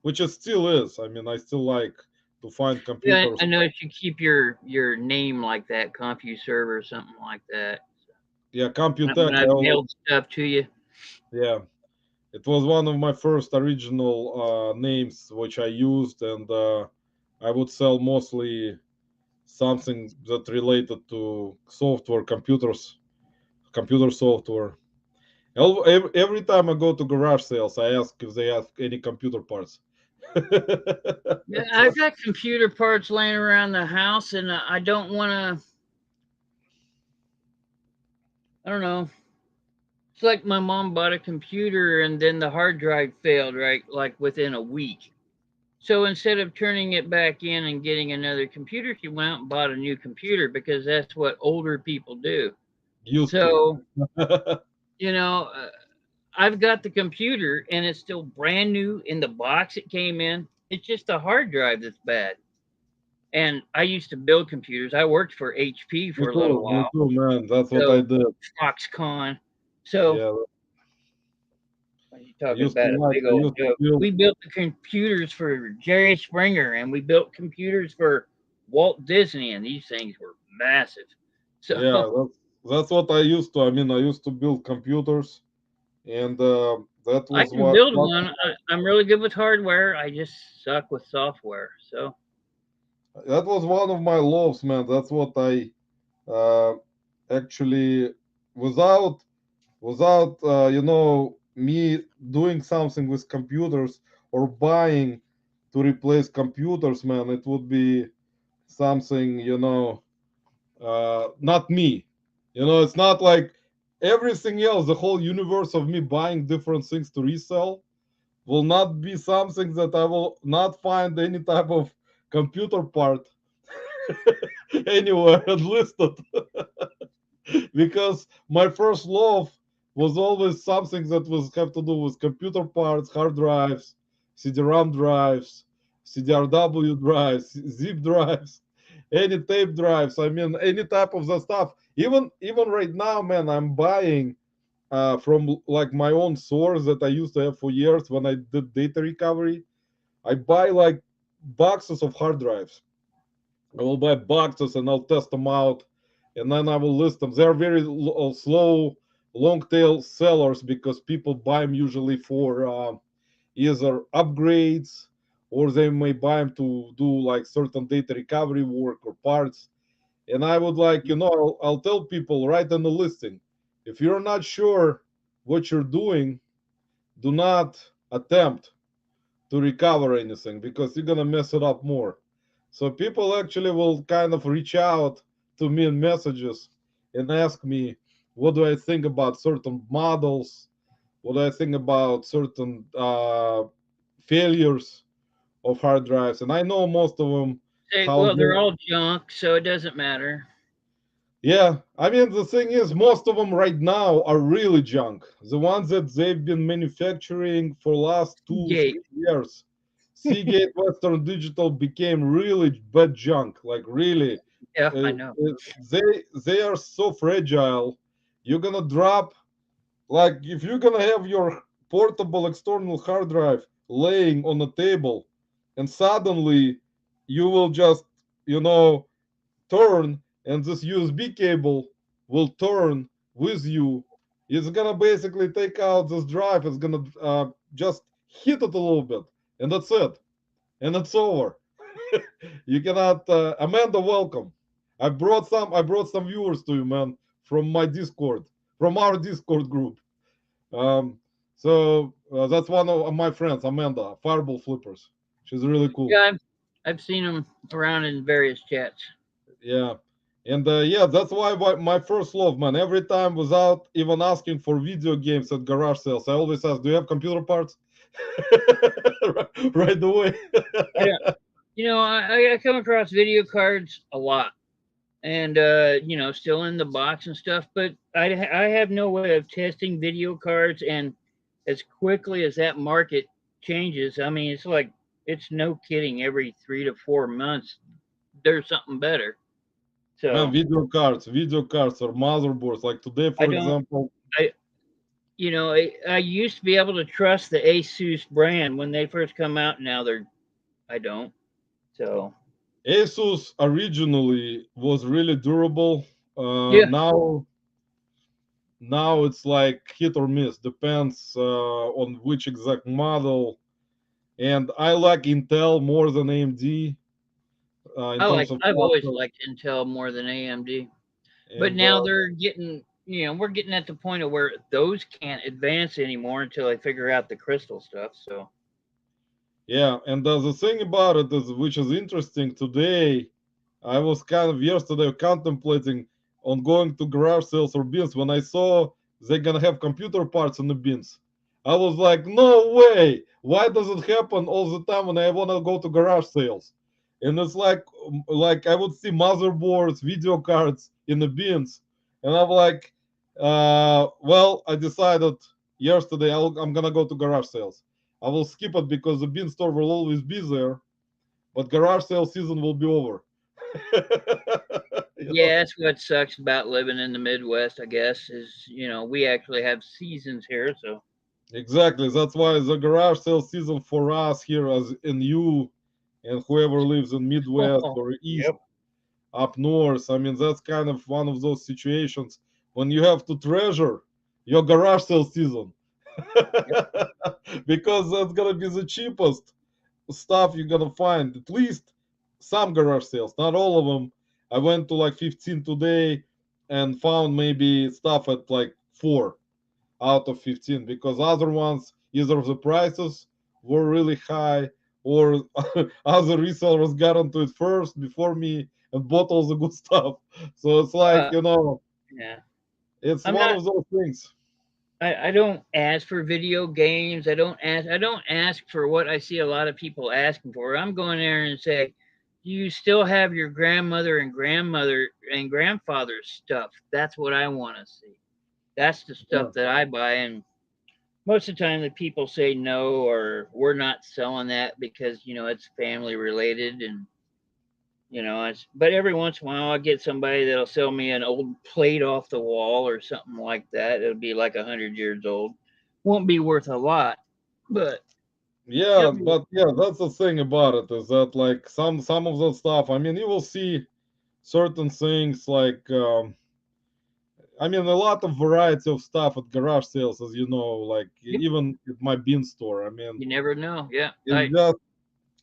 which it still is. I mean, I still like to find Yeah, computers. I noticed you keep your name like that, CompuServe or something like that. Yeah, When Computech. I've mailed stuff to you. Yeah, it was one of my first original names which I used, and I would sell mostly something that related to software, computer software. Every time I go to garage sales, I ask if they have any computer parts. Yeah, I've got computer parts laying around the house, and I don't want to. I don't know. It's like my mom bought a computer, and then the hard drive failed, right? Like within a week. So instead of turning it back in and getting another computer, she went out and bought a new computer because that's what older people do. Used to. So, you know, I've got the computer and it's still brand new in the box it came in. It's just the hard drive that's bad. And I used to build computers. I worked for HP for a little Me while. too, man. That's what I So did. Foxconn. So Yeah, you talking about a big I old used to joke. build. We built the computers for Jerry Springer and we built computers for Walt Disney, and these things were massive. So Yeah, that's what I used to. I mean, I used to build computers, and that I was can build one. I'm really good with hardware. I just suck with software. So that was one of my loves, man. That's what I uh, actually without me doing something with computers or buying to replace computers, man, it would be something, not me. It's not like everything else, the whole universe of me buying different things to resell will not be something that I will not find any type of computer part anywhere and listed. Because my first love was always something that was have to do with computer parts, hard drives, CD-ROM drives, CDRW drives, zip drives, any tape drives. I mean, any type of the stuff. Even right now, man, I'm buying from like my own source that I used to have for years when I did data recovery. I buy like boxes of hard drives. I will buy boxes and I'll test them out, and then I will list them. They're very slow, long tail sellers because people buy them usually for either upgrades or they may buy them to do like certain data recovery work or parts. And I would like, I'll tell people right in the listing, if you're not sure what you're doing, do not attempt to recover anything because you're gonna mess it up more. So people actually will kind of reach out to me in messages and ask me what do I think about certain models, what do I think about certain failures of hard drives, and I know most of them say, how well, they're they. all junk, so it doesn't matter. Yeah, I mean the thing is, most of them right now are really junk. The ones that they've been manufacturing for last two, Gate. 3 years. Seagate Western Digital became really bad junk. Like really, Yeah, I uh, know. they are so fragile. You're gonna drop like if you're gonna have your portable external hard drive laying on a table, and suddenly you will just you know turn and this USB cable will turn with you. It's gonna basically take out this drive. It's gonna just hit it a little bit, and that's it. And it's over. You cannot. Amanda, welcome. I brought some viewers to you, man, from my Discord, from our Discord group. Um, so that's one of my friends, Amanda, Fireball Flippers. She's really cool. Yeah, I've seen them around in various chats. Yeah. And yeah, that's why my first love, man. Every time without even asking for video games at garage sales, I always ask, do you have computer parts? Right away. I don't, I come across video cards a lot, and still in the box and stuff. But I have no way of testing video cards, and as quickly as that market changes, I mean, it's no kidding. Every 3 to 4 months, there's something better. Man, So video cards or motherboards. Like today, I for don't. example, I used to be able to trust the Asus brand when they first come out. Now I don't. So Asus originally was really durable. yeah, Now it's like hit or miss. Depends on which exact model. And I like Intel more than AMD in terms of I've always processor. liked Intel more than AMD. But And now they're getting, we're getting at the point of where those can't advance anymore until they figure out the crystal stuff. So yeah, and the thing about it is, which is interesting today, I was kind of yesterday contemplating on going to garage sales or bins when I saw they're gonna have computer parts in the bins. I was like, no way. Why does it happen all the time when I want to go to garage sales? And it's like I would see motherboards, video cards in the bins, and I'm like, well, I decided yesterday I'm gonna go to garage sales. I will skip it because the bin store will always be there, but garage sale season will be over. You know? Yeah, that's what sucks about living in the Midwest, I guess, is, we actually have seasons here. So, Exactly. That's why the garage sale season for us here, as in you and whoever lives in Midwest oh, or East, yep. up north. I mean, that's kind of one of those situations when you have to treasure your garage sale season because that's gonna be the cheapest stuff you're gonna find. At least some garage sales, not all of them. I went to like 15 today and found maybe stuff at like 4 out of 15 because other ones either the prices were really high or other resellers got onto it first before me and bought all the good stuff. So it's like, Uh, yeah. it's I'm one not of those things. I don't ask for video games. I don't ask for what I see a lot of people asking for. I'm going there and say, do you still have your grandmother and grandfather's stuff? That's what I want to see. That's the Yeah. stuff that I buy. And most of the time the people say no, or we're not selling that because it's family related. And but every once in a while I get somebody that'll sell me an old plate off the wall or something like that. It'll be like 100 years old. Won't be worth a lot, but Yeah, it'll be. but yeah, that's the thing about it is that like some of the stuff. I mean, you will see certain things like I mean, a lot of variety of stuff at garage sales, as you know, like Yep, even at my bin store. I mean, you never know. Yeah, it's just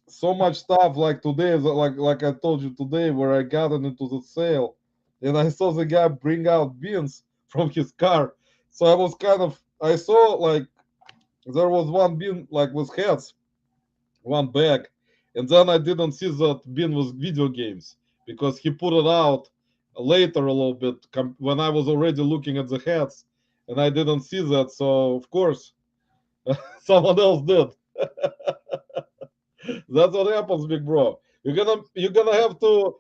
so much stuff. Like today, like I told you today, where I got into the sale, and I saw the guy bring out beans from his car. So I was kind of I saw like there was one bin like with heads, one bag, and then I didn't see that bin with video games because he put it out later a little bit when I was already looking at the heads, and I didn't see that. So of course someone else did. That's what happens, big bro. You're gonna have to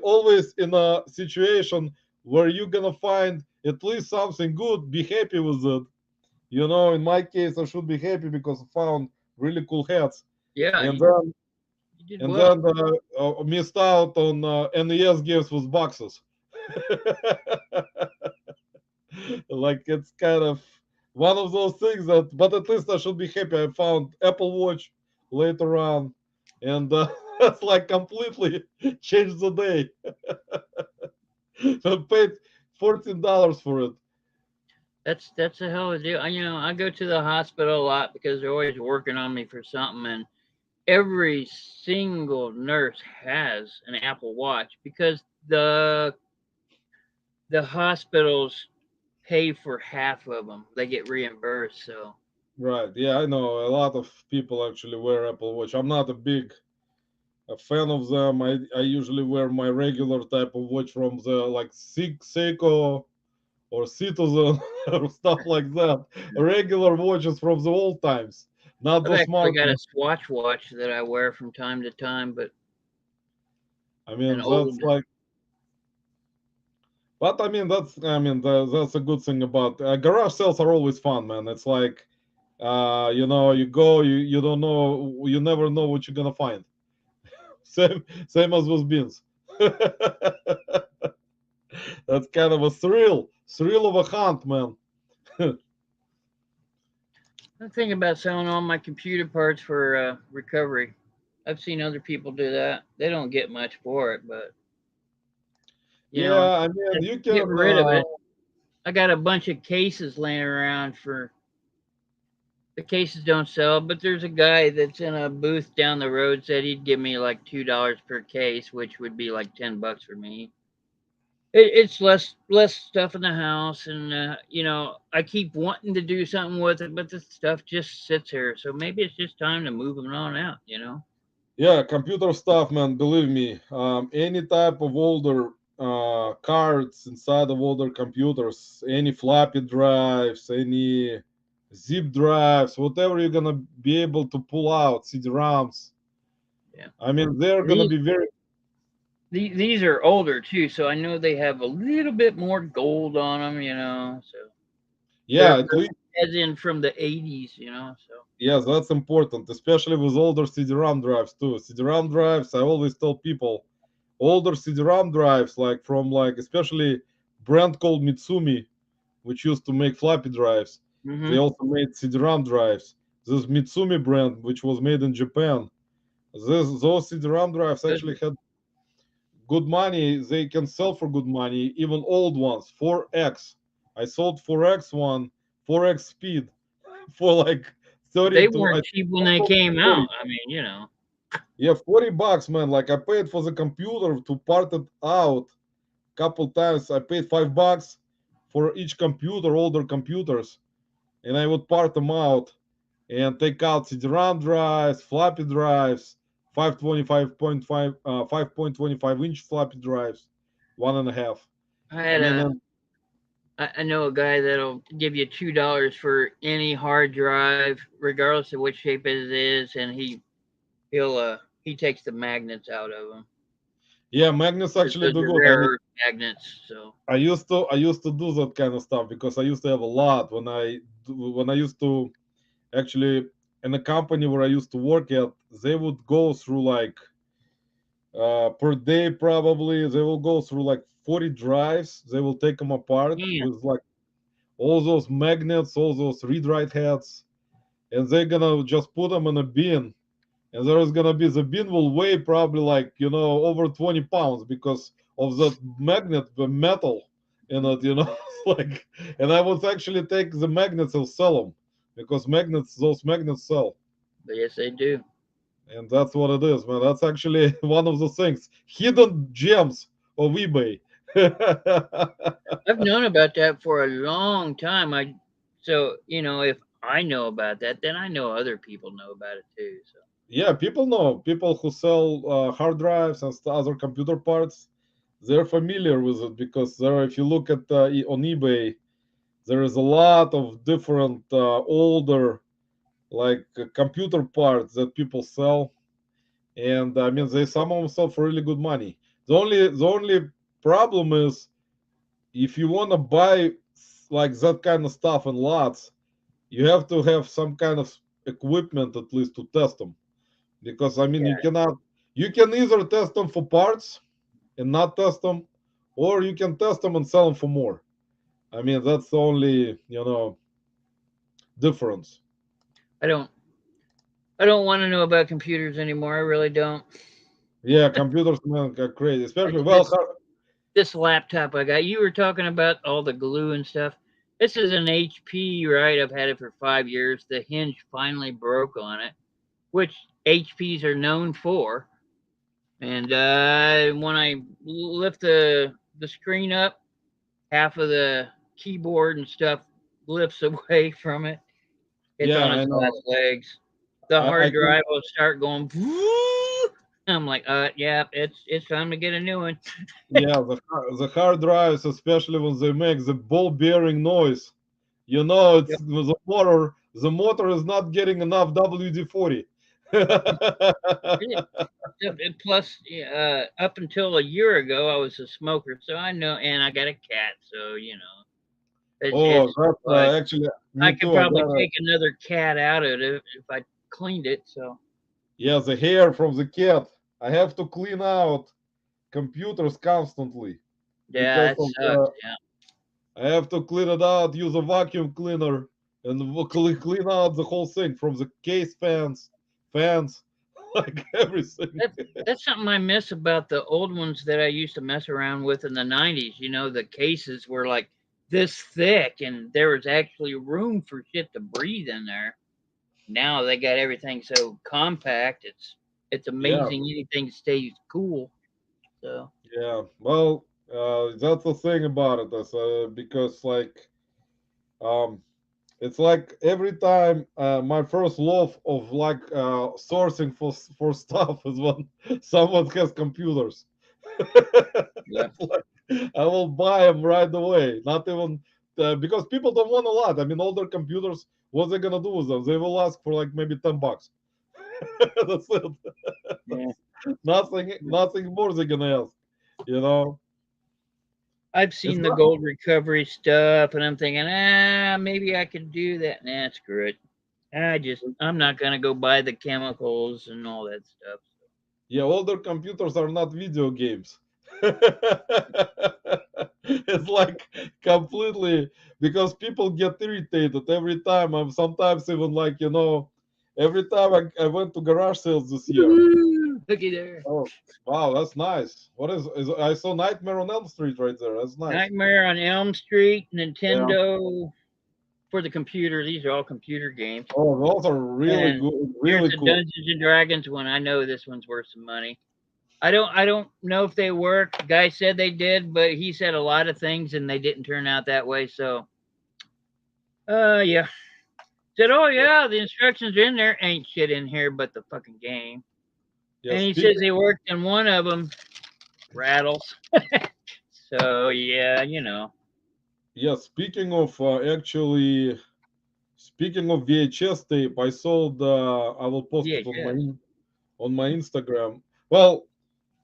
always in a situation where you're gonna find at least something good. Be happy with it. You know, in my case, I should be happy because I found really cool hats, yeah. and You, then you did and well. then missed out on NES games with boxes. Like it's kind of one of those things that, but at least I should be happy. I found Apple Watch later on, and that's like completely changed the day. I paid $14 for it. That's a hell of a deal. I go to the hospital a lot because they're always working on me for something, and every single nurse has an Apple Watch because the hospitals pay for half of them. They get reimbursed. So Right? Yeah, I know a lot of people actually wear Apple Watch. I'm not a big a fan of them. I usually wear my regular type of watch from the like Seiko or Citizen or stuff like that. Regular watches from the old times, not I've the actually smart got a ones. Swatch watch that I wear from time to time, but I an mean, that's old. like, but I mean, that's a good thing about garage sales are always fun, man. It's like, you go, you don't know, you never know what you're gonna find. Same as with beans. That's kind of a thrill of a hunt, man. I'm thinking about selling all my computer parts for recovery. I've seen other people do that. They don't get much for it, but Yeah, I mean, you get can. rid of it. I got a bunch of cases laying around for the cases don't sell, but there's a guy that's in a booth down the road said he'd give me like $2 per case, which would be like $10 for me. It's less stuff in the house, and I keep wanting to do something with it, but the stuff just sits here. So maybe it's just time to move them on out. Yeah, computer stuff, man. Believe me, any type of older cards inside of older computers, any floppy drives, any zip drives, whatever you're gonna be able to pull out, CD-ROMs. Yeah. I mean, they're gonna be very. These are older too, so I know they have a little bit more gold on them, you know. So Yeah, at least. as in from the 80s, you know. So Yes, that's important, especially with older CD-ROM drives too. CD-ROM drives, I always tell people, older CD-ROM drives, like from like especially brand called Mitsumi, which used to make floppy drives. They hmm also made CD-ROM drives. This Mitsumi brand, which was made in Japan, those CD-ROM drives actually had good money. They can sell for good money, even old ones. 4x. I sold 4x one, 4x speed for like 30 they to weren't cheap when I they sold came 40. out. I mean, you know. Yeah, $40, man. Like I paid for the computer to part it out couple times. I paid $5 for each computer, older computers, and I would part them out and take out CD-ROM drives, floppy drives, 5.25 inch floppy drives, 1.5. I I had mean, a and I know a guy that'll give you $2 for any hard drive, regardless of what shape it is, and he takes the magnets out of them. yeah, magnets actually Those do are good. I rare mean, earth magnets, so I used to do that kind of stuff because I used to have a lot when I used to actually in a company where I used to work at. They would go through like per day probably they will go through like 40 drives. They will take them apart yeah. with like all those magnets, all those read write heads, and they're gonna just put them in a bin. And there is gonna be the bin will weigh probably like over 20 pounds because of the magnet, the metal in it, like. And I would actually take the magnets and sell them because those magnets sell. But yes, they do. And that's what it is, man. That's actually one of the things, hidden gems of eBay. I've known about that for a long time. So if I know about that, then I know other people know about it too. So Yeah, people know, people who sell hard drives and other computer parts. They're familiar with it because if you look at on eBay, there is a lot of different older like computer parts that people sell, and I mean they some of them sell for really good money. The only problem is if you want to buy like that kind of stuff in lots, you have to have some kind of equipment at least to test them, because I mean yeah, you can either test them for parts and not test them, or you can test them and sell them for more. I mean that's the only difference. I don't I don't want to know about computers anymore. I really don't. Yeah, computers, man, are crazy, especially This this laptop I got. You were talking about all the glue and stuff. This is an HP, right? I've had it for 5 years. The hinge finally broke on it, which HPs are known for. And when I lift the screen up, half of the keyboard and stuff lifts away from it. It's Yeah, on I its know. last legs. The I hard can. drive will start going. I'm like, yeah, it's time to get a new one. Yeah, the hard drives, especially when they make the ball bearing noise, it's Yep. the motor is not getting enough WD-40. Plus, up until a year ago, I was a smoker, so I know, and I got a cat, so Oh, it's that's like actually I me could too. I probably got take another cat out of it if I cleaned it. So yeah, the hair from the cat. I have to clean out computers constantly yeah, because that of sucks. Yeah, I have to clean it out, use a vacuum cleaner, and clean out the whole thing from the case fans, like everything. that that's something I miss about the old ones that I used to mess around with in the '90s. The cases were like this thick, and there was actually room for shit to breathe in there. Now they got everything so compact. It's Yeah, amazing anything stays cool. So yeah. Well, that's the thing about it, is, because um, it's like every time my first love of like sourcing for stuff is when someone has computers. yeah, It's like I will buy them right away, not even because people don't want a lot. I mean, older computers, what they gonna do with them? They will ask for like maybe $10. That's it. Yeah. Nothing more they're gonna ask. You know, I've it's seen the not. gold recovery stuff, and I'm thinking, maybe I could do that. Nah, screw it. I'm not gonna go buy the chemicals and all that stuff. Yeah, older computers are not video games. It's like completely because people get irritated every time. I'm sometimes even like, every time I went to garage sales this year. Woo-hoo! Looky there. Oh, wow, that's nice. What is I saw Nightmare on Elm Street right there. That's nice. Nightmare on Elm Street, Yeah. Nintendo for the computer. These are all computer games. Oh, those are really And good, here's really the cool. Dungeons and Dragons one. I know this one's worth some money. I don't know if they work. The guy said they did, but he said a lot of things and they didn't turn out that way. So yeah. Said, oh yeah, the instructions are in there. Ain't shit in here but the fucking game. Yeah, And he speaking says he worked in one of them. Rattles. So yeah, yeah, speaking of actually speaking of VHS tape, I sold I will post it on VHS. my Instagram. Well,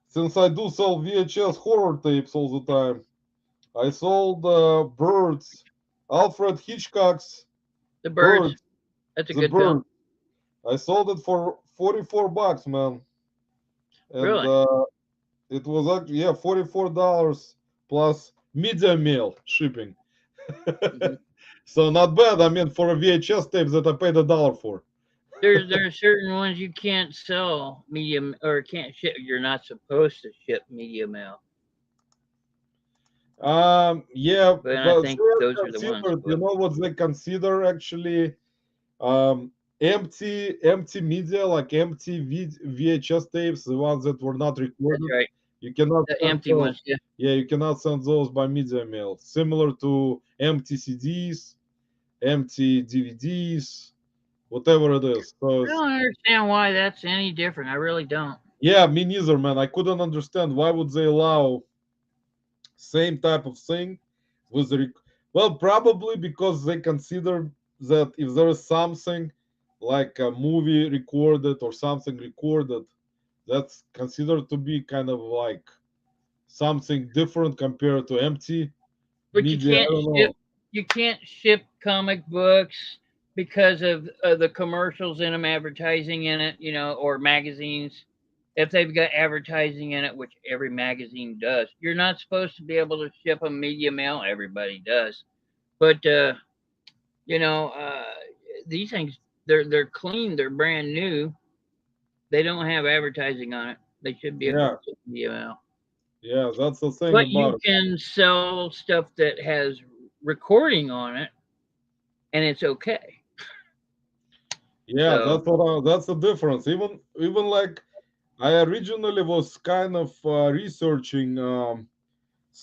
since I do sell VHS horror tapes all the time, I sold Birds, Alfred Hitchcock's The birds. Birds, That's a the good film. Bird. I sold it for $44, man, and Really? it was actually, yeah, $44 plus media mail shipping. Hmm. So not bad. I mean, for a VHS tape that I paid $1 for. There's certain ones you can't sell medium or can't ship. You're not supposed to ship media mail, Yeah, but I but think they those are the ones. considered. You But know what they consider actually? Um, empty media, like empty VHS tapes, the ones that were not that's recorded. right. You cannot The send empty those. ones. Yeah. Yeah, you cannot send those by media mail. Similar to empty CDs, empty DVDs, whatever it is. So I don't understand why that's any different. I really don't. yeah, me neither, man. I couldn't understand why would they allow same type of thing with the well, probably because they consider that if there is something like a movie recorded or something recorded, that's considered to be kind of like something different compared to empty But media. I don't ship know. you can't ship comic books because of the commercials in them, advertising in it, or magazines. If they've got advertising in it, which every magazine does, you're not supposed to be able to ship a media mail. Everybody does, but you know, uh, these things they're clean, they're brand new. They don't have advertising on it. They should be able to Yeah, ship media mail. yeah, that's the thing But you about it. can sell stuff that has recording on it, and it's okay. Yeah, So that's the difference. Even like I originally was kind of researching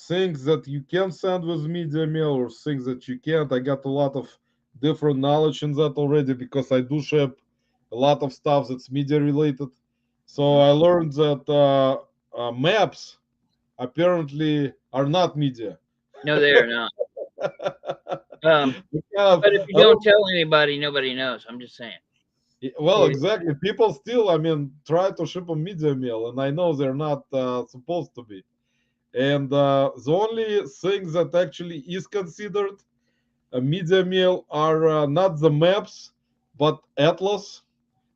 things that you can send with media mail or things that you can't. I got a lot of different knowledge in that already because I do ship a lot of stuff that's media related. So mhm. I learned that maps apparently are not media. No, they are not. We have But if you a don't little- tell anybody, nobody knows. I'm just saying. well, It, exactly. People still, I mean, try to ship a media mail, and I know they're not supposed to be. And the only thing that actually is considered a media mail are not the maps, but atlas.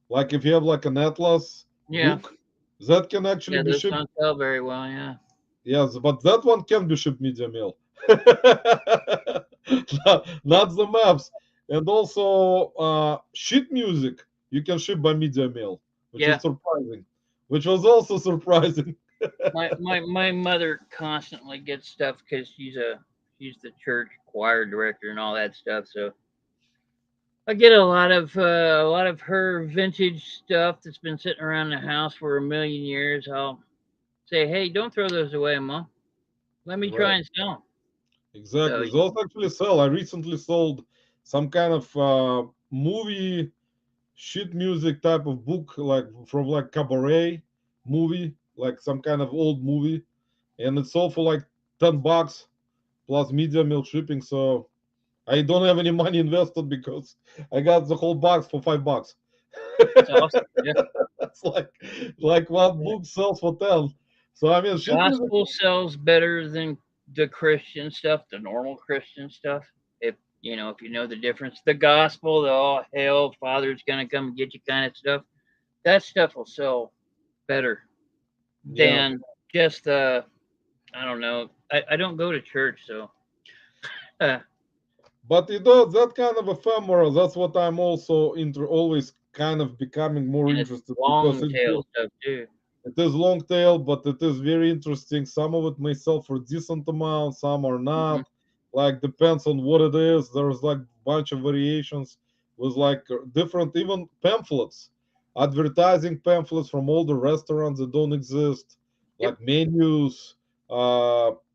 Like if you have like an atlas yeah, book, that can actually yeah, be those shipped. don't sell very well. Yeah, Yes, but that one can be shipped media mail. Not the maps. And also sheet music you can ship by media mail, which yeah. is surprising. Which was also surprising. My mother constantly gets stuff because she's the church choir director and all that stuff. So I get a lot of her vintage stuff that's been sitting around the house for a million years. I'll say, hey, don't throw those away, Mom. Let me try Right. and sell them. So Exactly. Those actually sell. I recently sold some kind of movie sheet music type of book, like from like cabaret movie, like some kind of old movie, and it sold for like $10 plus media mail shipping. So I don't have any money invested because I got the whole box for $5. It's awesome. Yeah. It's like one book sells for 10. So I mean, shit music. Gospel sells better than the Christian stuff, the normal Christian stuff. If if you know the difference, the gospel, the oh hell, Father's gonna come and get you kind of stuff. That stuff will sell better Yeah, than just the. I don't know. I don't go to church, so uh, but that kind of ephemera. That's what I'm also always kind of becoming more and it's interested because long tail stuff too. it is long tail, but it is very interesting. Some of it may sell for decent amount, some are Hmm. not. Like depends on what it is. There's like bunch of variations with like different even pamphlets, advertising pamphlets from all the restaurants that don't exist, Yep. like menus,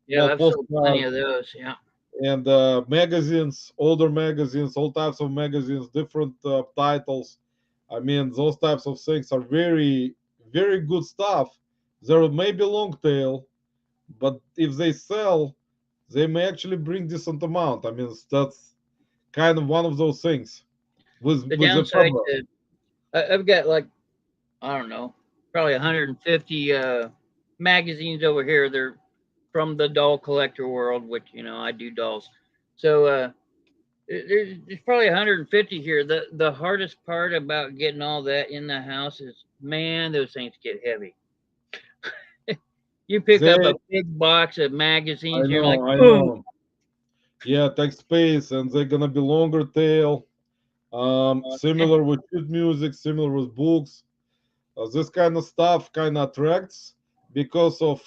Yeah, I've sold plenty postcards of those. Yeah. and magazines, older magazines, all types of magazines, different titles. I mean, those types of things are very, very good stuff. There may be long tail, but if they sell, they may actually bring decent amount. I mean, that's kind of one of those things The with downside ephemera. to I've got like I don't know, probably 150 magazines over here. They're from the doll collector world, which I do dolls. So there's probably 150 here. The hardest part about getting all that in the house is, man, those things get heavy. You pick up They, a big box of I magazines, you're like, know, I boom. know. Yeah, take space, and they're gonna be longer tail. Yeah, Similar with sheet music, similar with books. This kind of stuff kind of attracts because of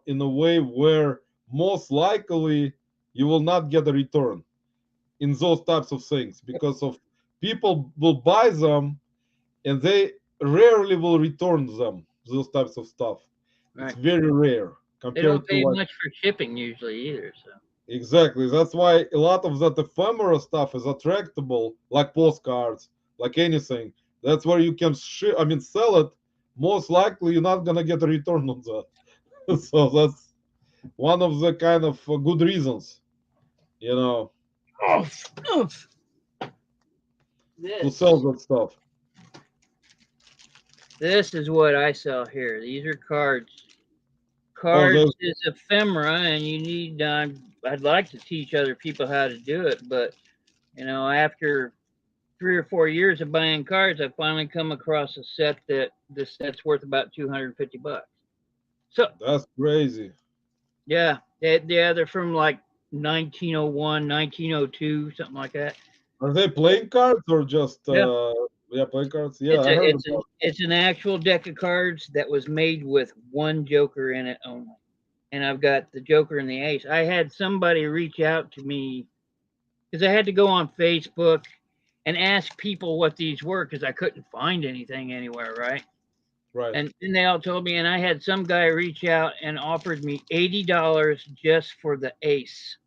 in a way where most likely you will not get a return in those types of things because of people will buy them and they rarely will return them, those types of stuff. It's right. very rare They don't compared to pay like much for shipping usually either. So exactly. That's why a lot of that ephemera stuff is attractable, like postcards, like anything. That's where you can I mean, sell it. Most likely, you're not gonna get a return on that. So that's one of the kind of good reasons, you know, oof, oof. to sell This that stuff. this is what I sell here. These are cards. Oh, Cards is ephemera, and you need. I'd like to teach other people how to do it, but after 3 or 4 years of buying cards, I finally come across a set that the set's worth about $250. So that's crazy. yeah, they're from like 1901, 1902, something like that. Are they playing cards or just Yeah, yeah, playing cards? Yeah, I heard about. it's an actual deck of cards that was made with one joker in it only, and I've got the joker and the ace. I had somebody reach out to me because I had to go on Facebook and ask people what these were because I couldn't find anything anywhere, right? Right. And they all told me, and I had some guy reach out and offered me $80 just for the ace.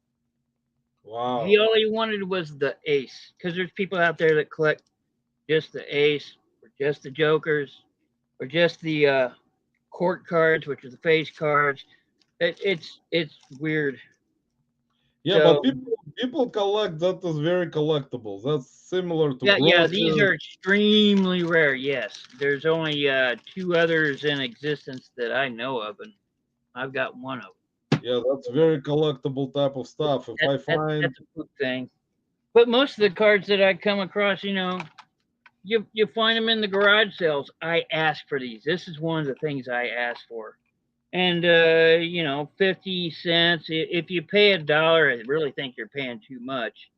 Wow. All he wanted was the ace because there's people out there that collect just the ace or just the jokers or just the court cards, which are the face cards. It's weird. Yeah, but So people collect that is very collectible. That's similar to yeah, these brochures. are extremely rare. Yes, there's only two others in existence that I know of, and I've got one of them. Yeah, that's very collectible type of stuff. If I find, That's a good thing. But most of the cards that I come across, you find them in the garage sales. I ask for these. This is one of the things I ask for. And 50 cents. If you pay $1, I really think you're paying too much.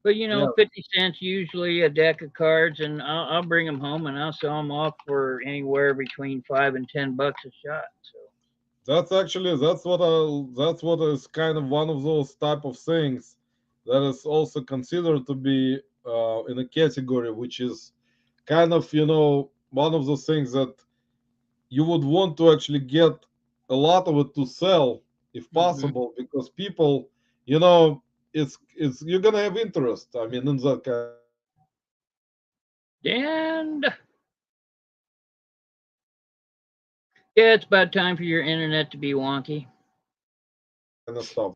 But yeah, 50 cents usually a deck of cards, and I'll bring them home and I'll sell them off for anywhere between $5 and $10 a shot. So that's what is kind of one of those type of things that is also considered to be in a category which is kind of one of those things that you would want to actually get a lot of it to sell if hmm possible because people you know it's you're gonna have interest. I mean, in that kind and yeah, it's about time for your internet to be wonky. of stuff.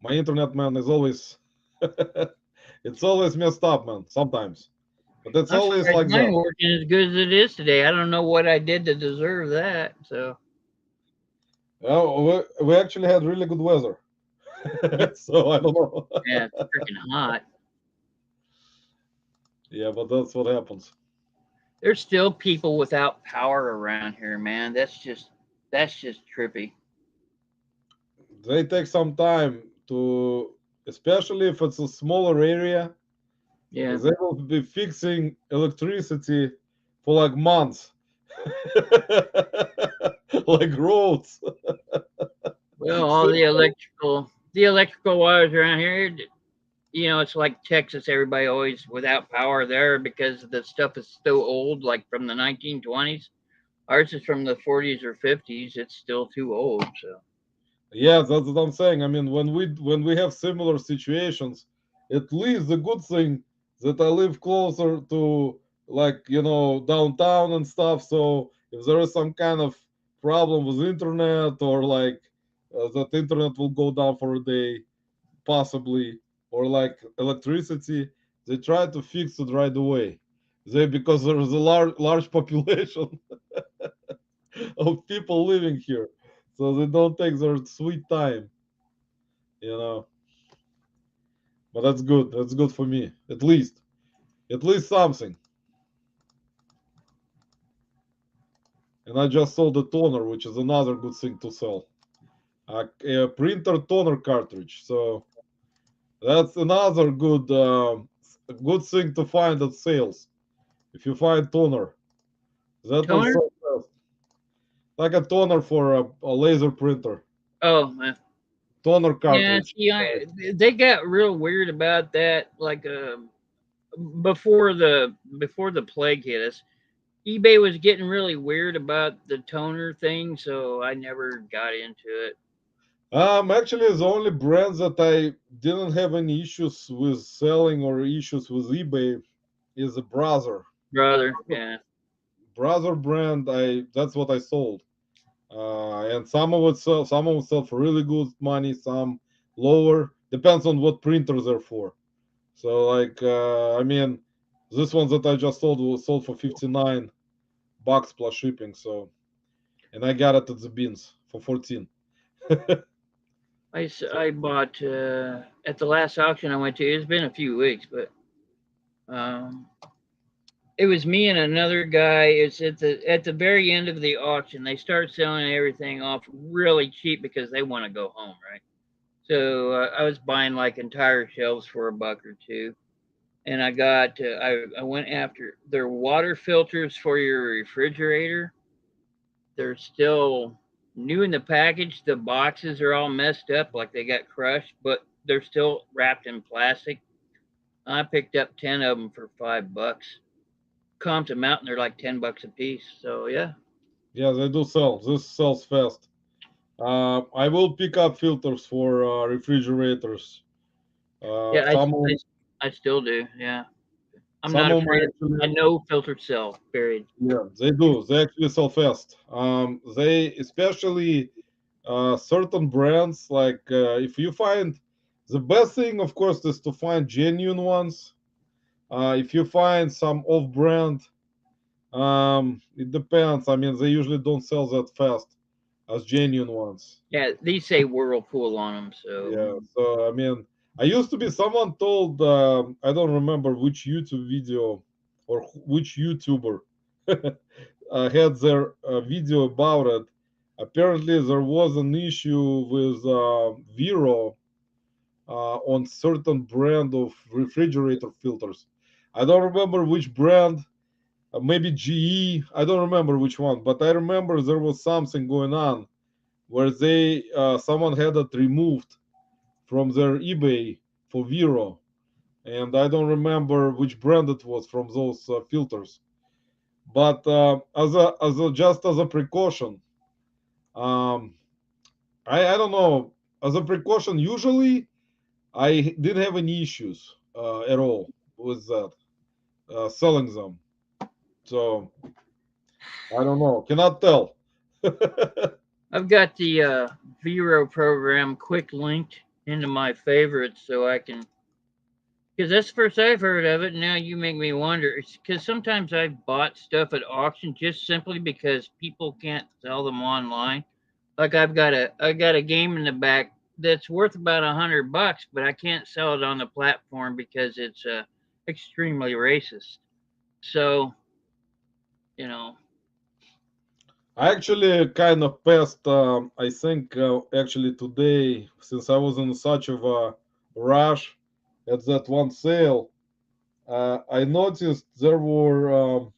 My internet, man, is always it's always messed up, man. Sometimes, but it's I'm always surprised like mine that. working as good as it is today. I don't know what I did to deserve that. So Oh, we actually had really good weather, so I don't know. yeah, it's freaking hot. Yeah, but that's what happens. There's still people without power around here, man. That's just trippy. They take some time to, especially if it's a smaller area, Yeah. they will be fixing electricity for like months, like roads. Well, all So- the electrical wires around here, it's like Texas. Everybody always without power there because the stuff is so old, like from the 1920s. Ours is from the 40s or 50s. It's still too old. So yeah, that's what I'm saying. I mean, when we have similar situations, at least the good thing that I live closer to, like, downtown and stuff. So if there is some kind of problem with internet, or like that internet will go down for a day, possibly, or like electricity, they try to fix it right away. Because there is a large population of people living here, so they don't take their sweet time, you know. But that's good. That's good for me. At least something. And I just sold a toner, which is another good thing to sell. A printer toner cartridge. So that's another good thing to find at sales. If you find toner, that will toner. sell fast. Like a toner for a laser printer. Oh man. Toner Yeah. cartridge. See, they got real weird about that. Like before the plague hit us, eBay was getting really weird about the toner thing, so I never got into it. Actually, the only brands that I didn't have any issues with selling or issues with eBay is a Brother. Brother, yeah. Brother brand. That's what I sold. And some of it sell for really good money, some lower. Depends on what printers they're for. So like, I mean, this one that I just sold was sold for $59 plus shipping. So, and I got it at the bins for 14. I bought at the last auction I went to. It's been a few weeks, but um, it was me and another guy. It's at the very end of the auction. They start selling everything off really cheap because they want to go home, right? So I was buying like entire shelves for $1 or $2, and I went after their water filters for your refrigerator. They're still new in the package. The boxes are all messed up, like they got crushed, but they're still wrapped in plastic. I picked up 10 of them for $5. Comped them out, and they're like $10 a piece. So yeah, Yeah, they do sell. This sells fast. I will pick up filters for refrigerators. yeah, I, Some of I, I still do. Yeah, I'm some not of them afraid. actually, I know filtered sell. Period. yeah, they do. They actually sell fast. They especially certain brands, like if you find, the best thing, of course, is to find genuine ones. If you find some off-brand, it depends. I mean, they usually don't sell that fast as genuine ones. Yeah, these say Whirlpool on them. So Yeah. So I mean, I used to be. Someone told, I don't remember which YouTube video or which YouTuber had their video about it. Apparently, there was an issue with Vero on certain brand of refrigerator filters. I don't remember which brand. Maybe GE. I don't remember which one, but I remember there was something going on where someone had it removed from their eBay for Vero, and I don't remember which brand it was from those filters. But just as a precaution, um, I don't know. As a precaution, usually I didn't have any issues at all with that selling them. So I don't know. Cannot tell. I've got the Vero program quick linked. into my favorites so I can. Because that's the first I've heard of it. And now you make me wonder. Because sometimes I've bought stuff at auction just simply because people can't sell them online. Like I got a game in the back that's worth about $100, but I can't sell it on the platform because it's extremely racist. So you know, I actually kind of passed. I think actually today, since I was in such of a rush at that one sale, I noticed there were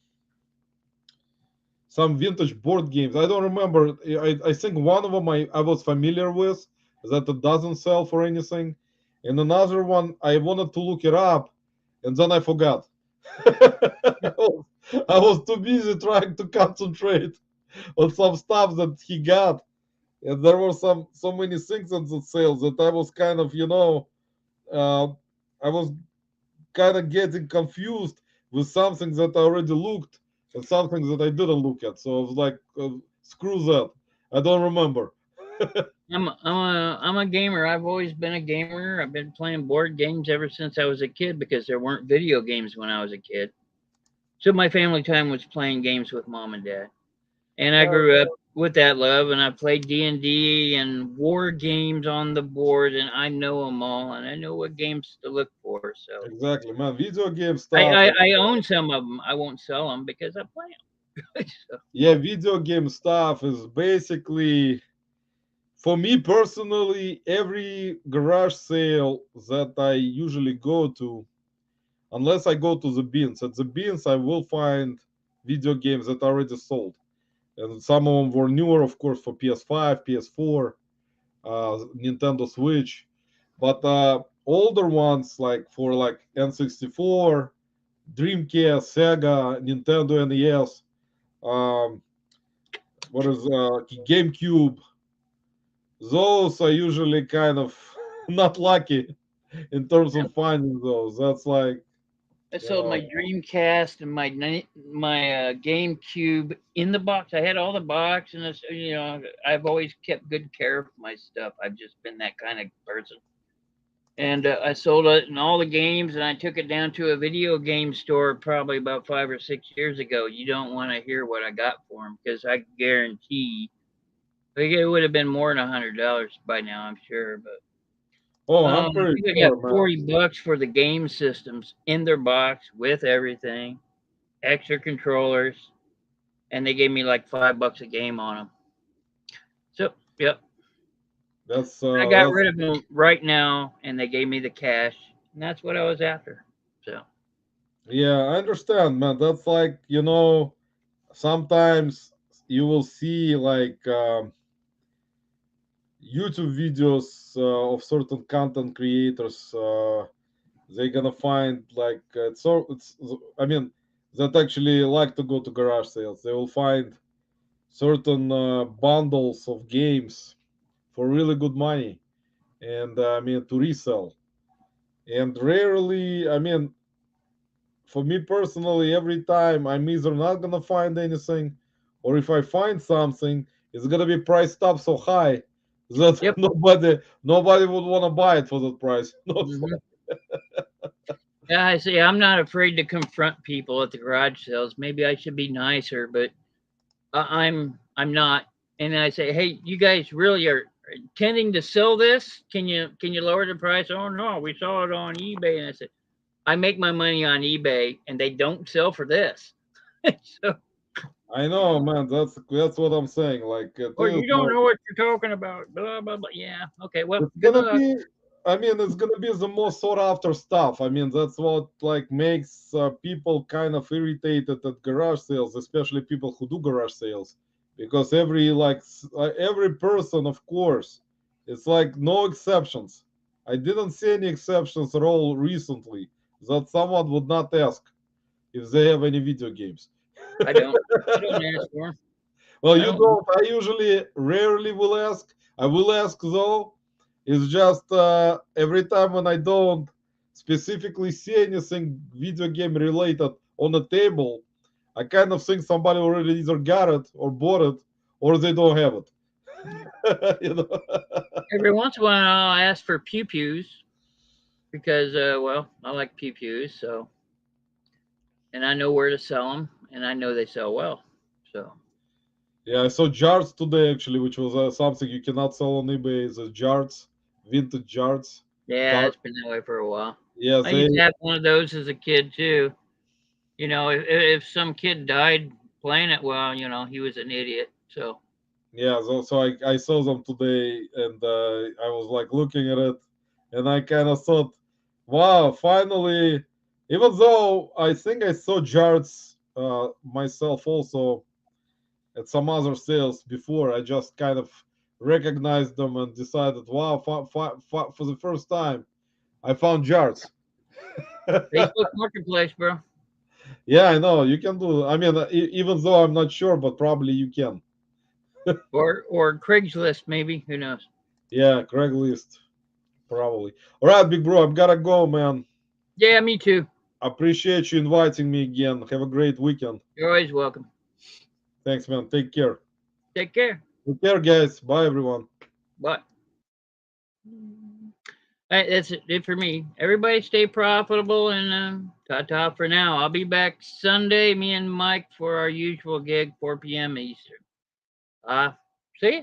some vintage board games. I don't remember. I think one of them I was familiar with that it doesn't sell for anything, and another one I wanted to look it up, and then I forgot. I was too busy trying to concentrate on some stuff that he got, and there were so many things on the sale that I was kind of uh, I was kind of getting confused with something that I already looked and something that I didn't look at. So I was like, screw that. I don't remember. I'm a gamer. I've always been a gamer. I've been playing board games ever since I was a kid because there weren't video games when I was a kid. So my family time was playing games with mom and dad. And I Yeah, grew up with that love, and I played D&D and war games on the board, and I know them all, and I know what games to look for. So exactly, man. Video game I, stuff. I, I own some of them. I won't sell them because I play them. So, Yeah, video game stuff is basically, for me personally, every garage sale that I usually go to, unless I go to the bins, at the bins I will find video games that are already sold. And some of them were newer, of course, for PS5, PS4, Nintendo Switch. But older ones, like for like N64, Dreamcast, Sega, Nintendo NES, um, what is GameCube, those are usually kind of not lucky in terms of finding those. That's like, I you sold my know, Dreamcast and my GameCube in the box. I had all the box, and I've always kept good care of my stuff. I've just been that kind of person. And I sold it and all the games, and I took it down to a video game store probably about 5 or 6 years ago. You don't want to hear what I got for them because I guarantee like, it would have been more than $100 by now, I'm sure. But oh, I I'm pretty think I got sure, man. $40 for the game systems in their box with everything, extra controllers, and they gave me like $5 a game on them. So, yep, I got That's rid of them right now, and they gave me the cash, and that's what I was after. So. yeah, I understand, man. That's like, sometimes you will see like YouTube videos of certain content creators. They're gonna find like I mean, that actually like to go to garage sales. They will find certain bundles of games for really good money, and I mean to resell. And rarely, I mean, for me personally, every time I'm either not gonna find anything, or if I find something, it's gonna be priced up so high that Yep. nobody would want to buy it for that price. No, Hmm. Yeah, I see. I'm not afraid to confront people at the garage sales. Maybe I should be nicer, but I'm not. And I say, hey, you guys really are intending to sell this? Can you lower the price? Oh no, we saw it on eBay. And I said, I make my money on eBay, and they don't sell for this. So, I know, man. That's what I'm saying. Like it or is you don't like know what you're talking about. Blah blah blah. Yeah. Okay. Well, it's good gonna luck. be. I mean, it's gonna be the most sought after stuff. I mean, that's what like makes people kind of irritated at garage sales, especially people who do garage sales, because every person, of course, it's like no exceptions. I didn't see any exceptions at all recently that someone would not ask if they have any video games. I don't. I don't ask for 'em. Well, I you don't. don't. I usually rarely will ask. I will ask though. It's just every time when I don't specifically see anything video game related on the table, I kind of think somebody already either got it or bought it or they don't have it. you know. Every once in a while, I'll ask for pew pews because, well, I like pew pews, so, and I know where to sell them, and I know they sell well. So, Yeah, I saw jars today actually, which was something you cannot sell on eBay. Is jars, vintage jars. yeah, Tar- it's been that way for a while. yeah, I they. used to have one of those as a kid too. You know, if some kid died playing it, well, you know, he was an idiot. So, Yeah, so I saw them today, and I was like looking at it, and I kind of thought, wow, finally, even though I think I saw jars myself also at some other sales before, I just kind of recognized them and decided, wow, for the first time, I found jars. Facebook Marketplace, bro, Yeah, I know you can do. I mean, even though I'm not sure, but probably you can. or Craigslist, maybe. Who knows? Yeah, Craigslist, probably. All right, big bro, I've gotta go, man. Yeah, me too. Appreciate you inviting me again. Have a great weekend. You're always welcome. Thanks, man. Take care. Take care. Take care, guys. Bye, everyone. Bye. That's it for me. Everybody stay profitable and ta-ta for now. I'll be back Sunday, me and Mike, for our usual gig, 4 p.m. Eastern. See ya.